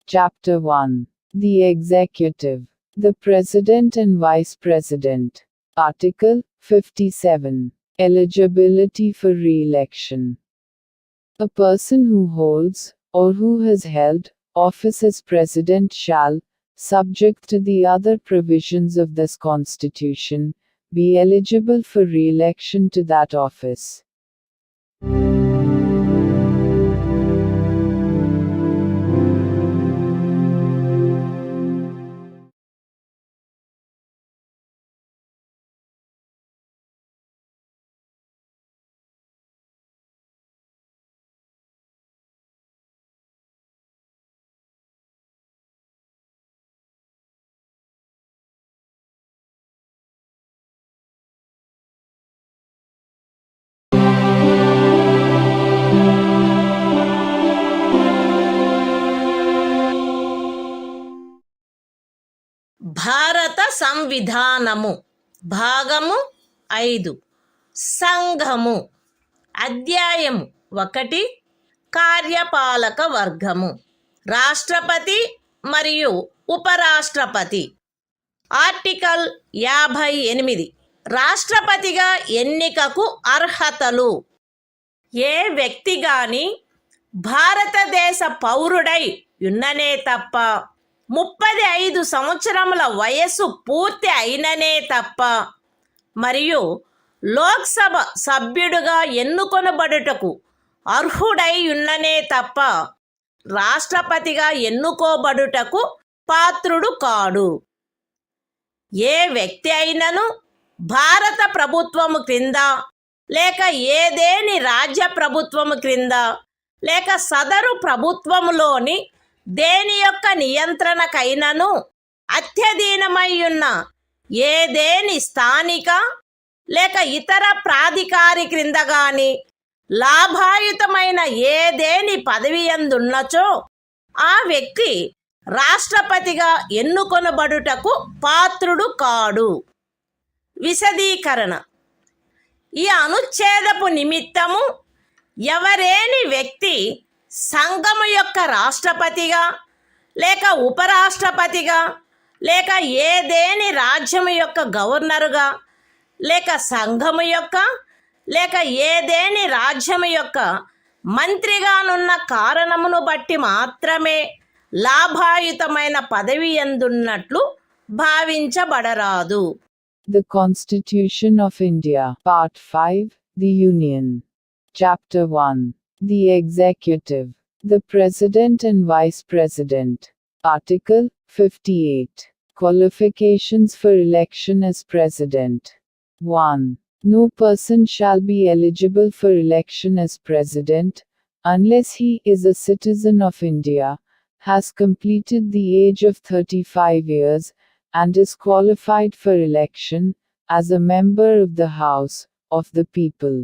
Chapter 1. The Executive. The President and Vice President. Article 57. Eligibility for re-election. A person who holds, or who has held, office as President shall, subject to the other provisions of this Constitution, be eligible for re-election to that office. భారత సంవిధానము భాగము 5 సంఘము అధ్యాయము 1 కార్యపాలక వర్గము రాష్ట్రపతి మరియు ఉపరాష్ట్రపతి. ఆర్టికల్ 58 రాష్ట్రపతిగా ఎన్నికకు అర్హతలు. ఏ వ్యక్తి గాని భారతదేశ పౌరుడై ఉన్ననే తప్ప 35 సంవత్సరముల వయస్సు పూర్తి అయిననే తప్ప మరియు లోక్సభ సభ్యుడుగా ఎన్నుకొనబడుటకు అర్హుడై ఉన్ననే తప్ప రాష్ట్రపతిగా ఎన్నుకోబడుటకు పాత్రుడు కాడు. ఏ వ్యక్తి అయినను భారత ప్రభుత్వము క్రింద లేక ఏదేని రాజ్య ప్రభుత్వము క్రింద లేక సదరు ప్రభుత్వములోని దేని యొక్క నియంత్రణకైనను అత్యధీనమై ఉన్న ఏదేని స్థానిక లేక ఇతర ప్రాధికారి క్రింద గాని లాభాయుతమైన ఏదేని పదవి యందున్నచో ఆ వ్యక్తి రాష్ట్రపతిగా ఎన్నుకొనబడుటకు పాత్రుడు కాడు. విశదీకరణ: ఈ అనుచ్ఛేదపు నిమిత్తము ఎవరేని వ్యక్తి సంఘము యొక్క రాష్ట్రపతిగా లేక ఉపరాష్ట్రపతిగా లేక ఏదేని రాజ్యము యొక్క గవర్నరుగా లేక సంఘము యొక్క లేక ఏదేని రాజ్యము యొక్క మంత్రిగానున్న కారణమును బట్టి మాత్రమే లాభాయుతమైన పదవి యందున్నట్లు భావించబడరాదు. The Constitution of India, Part 5, The Union. Chapter 1. The Executive. The President and Vice President. Article 58. Qualifications for election as President. 1. No person shall be eligible for election as President, unless he is a citizen of India, has completed the age of 35 years, and is qualified for election, as a member of the House of the People.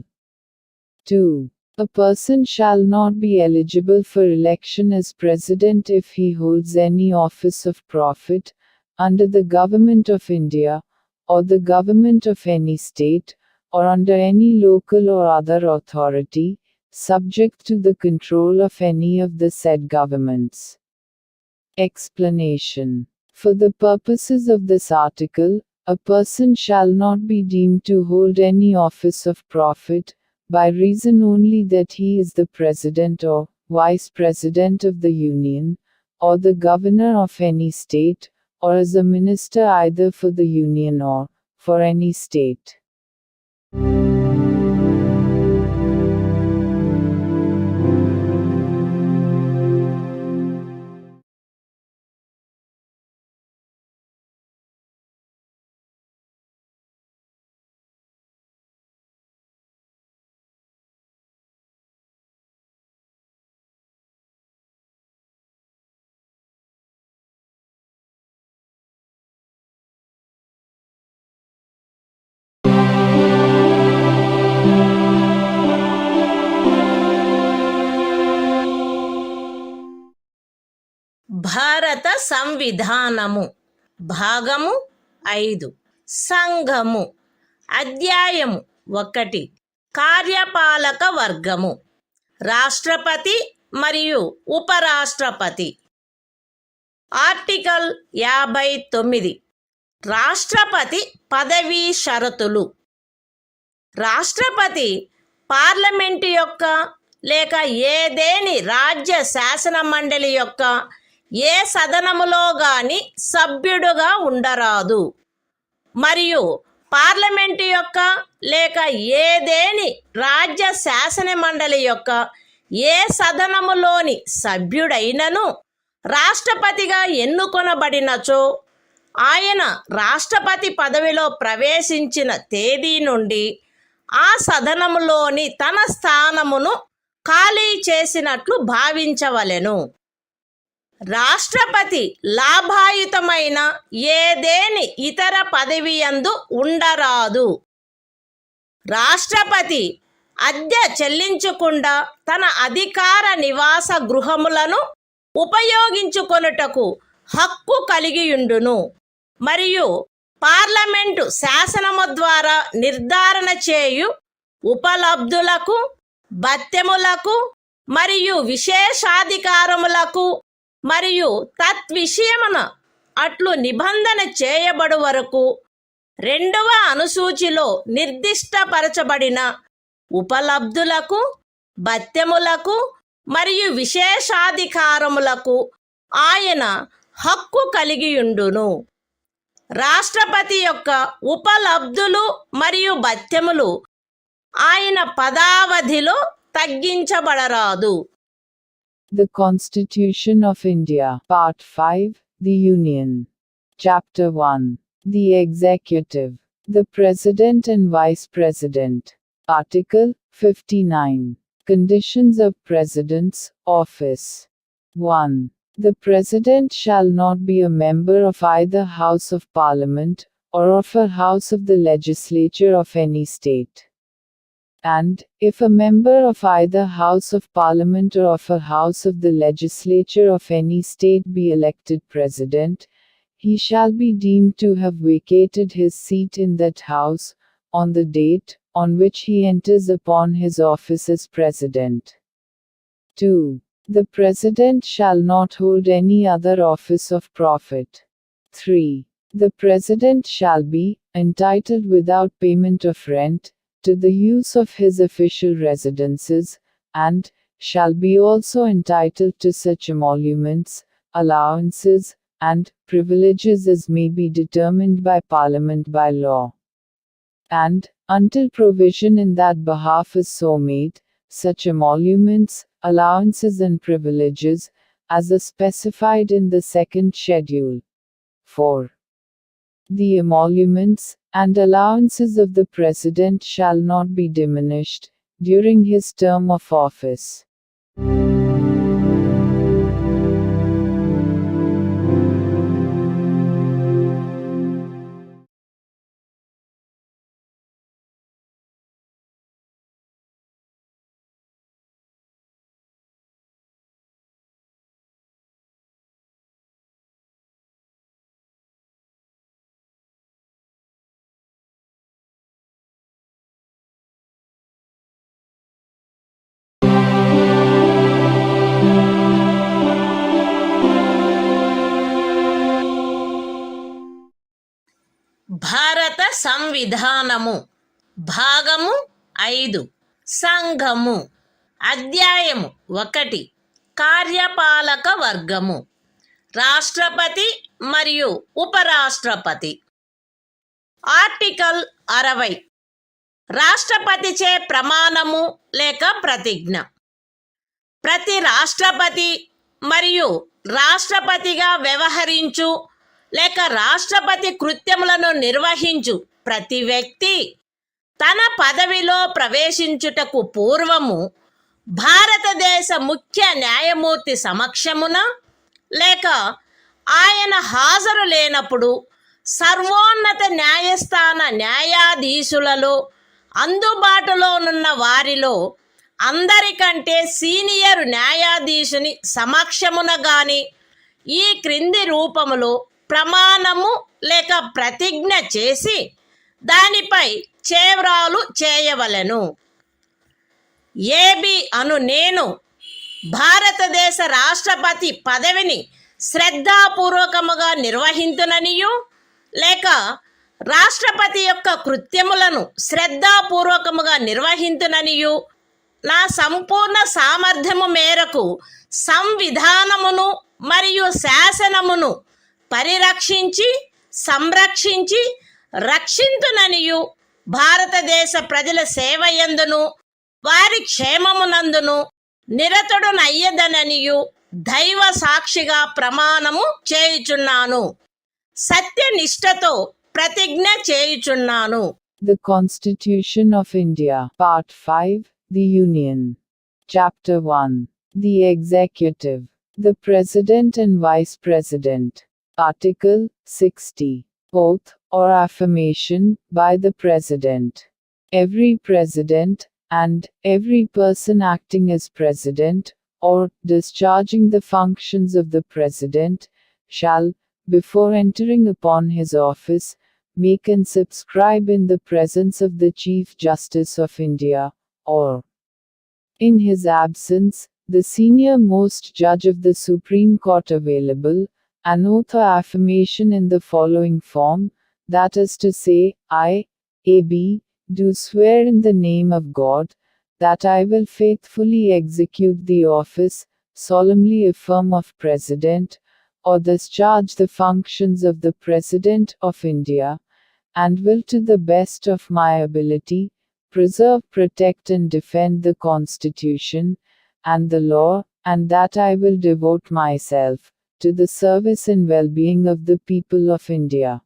2. A person shall not be eligible for election as President if he holds any office of profit, under the Government of India, or the Government of any state, or under any local or other authority, subject to the control of any of the said governments. Explanation. For the purposes of this article, a person shall not be deemed to hold any office of profit, by reason only that he is the President or Vice President of the Union, or the Governor of any state, or as a minister either for the Union or for any state. భారత సంవిధానము భాగము 5 సంఘము అధ్యాయము 1 కార్యపాలక వర్గము రాష్ట్రపతి మరియు ఉపరాష్ట్రపతి. ఆర్టికల్ 59 రాష్ట్రపతి పదవీ షరతులు. రాష్ట్రపతి పార్లమెంటు యొక్క లేక ఏదేని రాజ్య శాసన మండలి యొక్క ఏ సదనములో గాని సభ్యుడుగా ఉండరాదు, మరియు పార్లమెంటు యొక్క లేక ఏదేని రాజ్య శాసన మండలి యొక్క ఏ సదనములోని సభ్యుడైనను రాష్ట్రపతిగా ఎన్నుకొనబడినచో ఆయన రాష్ట్రపతి పదవిలో ప్రవేశించిన తేదీ నుండి ఆ సదనములోని తన స్థానమును ఖాళీ చేసినట్లు భావించవలెను. రాష్ట్రపతి లాభాయుతమైన ఏదేని ఇతర పదవి యందు ఉండరాదు. రాష్ట్రపతి అద్దె చెల్లించకుండా తన అధికార నివాస గృహములను ఉపయోగించుకొనుటకు హక్కు కలిగియుండును, మరియు పార్లమెంటు శాసనము ద్వారా నిర్ధారణ చేయు ఉపలబ్ధులకు, భత్యములకు మరియు విశేషాధికారములకు మరియు తద్విషయమున అట్లు నిబంధన చేయబడు వరకు 2వ అనుసూచిలో నిర్దిష్టపరచబడిన ఉపలబ్ధులకు, భత్యములకు మరియు విశేషాధికారములకు ఆయన హక్కు కలిగియుండును. రాష్ట్రపతి యొక్క ఉపలబ్ధులు మరియు భత్యములు ఆయన పదావధిలో తగ్గించబడరాదు. The Constitution of India. Part 5. The Union. Chapter 1. The Executive. The President and Vice President. Article 59. Conditions of President's office. 1. The President shall not be a member of either House of Parliament, or of a House of the Legislature of any state. And, if a member of either House of Parliament or of a House of the Legislature of any state be elected President, he shall be deemed to have vacated his seat in that House, on the date on which he enters upon his office as President. 2. The President shall not hold any other office of profit. 3. The President shall be entitled without payment of rent to the use of his official residences, and shall be also entitled to such emoluments, allowances, and privileges as may be determined by Parliament by law. And, until provision in that behalf is so made, such emoluments, allowances and privileges, as are specified in the second schedule. 4. The emoluments and allowances of the President shall not be diminished during his term of office. భారత సంవిధానము భాగము 5 సంఘము అధ్యాయము 1 కార్యపాలక వర్గము రాష్ట్రపతి మరియు ఉపరాష్ట్రపతి ఆర్టికల్ 60 రాష్ట్రపతిచే ప్రమాణము లేక ప్రతిజ్ఞ ప్రతి రాష్ట్రపతి మరియు రాష్ట్రపతిగా వ్యవహరించు లేక రాష్ట్రపతి కృత్యములను నిర్వహించు ప్రతి వ్యక్తి తన పదవిలో ప్రవేశించుటకు పూర్వము భారతదేశ ముఖ్య న్యాయమూర్తి సమక్షమున లేక ఆయన హాజరు లేనప్పుడు సర్వోన్నత న్యాయస్థాన న్యాయాధీశులలో అందుబాటులో ఉన్న వారిలో అందరికంటే సీనియర్ న్యాయాధీశుని సమక్షమున గాని ఈ క్రింది రూపములో ప్రమాణము లేక ప్రతిజ్ఞ చేసి దానిపై చేవ్రాలు చేయవలెను. ఏబి అను నేను భారతదేశ రాష్ట్రపతి పదవిని శ్రద్ధాపూర్వకముగా నిర్వహింతుననియు లేక రాష్ట్రపతి యొక్క కృత్యములను శ్రద్ధాపూర్వకముగా నిర్వహింతుననియు నా సంపూర్ణ సామర్థ్యము మేరకు సంవిధానమును మరియు శాసనమును పరిరక్షించి సంరక్షించి రక్షింతుననియు భారతదేశ ప్రజల సేవయందును వారి క్షేమమునందును నిరతుడనయ్యదననియు దైవ సాక్షిగా ప్రమాణము చేయుచున్నాను. సత్యనిష్టతో ప్రతిజ్ఞ చేయుచున్నాను. The Constitution of India. Part 5. The Union. Chapter 1. The Executive. The President and Vice President. Article 60. Oath or affirmation by the President. Every President, and every person acting as President, or discharging the functions of the President, shall, before entering upon his office, make and subscribe in the presence of the Chief Justice of India, or, in his absence, the senior most judge of the Supreme Court available, an oath or affirmation in the following form, that is to say, I, A.B., do swear in the name of God, that I will faithfully execute the office, solemnly affirm of President, or discharge the functions of the President of India, and will to the best of my ability, preserve, protect and defend the Constitution, and the law, and that I will devote myself to the service and well-being of the people of India.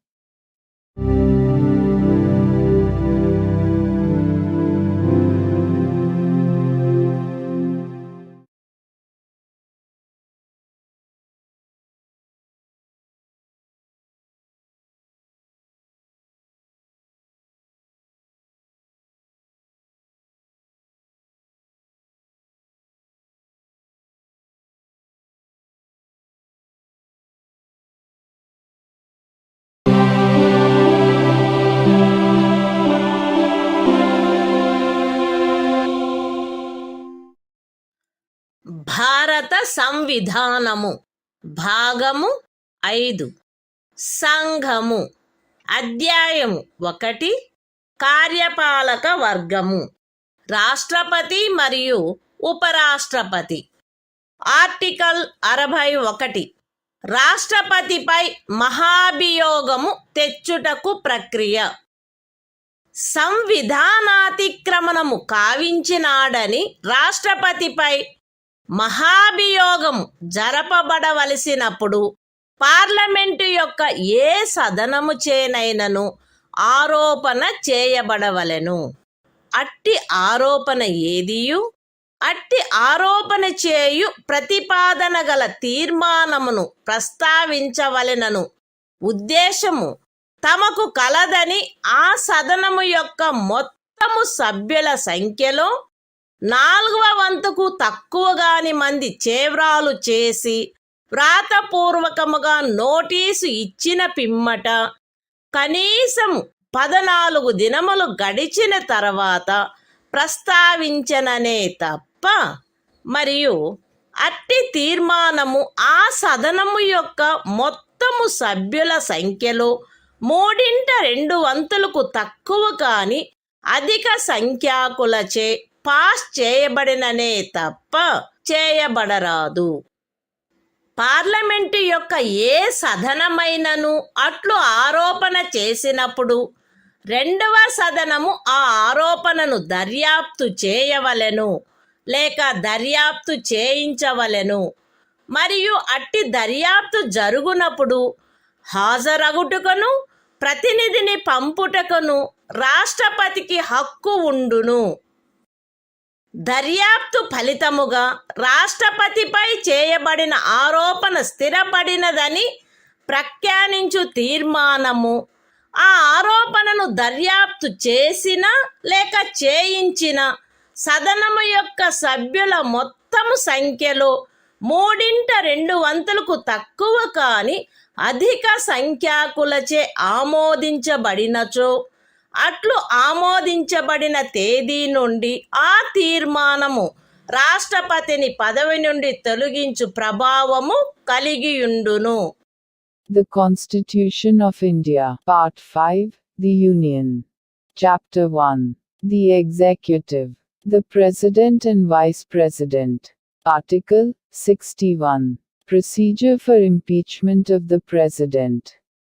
భారత సంవిధానము భాగము 5 సంఘము అధ్యాయము 1 కార్యపాలక వర్గము రాష్ట్రపతి మరియు ఉపరాష్ట్రపతి ఆర్టికల్ 61 రాష్ట్రపతిపై మహాభియోగము తెచ్చుటకు ప్రక్రియ సంవిధానాతిక్రమణము కావించినాడని రాష్ట్రపతిపై మహాభియోగము జరపబడవలసినప్పుడు పార్లమెంటు యొక్క ఏ సదనము చేనైనను ఆరోపణ చేయబడవలెను. అట్టి ఆరోపణ ఏదియు అట్టి ఆరోపణ చేయు ప్రతిపాదన గల తీర్మానమును ప్రస్తావించవలెనను ఉద్దేశము తమకు కలదని ఆ సదనము యొక్క మొత్తము సభ్యుల సంఖ్యలో 4వ వంతుకు తక్కువగాని మంది చేవ్రాలు చేసి వ్రాతపూర్వకముగా నోటీసు ఇచ్చిన పిమ్మట కనీసం 14 దినములు గడిచిన తర్వాత ప్రస్తావించననే తప్ప మరియు అట్టి తీర్మానము ఆ సదనము యొక్క మొత్తము సభ్యుల సంఖ్యలో 2/3 తక్కువ కాని అధిక సంఖ్యాకులచే పాస్ చేయబడిననే తప్ప చేయబడరాదు. పార్లమెంటు యొక్క ఏ సదనమైనను అట్లు ఆరోపణ చేసినప్పుడు 2వ సదనము ఆ ఆరోపణను దర్యాప్తు చేయవలెను లేక దర్యాప్తు చేయించవలెను. మరియు అట్టి దర్యాప్తు జరుగునప్పుడు హాజరగుటకును ప్రతినిధిని పంపుటకును రాష్ట్రపతికి హక్కు ఉండును. దర్యాప్తు ఫలితముగా రాష్ట్రపతిపై చేయబడిన ఆరోపణ స్థిరపడినదని ప్రఖ్యానించు తీర్మానము ఆ ఆరోపణను దర్యాప్తు చేసిన లేక చేయించిన సదనము యొక్క సభ్యుల మొత్తము సంఖ్యలో 3/2 తక్కువ కాని అధిక సంఖ్యాకులచే ఆమోదించబడినచో అట్లు ఆమోదించబడిన తేదీ నుండి ఆ తీర్మానము రాష్ట్రపతిని పదవి నుండి తొలగించు ప్రభావము కలిగియుండును. The Constitution of India, Part 5, The Union. Chapter 1. The Executive. The President and Vice President. Article 61. Procedure for impeachment of the President.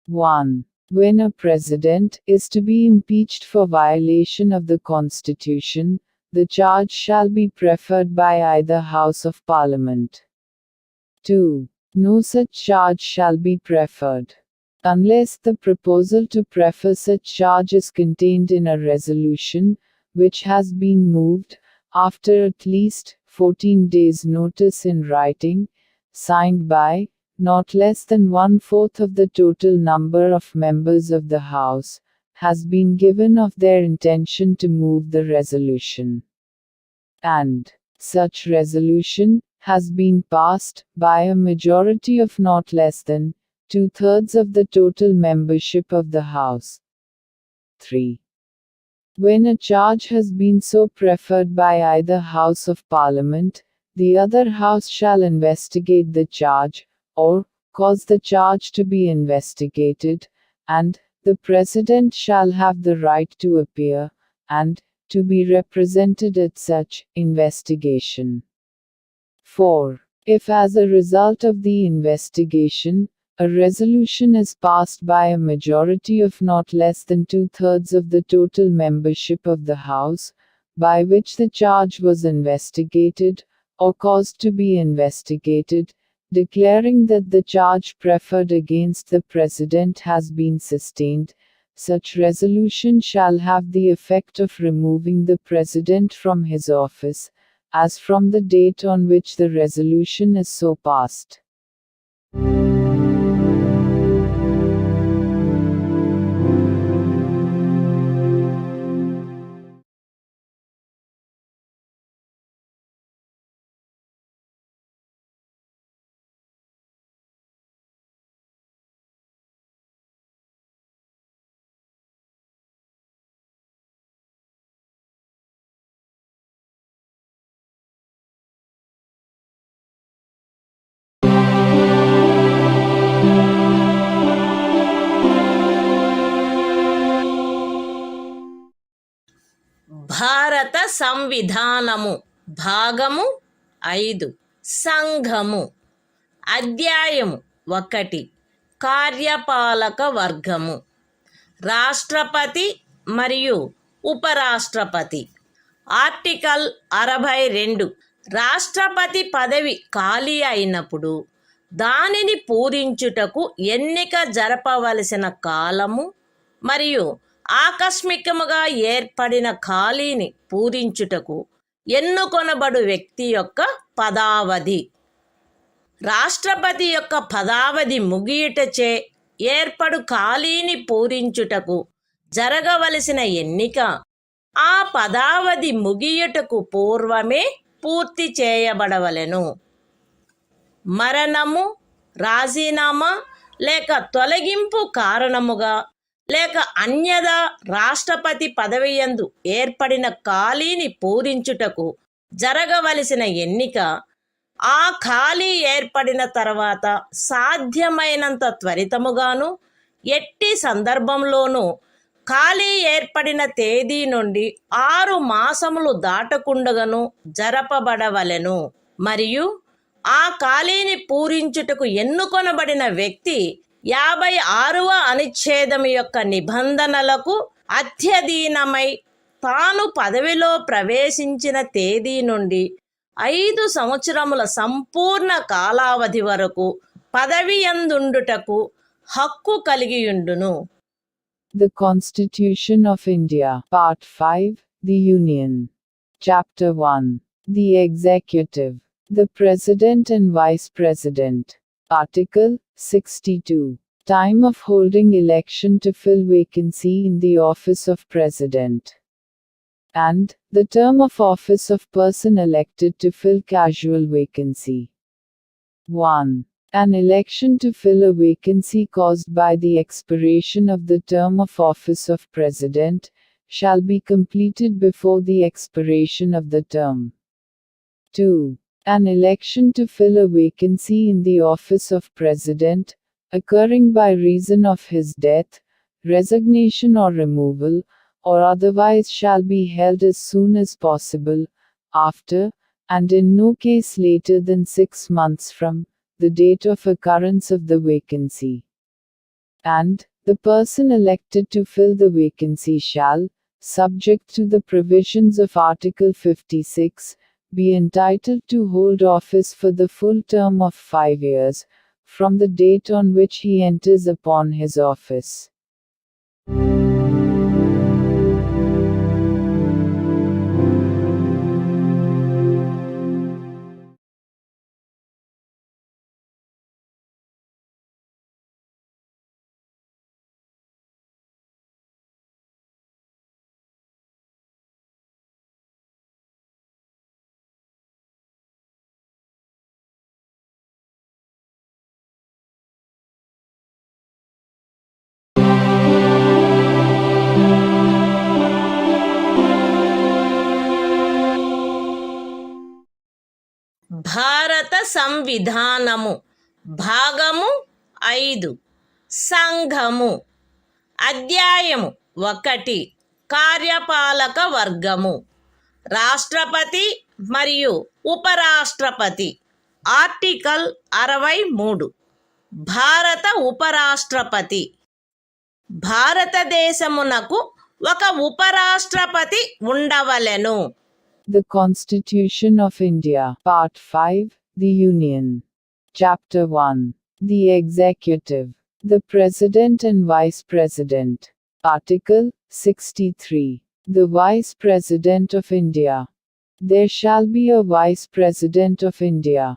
1. When a President is to be impeached for violation of the Constitution, the charge shall be preferred by either House of Parliament. 2. No such charge shall be preferred, unless the proposal to prefer such charge is contained in a resolution, which has been moved, after at least 14 days' notice in writing, signed by not less than 1/4 of the total number of members of the House, has been given of their intention to move the resolution. And such resolution has been passed by a majority of not less than 2/3 of the total membership of the House. 3. When a charge has been so preferred by either House of Parliament, the other House shall investigate the charge, or cause the charge to be investigated, and the President shall have the right to appear, and to be represented at such investigation. 4. If as a result of the investigation, a resolution is passed by a majority of not less than 2/3 of the total membership of the House, by which the charge was investigated, or cause to be investigated, declaring that the charge preferred against the President has been sustained, such resolution shall have the effect of removing the President from his office, as from the date on which the resolution is so passed. భారత సంవిధానము భాగము 5 సంఘము అధ్యాయము 1 కార్యపాలక వర్గము రాష్ట్రపతి మరియు ఉపరాష్ట్రపతి ఆర్టికల్ 62 రాష్ట్రపతి పదవి ఖాళీ అయినప్పుడు దానిని పూరించుటకు ఎన్నిక జరపవలసిన కాలము మరియు ఆకస్మికముగా ఏర్పడిన ఖాళీని పూరించుటకు ఎన్నుకొనబడు వ్యక్తి యొక్క పదావధి రాష్ట్రపతి యొక్క పదావధి ముగియుటచే ఏర్పడు ఖాళీని పూరించుటకు జరగవలసిన ఎన్నిక ఆ పదావధి ముగియుటకు పూర్వమే పూర్తి చేయబడవలెను. మరణము, రాజీనామా లేక తొలగింపు కారణముగా లేక అన్యదా రాష్ట్రపతి పదవియందు ఏర్పడిన ఖాళీని పూరించుటకు జరగవలసిన ఎన్నిక ఆ ఖాళీ ఏర్పడిన తర్వాత సాధ్యమైనంత త్వరితముగాను ఎట్టి సందర్భంలోనూ ఖాళీ ఏర్పడిన తేదీ నుండి 6 మాసములు దాటకుండగను జరపబడవలెను. మరియు ఆ ఖాళీని పూరించుటకు ఎన్నుకొనబడిన వ్యక్తి 56వ అనుచ్ఛేదము యొక్క నిబంధనలకు అత్యధీనమై తాను పదవిలో ప్రవేశించిన తేదీ నుండి 5 సంవత్సరముల సంపూర్ణ కాలావధి వరకు పదవియందుండుటకు హక్కు కలిగియుండును. The Constitution of India, Part 5, The Union. Chapter 1. The Executive. The President and Vice President. Article 62. Time of holding election to fill vacancy in the office of President. And the term of office of person elected to fill casual vacancy. 1. An election to fill a vacancy caused by the expiration of the term of office of President shall be completed before the expiration of the term. 2. An election to fill a vacancy in the office of President, occurring by reason of his death, resignation or removal, or otherwise shall be held as soon as possible, after, and in no case later than 6 months from, the date of occurrence of the vacancy. And, the person elected to fill the vacancy shall, subject to the provisions of Article 56, be entitled to hold office for the full term of 5 years, from the date on which he enters upon his office. భారత సంవిధానము భాగము 5 సంఘము అధ్యాయము 1 కార్యపాలక వర్గము రాష్ట్రపతి మరియు ఉపరాష్ట్రపతి ఆర్టికల్ 63 భారత ఉపరాష్ట్రపతి భారతదేశమునకు ఒక ఉపరాష్ట్రపతి ఉండవలెను. The Constitution of India, Part 5, The Union. Chapter 1. The Executive. The President and Vice President. Article 63. The Vice President of India. There shall be a Vice President of India.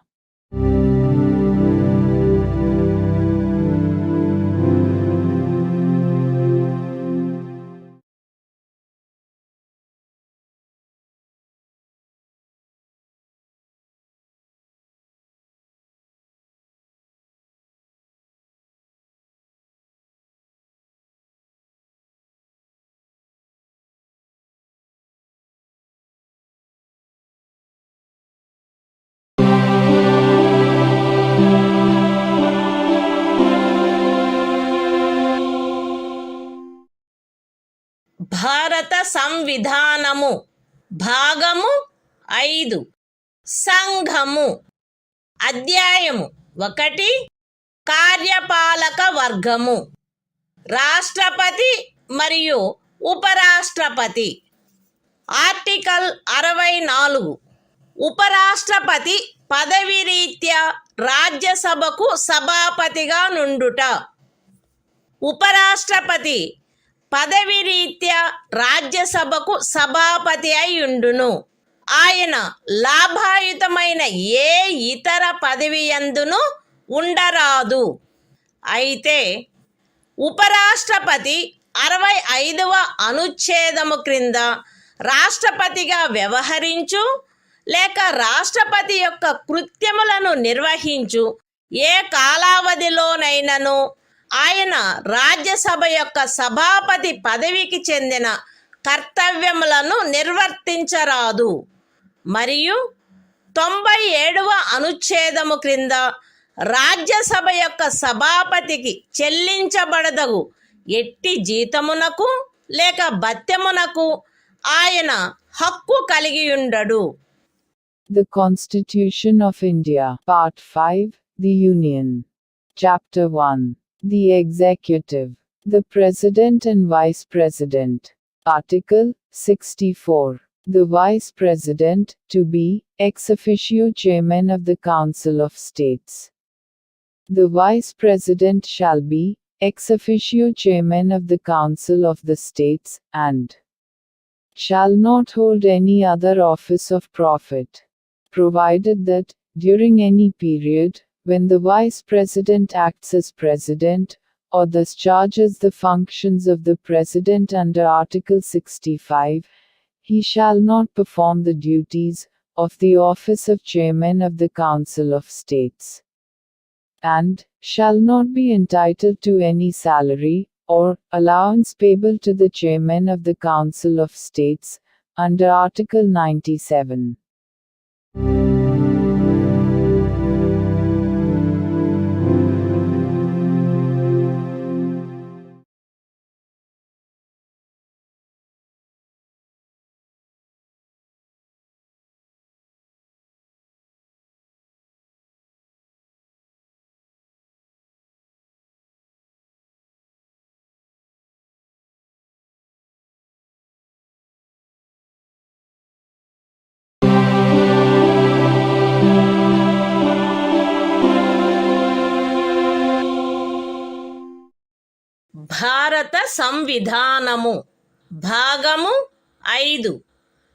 భారత సంవిధానము భాగము 5 సంఘము అధ్యాయము 1 కార్యపాలక వర్గము రాష్ట్రపతి మరియు ఉపరాష్ట్రపతి. ఆర్టికల్ 64. ఉపరాష్ట్రపతి పదవి రీత్యా రాజ్యసభకు సభాపతిగా నుండుట. ఉపరాష్ట్రపతి పదవి రీత్యా రాజ్యసభకు సభాపతి అయ్యుండును. ఆయన లాభాయుతమైన ఏ ఇతర పదవి యందును ఉండరాదు. అయితే ఉపరాష్ట్రపతి 65వ అనుచ్ఛేదము క్రింద రాష్ట్రపతిగా వ్యవహరించు లేక రాష్ట్రపతి యొక్క కృత్యములను నిర్వహించు ఏ కాలావధిలోనైనను ఆయన రాజ్యసభ యొక్క సభాపతి పదవికి చెందిన కర్తవ్యములను నిర్వర్తించరాదు. మరియు 97వ అనుచ్ఛేదము క్రింద రాజ్యసభ యొక్క సభాపతికి చెల్లించబడదగు ఎట్టి జీతమునకు లేక భత్యమునకు ఆయన హక్కు కలిగియుండడు. The Constitution of India, Part 5, The Union. Chapter 1. The Executive. The President and Vice President. Article 64. The Vice President, to be, ex officio Chairman of the Council of States. The Vice President shall be, ex officio Chairman of the Council of the States, and shall not hold any other office of profit, provided that, during any period, when the Vice President acts as President, or discharges the functions of the President under Article 65, he shall not perform the duties of the office of Chairman of the Council of States, and shall not be entitled to any salary or allowance payable to the Chairman of the Council of States, under Article 97. భారత సంవిధానము భాగము 5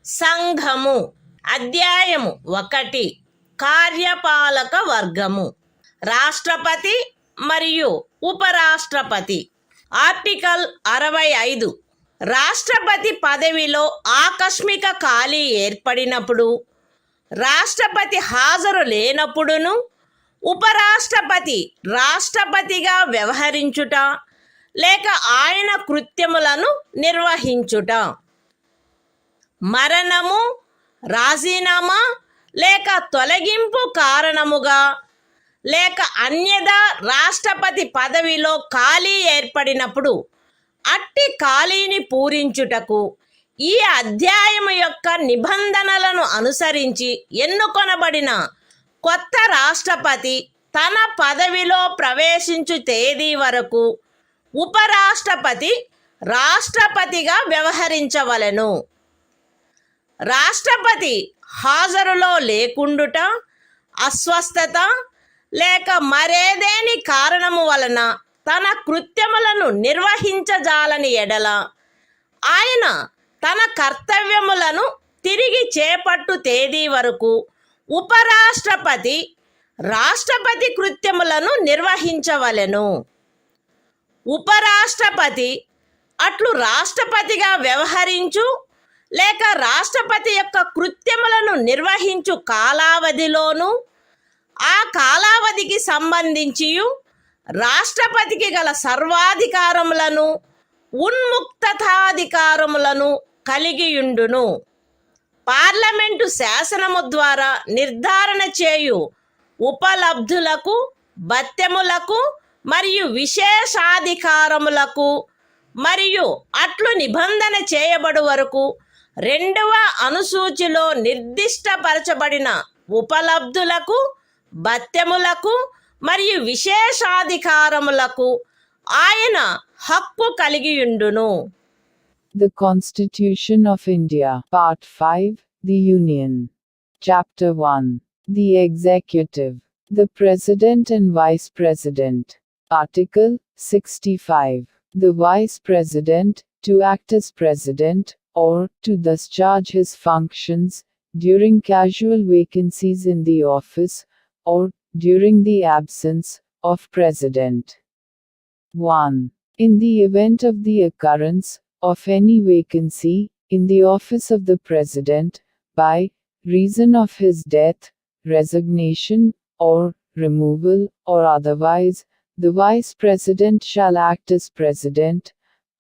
సంఘము అధ్యాయము 1 కార్యపాలక వర్గము రాష్ట్రపతి మరియు ఉపరాష్ట్రపతి. ఆర్టికల్ 65. రాష్ట్రపతి పదవిలో ఆకస్మిక ఖాళీ ఏర్పడినప్పుడు, రాష్ట్రపతి హాజరు లేనప్పుడును, ఉపరాష్ట్రపతి రాష్ట్రపతిగా వ్యవహరించుట లేక ఆయన కృత్యములను నిర్వహించుట, మరణము, రాజీనామా లేక తొలగింపు కారణముగా లేక అన్యదా రాష్ట్రపతి పదవిలో ఖాళీ ఏర్పడినప్పుడు అట్టి ఖాళీని పూరించుటకు ఈ అధ్యాయము యొక్క నిబంధనలను అనుసరించి ఎన్నుకొనబడిన కొత్త రాష్ట్రపతి తన పదవిలో ప్రవేశించు తేదీ వరకు ఉపరాష్ట్రపతి రాష్ట్రపతిగా వ్యవహరించవలెను. రాష్ట్రపతి హాజరులో లేకుండుట, అస్వస్థత లేక మరేదేని కారణము వలన తన కృత్యములను నిర్వహించజాలని ఎడల ఆయన తన కర్తవ్యములను తిరిగి చేపట్టు తేదీ వరకు ఉపరాష్ట్రపతి రాష్ట్రపతి కృత్యములను నిర్వహించవలెను. ఉపరాష్ట్రపతి అట్లు రాష్ట్రపతిగా వ్యవహరించు లేక రాష్ట్రపతి యొక్క కృత్యములను నిర్వహించు కాలావధిలోనూ ఆ కాలావధికి సంబంధించి రాష్ట్రపతికి గల సర్వాధికారములను ఉన్ముక్తతాధికారములను కలిగియుండును. పార్లమెంటు శాసనము ద్వారా నిర్ధారణ చేయు ఉపలబ్ధులకు, భత్యములకు మరియు విశేషాధికారములకు మరియు అట్లు నిబంధన చేయబడు వరకు 2వ అనుసూచిలో నిర్దిష్టపరచబడిన ఉపలబ్ధులకు, భత్యములకు మరియు విశేషాధికారములకు ఆయన హక్కు కలిగియుండును. The Constitution of India, Part 5, The Union. Chapter 1. The Executive. The President and Vice President. Article 65. The Vice President, to act as President, or to discharge his functions, during casual vacancies in the office, or during the absence of President. 1. In the event of the occurrence of any vacancy in the office of the President, by reason of his death, resignation, or removal, or otherwise, the Vice President shall act as President,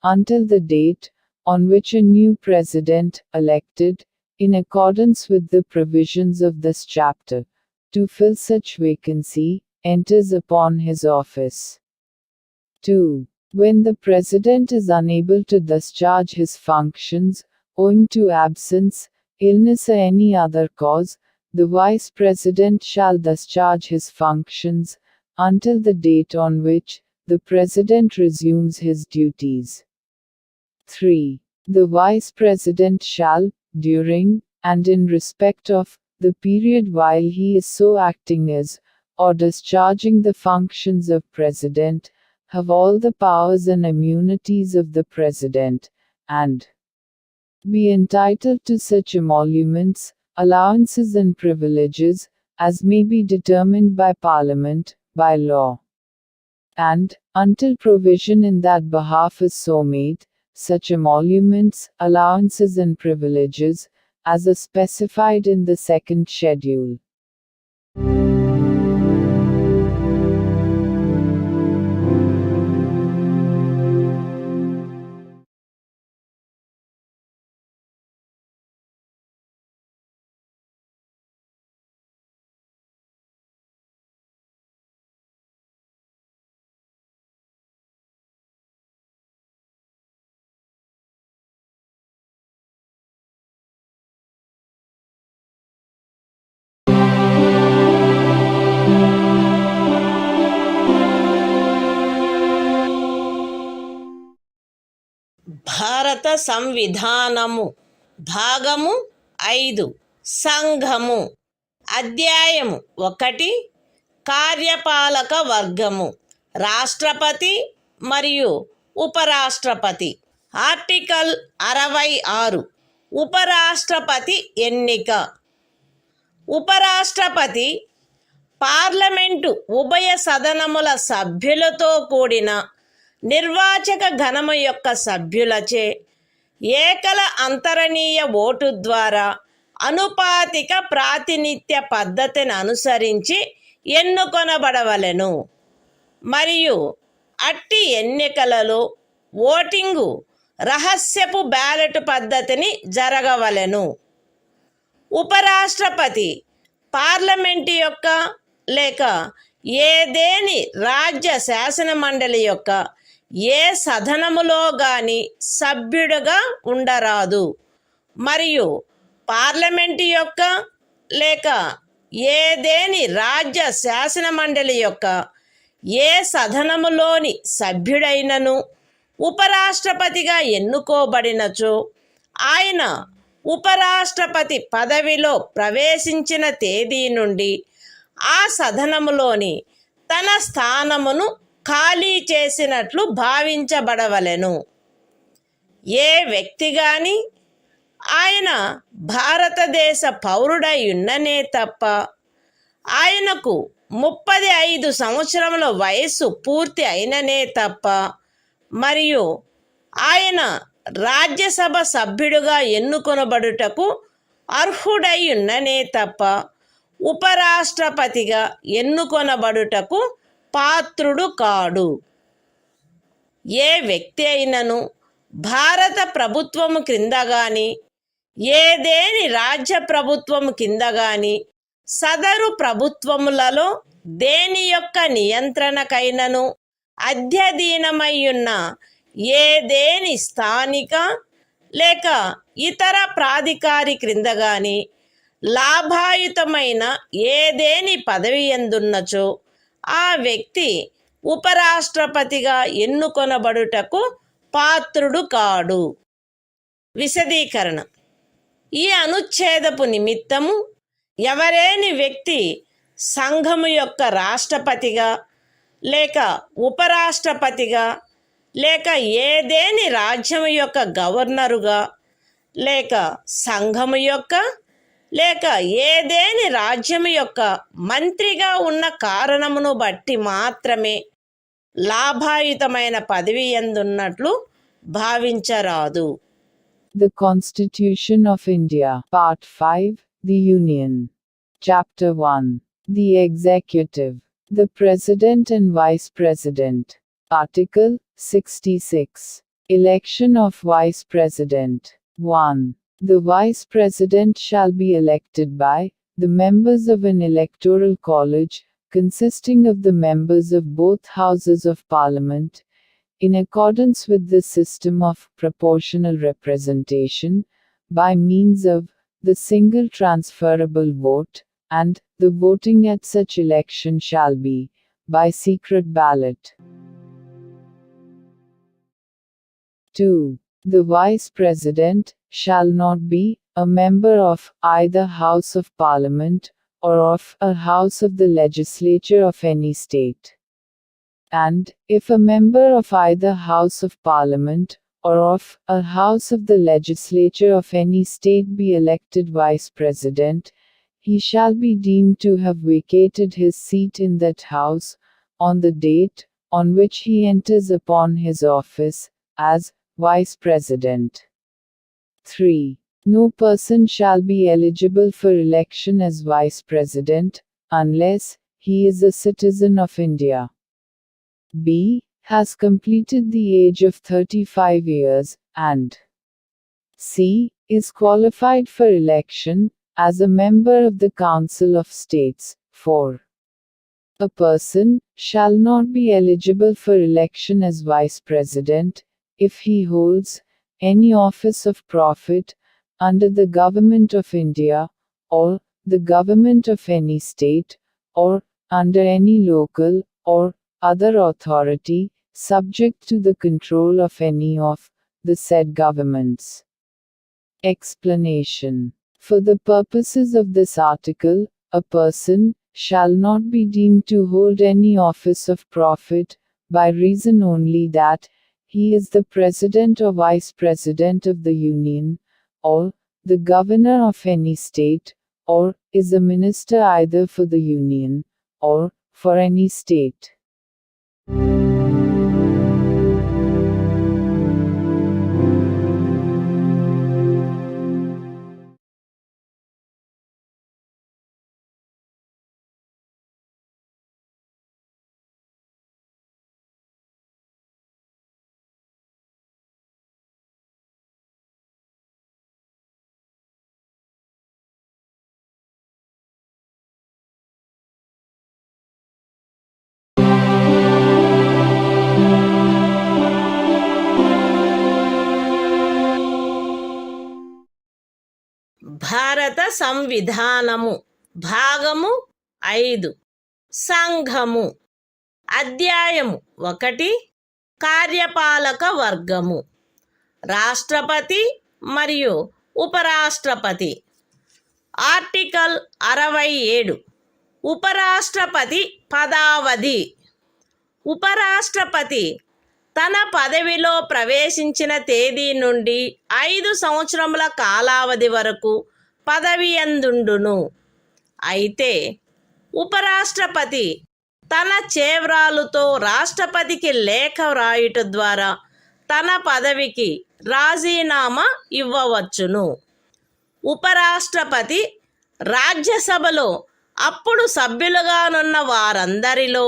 until the date on which a new President, elected, in accordance with the provisions of this chapter, to fill such vacancy, enters upon his office. 2. When the President is unable to discharge his functions, owing to absence, illness or any other cause, the Vice President shall discharge his functions, until the date on which the President resumes his duties. 3. The Vice President shall, during, and in respect of, the period while he is so acting as, or discharging the functions of President, have all the powers and immunities of the President, and be entitled to such emoluments, allowances and privileges, as may be determined by Parliament, by law. And, until provision in that behalf is so made, such emoluments, allowances and privileges, as are specified in the second schedule. భారత సంవిధానము భాగము 5 సంఘము అధ్యాయము 1 కార్యపాలక వర్గము రాష్ట్రపతి మరియు ఉపరాష్ట్రపతి. ఆర్టికల్ 66 ఉపరాష్ట్రపతి ఎన్నిక. ఉపరాష్ట్రపతి పార్లమెంటు ఉభయ సదనముల సభ్యులతో కూడిన నిర్వాచక గణము యొక్క సభ్యులచే ఏకల అంతరణీయ ఓటు ద్వారా అనుపాతిక ప్రాతినిధ్య పద్ధతిని అనుసరించి ఎన్నుకొనబడవలెను మరియు అట్టి ఎన్నికలలో ఓటింగు రహస్యపు బ్యాలెట్ పద్ధతిని జరగవలెను. ఉపరాష్ట్రపతి పార్లమెంటు యొక్క లేక ఏదేని రాజ్య శాసన మండలి యొక్క ఏ సదనములో గాని సభ్యుడుగా ఉండరాదు మరియు పార్లమెంటు యొక్క లేక ఏదేని రాజ్య శాసన మండలి యొక్క ఏ సదనములోని సభ్యుడైనను ఉపరాష్ట్రపతిగా ఎన్నుకోబడినచో ఆయన ఉపరాష్ట్రపతి పదవిలో ప్రవేశించిన తేదీ నుండి ఆ సదనములోని తన స్థానమును ఖాళీ చేసినట్లు భావించబడవలెను. ఏ వ్యక్తి గాని ఆయన భారతదేశ పౌరుడై ఉన్ననే తప్ప ఆయనకు 35 సంవత్సరముల వయస్సు పూర్తి అయిననే తప్ప మరియు ఆయన రాజ్యసభ సభ్యుడిగా ఎన్నుకొనబడుటకు అర్హుడై ఉన్ననే తప్ప ఉపరాష్ట్రపతిగా ఎన్నుకొనబడుటకు పాత్రుడు కాడు. ఏ వ్యక్తి అయినను భారత ప్రభుత్వము క్రింద గాని ఏదేని రాజ్య ప్రభుత్వము కింద గాని సదరు ప్రభుత్వములలో దేని యొక్క నియంత్రణకైనను అధ్యధీనమయ్యున్న ఏదేని స్థానిక లేక ఇతర ప్రాధికారి క్రింద గాని లాభాయుతమైన ఏదేని పదవి ఎందున్నచో ఆ వ్యక్తి ఉపరాష్ట్రపతిగా ఎన్నుకొనబడుటకు పాత్రుడు కాడు. విశదీకరణ: ఈ అనుచ్ఛేదపు నిమిత్తము ఎవరేని వ్యక్తి సంఘము యొక్క రాష్ట్రపతిగా లేక ఉపరాష్ట్రపతిగా లేక ఏదేని రాజ్యము యొక్క గవర్నరుగా లేక సంఘము యొక్క లేక ఏదేని రాజ్యము యొక్క మంత్రిగా ఉన్న కారణమును బట్టి మాత్రమే లాభాయుతమైన పదవి ఎందున్నట్లు భావించరాదు. The Constitution of India, Part 5, The Union. Chapter 1. The Executive. The President and Vice President. Article 66. Election of Vice President. 1. The Vice President shall be elected by the members of an electoral college, consisting of the members of both Houses of Parliament, in accordance with the system of proportional representation, by means of the single transferable vote, and the voting at such election shall be by secret ballot. 2. The Vice President shall not be a member of either House of Parliament or of a House of the Legislature of any state. And, if a member of either House of Parliament or of a House of the Legislature of any state be elected Vice President, he shall be deemed to have vacated his seat in that House, on the date on which he enters upon his office, as Vice President. 3. No person shall be eligible for election as Vice President, unless he is a citizen of India. B. Has completed the age of 35 years, and C. Is qualified for election as a member of the Council of States. 4. A person shall not be eligible for election as Vice President if he holds any office of profit under the Government of India, or the Government of any state, or under any local or other authority, subject to the control of any of the said governments. Explanation. For the purposes of this article, a person shall not be deemed to hold any office of profit, by reason only that he is the President or Vice President of the Union, or the Governor of any state, or is a minister either for the Union, or for any state. భారత సంవిధానము భాగము 5 సంఘము అధ్యాయము 1 కార్యపాలక వర్గము రాష్ట్రపతి మరియు ఉపరాష్ట్రపతి. ఆర్టికల్ 67 ఉపరాష్ట్రపతి పదావధి. ఉపరాష్ట్రపతి తన పదవిలో ప్రవేశించిన తేదీ నుండి 5 సంవత్సరముల కాలావధి వరకు పదవి యందుండును. అయితే ఉపరాష్ట్రపతి తన చేవ్రాలుతో రాష్ట్రపతికి లేఖ వ్రాయుట ద్వారా తన పదవికి రాజీనామా ఇవ్వవచ్చును. ఉపరాష్ట్రపతి రాజ్యసభలో అప్పుడు సభ్యులుగానున్న వారందరిలో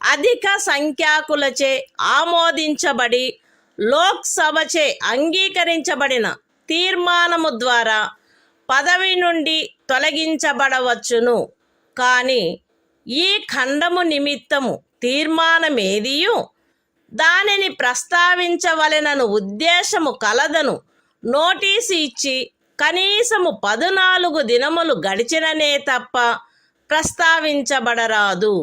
అధిక సంఖ్యాకులచే ఆమోదించబడి లోక్సభచే అంగీకరించబడిన తీర్మానము ద్వారా పదవి నుండి తొలగించబడవచ్చును. కానీ ఈ ఖండము నిమిత్తము తీర్మానమేదియు దానిని ప్రస్తావించవలెనను ఉద్దేశము కలదను నోటీసు ఇచ్చి కనీసము 14 దినములు గడిచిననే తప్ప ప్రస్తావించబడరాదు.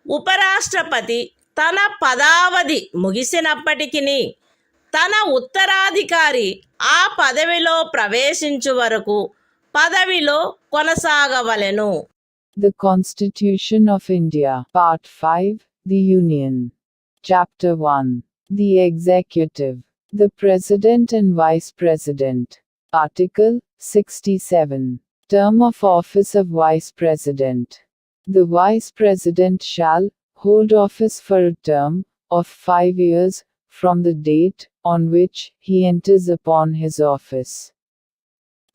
ఉపరాష్ట్రపతి తన పదావధి ముగిసినప్పటికీ తన ఉత్తరాధికారి ఆ పదవిలో ప్రవేశించు వరకు పదవిలో కొనసాగవలెను. The Constitution of India, Part 5, The Union. Chapter 1. The Executive. The President and Vice President. Article 67. Term of office of Vice President. The Vice President shall hold office for a term of 5 years from the date on which he enters upon his office,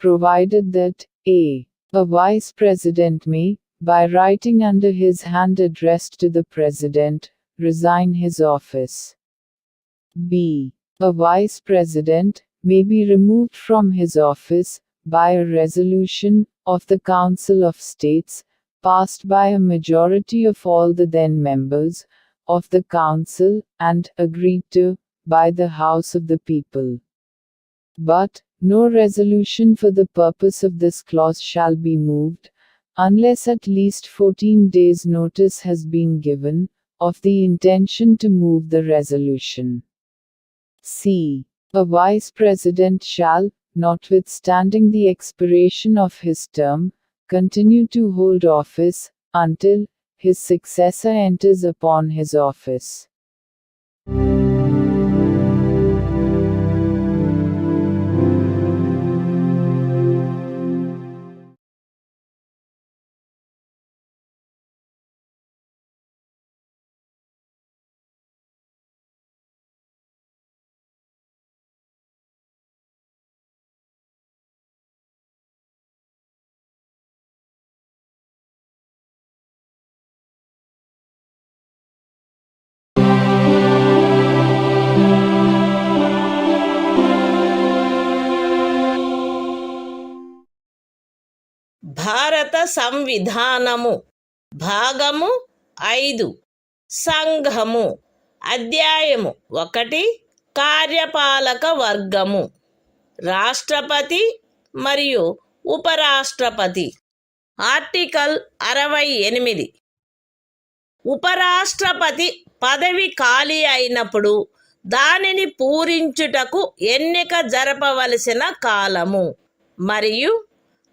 provided that a. A Vice President may, by writing under his hand addressed to the President, resign his office. b. A Vice President may be removed from his office by a resolution of the Council of States, passed by a majority of all the then members of the Council and agreed to by the House of the People. But no resolution for the purpose of this clause shall be moved, unless at least 14 days' notice has been given of the intention to move the resolution. c. A Vice President shall, notwithstanding the expiration of his term, continue to hold office until his successor enters upon his office. భారత సంవిధానము భాగము 5 సంఘము అధ్యాయము 1 కార్యపాలక వర్గము రాష్ట్రపతి మరియు ఉపరాష్ట్రపతి. ఆర్టికల్ 68 ఉపరాష్ట్రపతి పదవి ఖాళీ అయినప్పుడు దానిని పూరించుటకు ఎన్నిక జరపవలసిన కాలము మరియు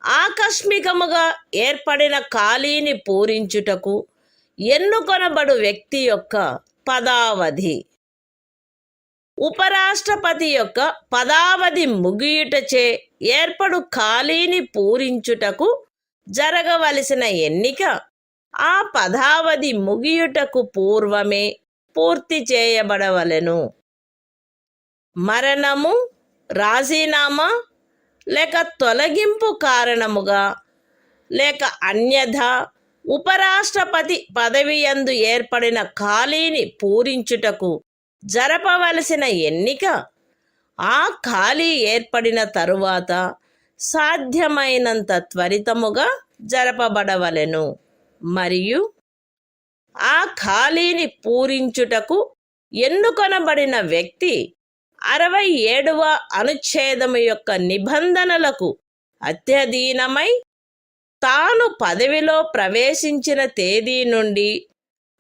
ఆకస్మికముగా ఏర్పడిన ఖాళీని పూరించుటకు ఎన్నుకొనబడు వ్యక్తి యొక్క పదావధి. ఉపరాష్ట్రపతి యొక్క పదావధి ముగియుటచే ఏర్పడు ఖాళీని పూరించుటకు జరగవలసిన ఎన్నిక ఆ పదావధి ముగియుటకు పూర్వమే పూర్తి చేయబడవలెను. మరణము, రాజీనామా లేక తొలగింపు కారణముగా లేక అన్యథా ఉపరాష్ట్రపతి పదవియందు ఏర్పడిన ఖాళీని పూరించుటకు జరపవలసిన ఎన్నిక ఆ ఖాళీ ఏర్పడిన తరువాత సాధ్యమైనంత త్వరితముగా జరపబడవలెను మరియు ఆ ఖాళీని పూరించుటకు ఎన్నుకొనబడిన వ్యక్తి 67వ అనుచ్ఛేదము యొక్క నిబంధనలకు అత్యధీనమై తాను పదవిలో ప్రవేశించిన తేదీ నుండి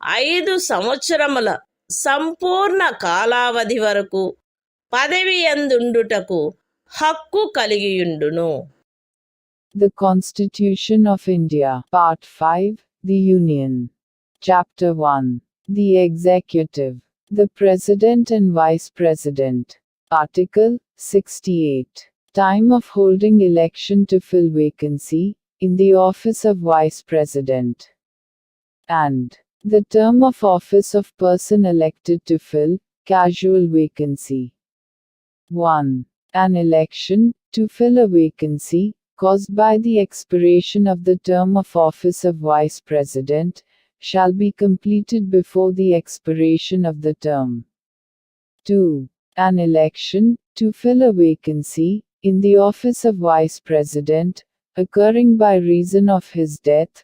5 సంవత్సరముల సంపూర్ణ కాలావధి వరకు పదవి యందుండుటకు హక్కు కలిగియుండును. The Constitution of India, Part 5, The Union. Chapter 1. The Executive. The President and Vice President. Article 68. Time of holding election to fill vacancy, in the office of Vice President. And the term of office of person elected to fill, casual vacancy. 1. An election, to fill a vacancy, caused by the expiration of the term of office of Vice President, shall be completed before the expiration of the term. 2. An election, to fill a vacancy, in the office of Vice President, occurring by reason of his death,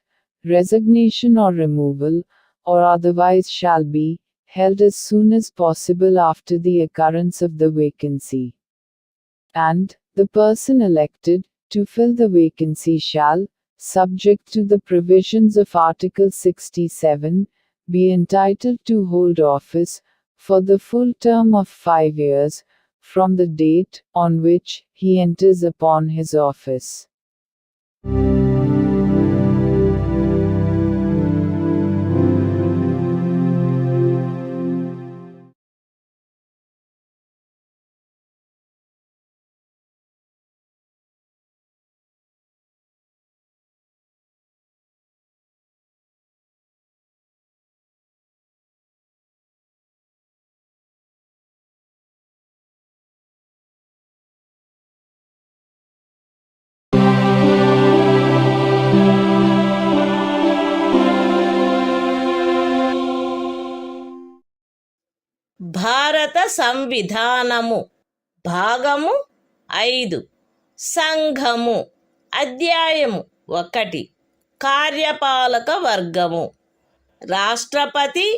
resignation or removal, or otherwise shall be, held as soon as possible after the occurrence of the vacancy. And the person elected to fill the vacancy shall, subject to the provisions of Article 67, be entitled to hold office, for the full term of 5 years, from the date on which he enters upon his office. భారత సంవిధానము భాగము 5 సంఘము అధ్యాయము 1 కార్యపాలక వర్గము రాష్ట్రపతి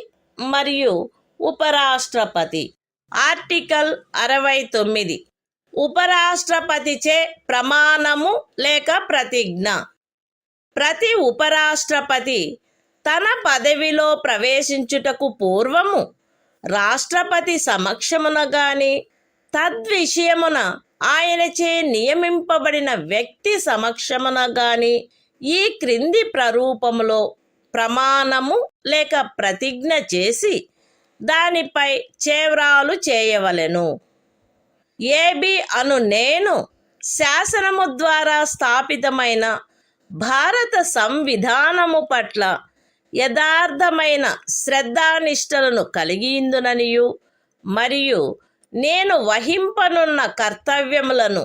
మరియు ఉపరాష్ట్రపతి. ఆర్టికల్ 69 ఉపరాష్ట్రపతిచే ప్రమాణము లేక ప్రతిజ్ఞ. ప్రతి ఉపరాష్ట్రపతి తన పదవిలో ప్రవేశించుటకు పూర్వము రాష్ట్రపతి సమక్షమున గాని తద్విషయమున ఆయనచే నియమింపబడిన వ్యక్తి సమక్షమున గాని ఈ క్రింది ప్రరూపములో ప్రమాణము లేక ప్రతిజ్ఞ చేసి దానిపై చేవ్రాలు చేయవలెను. ఏబి అను నేను శాసనము ద్వారా స్థాపితమైన భారత సంవిధానము పట్ల యథార్థమైన శ్రద్ధానిష్టలను కలిగియుందుననియు మరియు నేను వహింపనున్న కర్తవ్యములను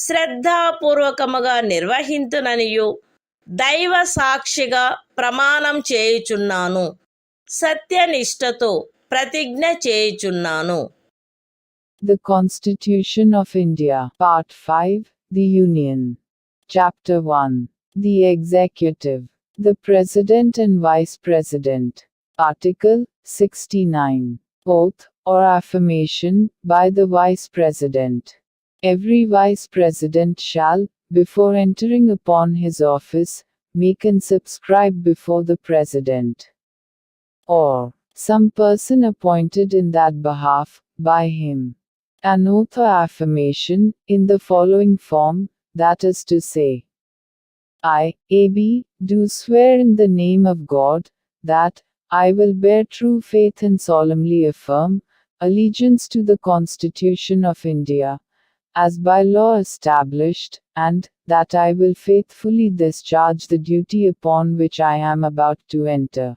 శ్రద్ధాపూర్వకముగా నిర్వహింతుననియు దైవ సాక్షిగా ప్రమాణం చేయుచున్నాను. సత్యనిష్టతో ప్రతిజ్ఞ చేయుచున్నాను. The Constitution of India, Part 5, The Union. Chapter 1. The Executive. The President and Vice President. Article 69. Oath, or affirmation, by the Vice President. Every Vice President shall, before entering upon his office, make and subscribe before the President, or some person appointed in that behalf, by him, an oath or affirmation, in the following form, that is to say, I, A.B., do swear in the name of God, that I will bear true faith and solemnly affirm allegiance to the Constitution of India, as by law established, and that I will faithfully discharge the duty upon which I am about to enter.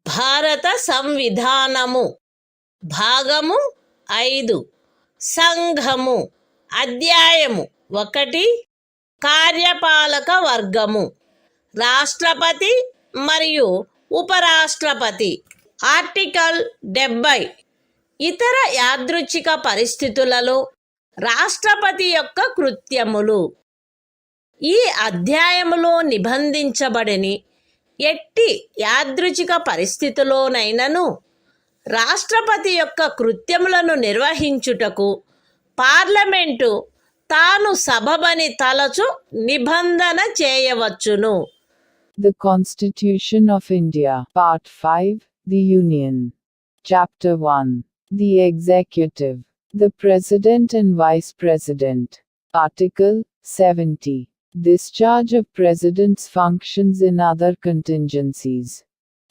భారత సంవిధానము భాగము 5 సంఘము అధ్యాయము 1 కార్యపాలక వర్గము రాష్ట్రపతి మరియు ఉపరాష్ట్రపతి. ఆర్టికల్ 70 ఇతర యాదృచ్ఛిక పరిస్థితులలో రాష్ట్రపతి యొక్క కృత్యములు. ఈ అధ్యాయములో నిబంధించబడని ఎట్టి యాదృచ్ఛిక పరిస్థితిలోనైనను రాష్ట్రపతి యొక్క కృత్యములను నిర్వహించుటకు పార్లమెంటు తాను సబబని తలచు నిబంధన చేయవచ్చును. The Constitution of India, Part 5, The Union. Chapter 1. The Executive. The President and Vice President. Article 70. Discharge of President's functions in other contingencies.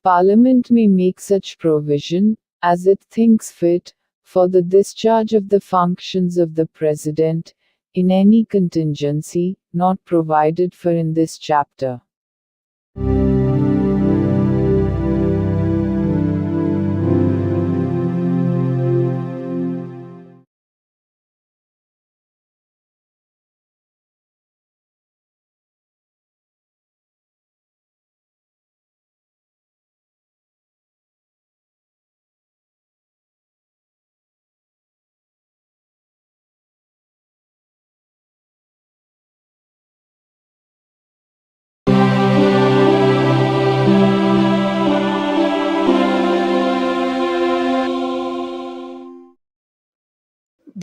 Parliament may make such provision, as it thinks fit, for the discharge of the functions of the President, in any contingency, not provided for in this chapter.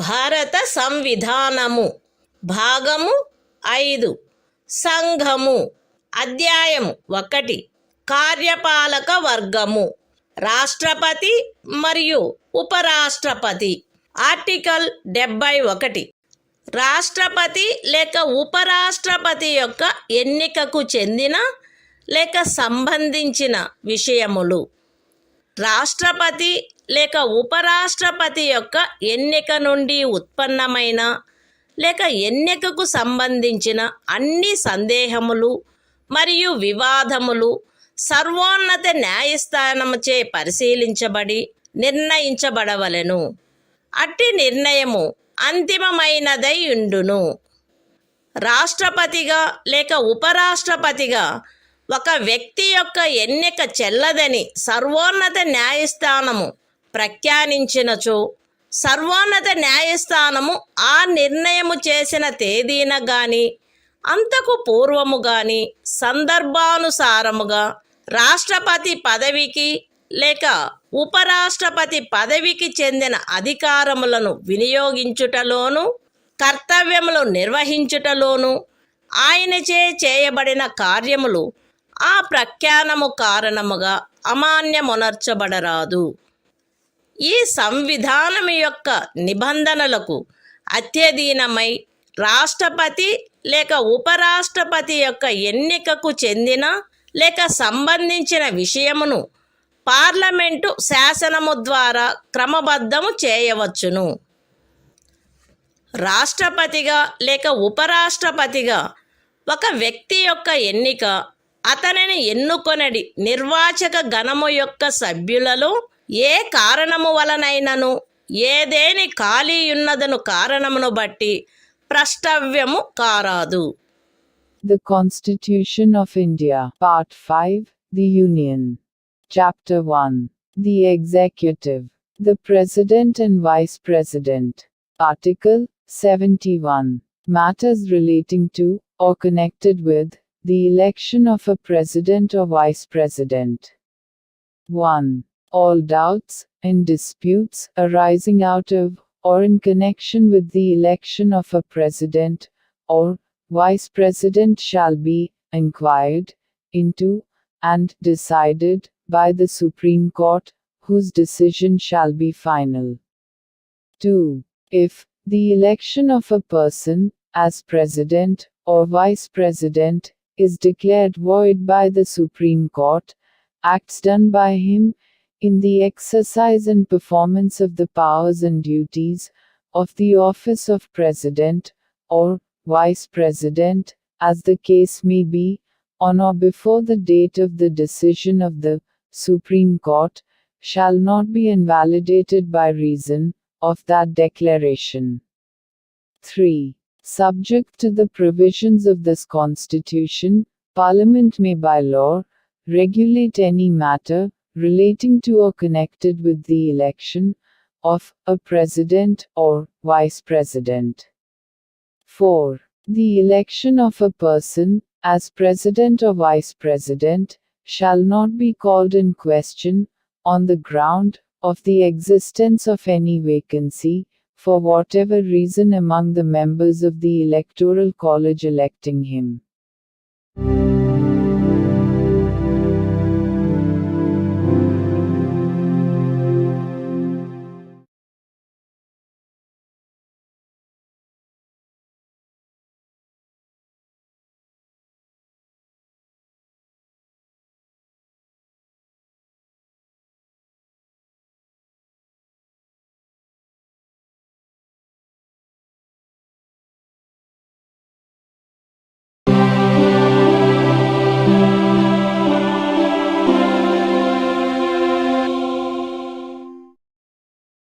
భారత సంవిధానము. భాగము 5. సంఘము. అధ్యాయము 1. కార్యపాలక వర్గము. రాష్ట్రపతి మరియు ఉపరాష్ట్రపతి. ఆర్టికల్ 71 రాష్ట్రపతి లేక ఉపరాష్ట్రపతి యొక్క ఎన్నికకు చెందిన లేక సంబంధించిన విషయములు. రాష్ట్రపతి లేక ఉపరాష్ట్రపతి యొక్క ఎన్నిక నుండి ఉత్పన్నమైన లేక ఎన్నికకు సంబంధించిన అన్ని సందేహములు మరియు వివాదములు సర్వోన్నత న్యాయస్థానముచే పరిశీలించబడి నిర్ణయించబడవలెను. అట్టి నిర్ణయము అంతిమమైనదై ఉండును. రాష్ట్రపతిగా లేక ఉపరాష్ట్రపతిగా ఒక వ్యక్తి యొక్క ఎన్నిక చెల్లదని సర్వోన్నత న్యాయస్థానము ప్రఖ్యానించినచో సర్వోన్నత న్యాయస్థానము ఆ నిర్ణయము చేసిన తేదీన గాని అంతకు పూర్వము గాని సందర్భానుసారముగా రాష్ట్రపతి పదవికి లేక ఉపరాష్ట్రపతి పదవికి చెందిన అధికారములను వినియోగించుటలోను కర్తవ్యములు నిర్వహించుటలోను ఆయనచే చేయబడిన కార్యములు ఆ ప్రఖ్యానము కారణముగా అమాన్యమునర్చబడరాదు. ఈ సంవిధానము యొక్క నిబంధనలకు అత్యధీనమై రాష్ట్రపతి లేక ఉపరాష్ట్రపతి యొక్క ఎన్నికకు చెందిన లేక సంబంధించిన విషయమును పార్లమెంటు శాసనము ద్వారా క్రమబద్ధము చేయవచ్చును. రాష్ట్రపతిగా లేక ఉపరాష్ట్రపతిగా ఒక వ్యక్తి యొక్క ఎన్నిక అతనిని ఎన్నుకొనడి నిర్వాచక గణము యొక్క సభ్యులలో ఏ కారణము వలనైనను ఏదేని ఖాళీ ఉన్నదను కారణమును బట్టి ప్రష్టవ్యము కారాదు. The Constitution of India, Part 5, The Union. Chapter 1. The Executive. The President and Vice President. Article 71. Matters relating to, or connected with, the election of a President or Vice President. 1. All doubts and disputes arising out of, or in connection with the election of a President, or Vice President shall be inquired into, and decided, by the Supreme Court, whose decision shall be final. 2. If the election of a person, as President, or Vice President, is declared void by the Supreme Court, acts done by him, in the exercise and performance of the powers and duties, of the office of President, or Vice President, as the case may be, on or before the date of the decision of the Supreme Court, shall not be invalidated by reason of that declaration. 3. Subject to the provisions of this Constitution, Parliament may by law regulate any matter relating to or connected with the election of a president or vice president. 4. The election of a person as president or vice president shall not be called in question on the ground of the existence of any vacancy, for whatever reason among the members of the Electoral College electing him.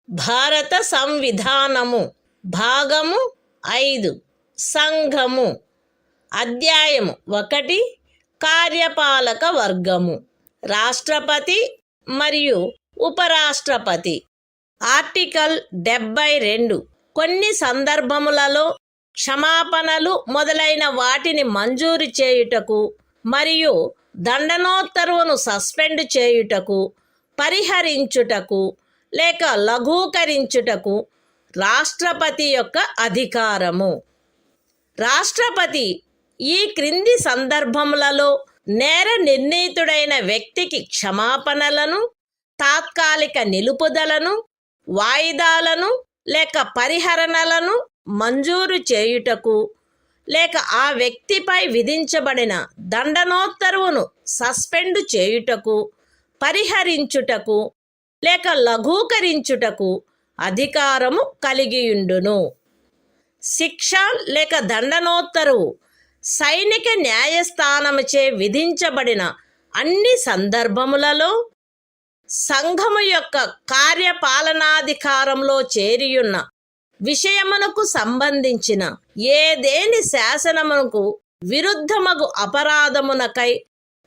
భారత సంవిధానము భాగము 5 సంఘము అధ్యాయము 1 కార్యపాలక వర్గము రాష్ట్రపతి మరియు ఉపరాష్ట్రపతి ఆర్టికల్ 72 కొన్ని సందర్భములలో క్షమాపణలు మొదలైన వాటిని మంజూరు చేయుటకు మరియు దండనోత్తర్వును సస్పెండ్ చేయుటకు పరిహరించుటకు లేక లఘూకరించుటకు రాష్ట్రపతి యొక్క అధికారము. రాష్ట్రపతి ఈ క్రింది సందర్భములలో నేర నిర్ణీతుడైన వ్యక్తికి క్షమాపణలను, తాత్కాలిక నిలుపుదలను, వాయిదాలను లేక పరిహరణలను మంజూరు చేయుటకు లేక ఆ వ్యక్తిపై విధించబడిన దండనోత్తర్వును సస్పెండ్ చేయుటకు, పరిహరించుటకు లేక లఘూకరించుటకు అధికారము కలిగియుండును. శిక్ష లేక దండనోత్తరువు సైనిక న్యాయస్థానముచే విధించబడిన అన్ని సందర్భములలో సంఘము యొక్క కార్యపాలనాధికారంలో చేరియున్న విషయమునకు సంబంధించిన ఏదేని శాసనమునకు విరుద్ధమగు అపరాధమునకై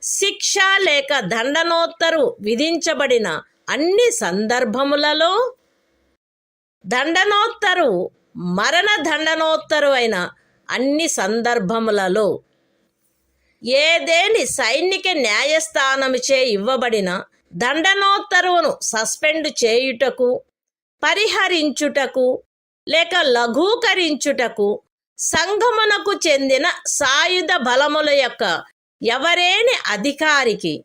శిక్ష లేక దండనోత్తరు విధించబడిన అన్ని సందర్భములలో దండనోత్తరు మరణ దండనోత్తరు అయిన అన్ని సందర్భములలో ఏదేని సైనిక న్యాయస్థానముచే ఇవ్వబడిన దండనోత్తరువును సస్పెండ్ చేయుటకు, పరిహరించుటకు లేక లఘూకరించుటకు సంఘమునకు చెందిన సాయుధ బలముల యొక్క ఎవరేని అధికారికి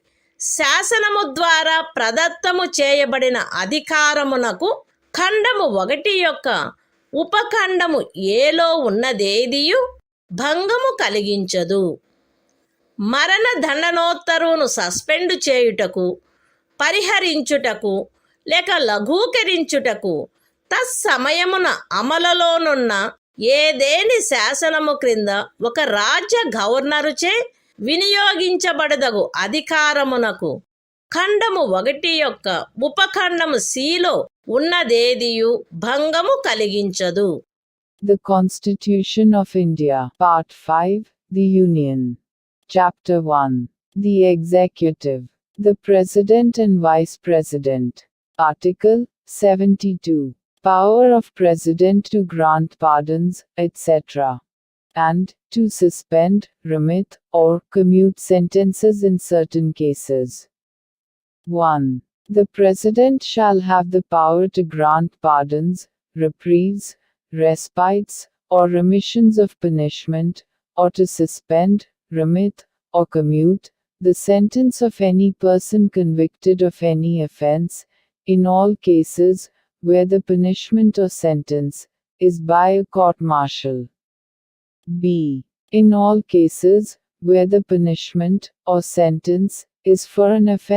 శాసనము ద్వారా ప్రదత్తము చేయబడిన అధికారమునకు ఖండము 1 యొక్క ఉపఖండము ఏలో ఉన్నదేదియు భంగము కలిగించదు. మరణ దండనోత్తరువును సస్పెండ్ చేయుటకు, పరిహరించుటకు లేక లఘూకరించుటకు తత్సమయమున అమలులోనున్న ఏదేని శాసనము క్రింద ఒక రాజ్య గవర్నరుచే వినియోగించబడదగు అధికారమునకు ఖండము 1 యొక్క ఉపఖండము సిలో ఉన్నదేదియు భంగము కలిగించదు. The Constitution of India, Part 5, The Union. Chapter 1. The Executive. The President and Vice President. Article 72. Power of President to grant pardons, etc. and to suspend, remit, or commute sentences in certain cases. 1. The President shall have the power to grant pardons, reprieves, respites, or remissions of punishment, or to suspend, remit, or commute the sentence of any person convicted of any offense, in all cases where the punishment or sentence is by a court-martial. B. In all cases where the punishment or sentence is for an offense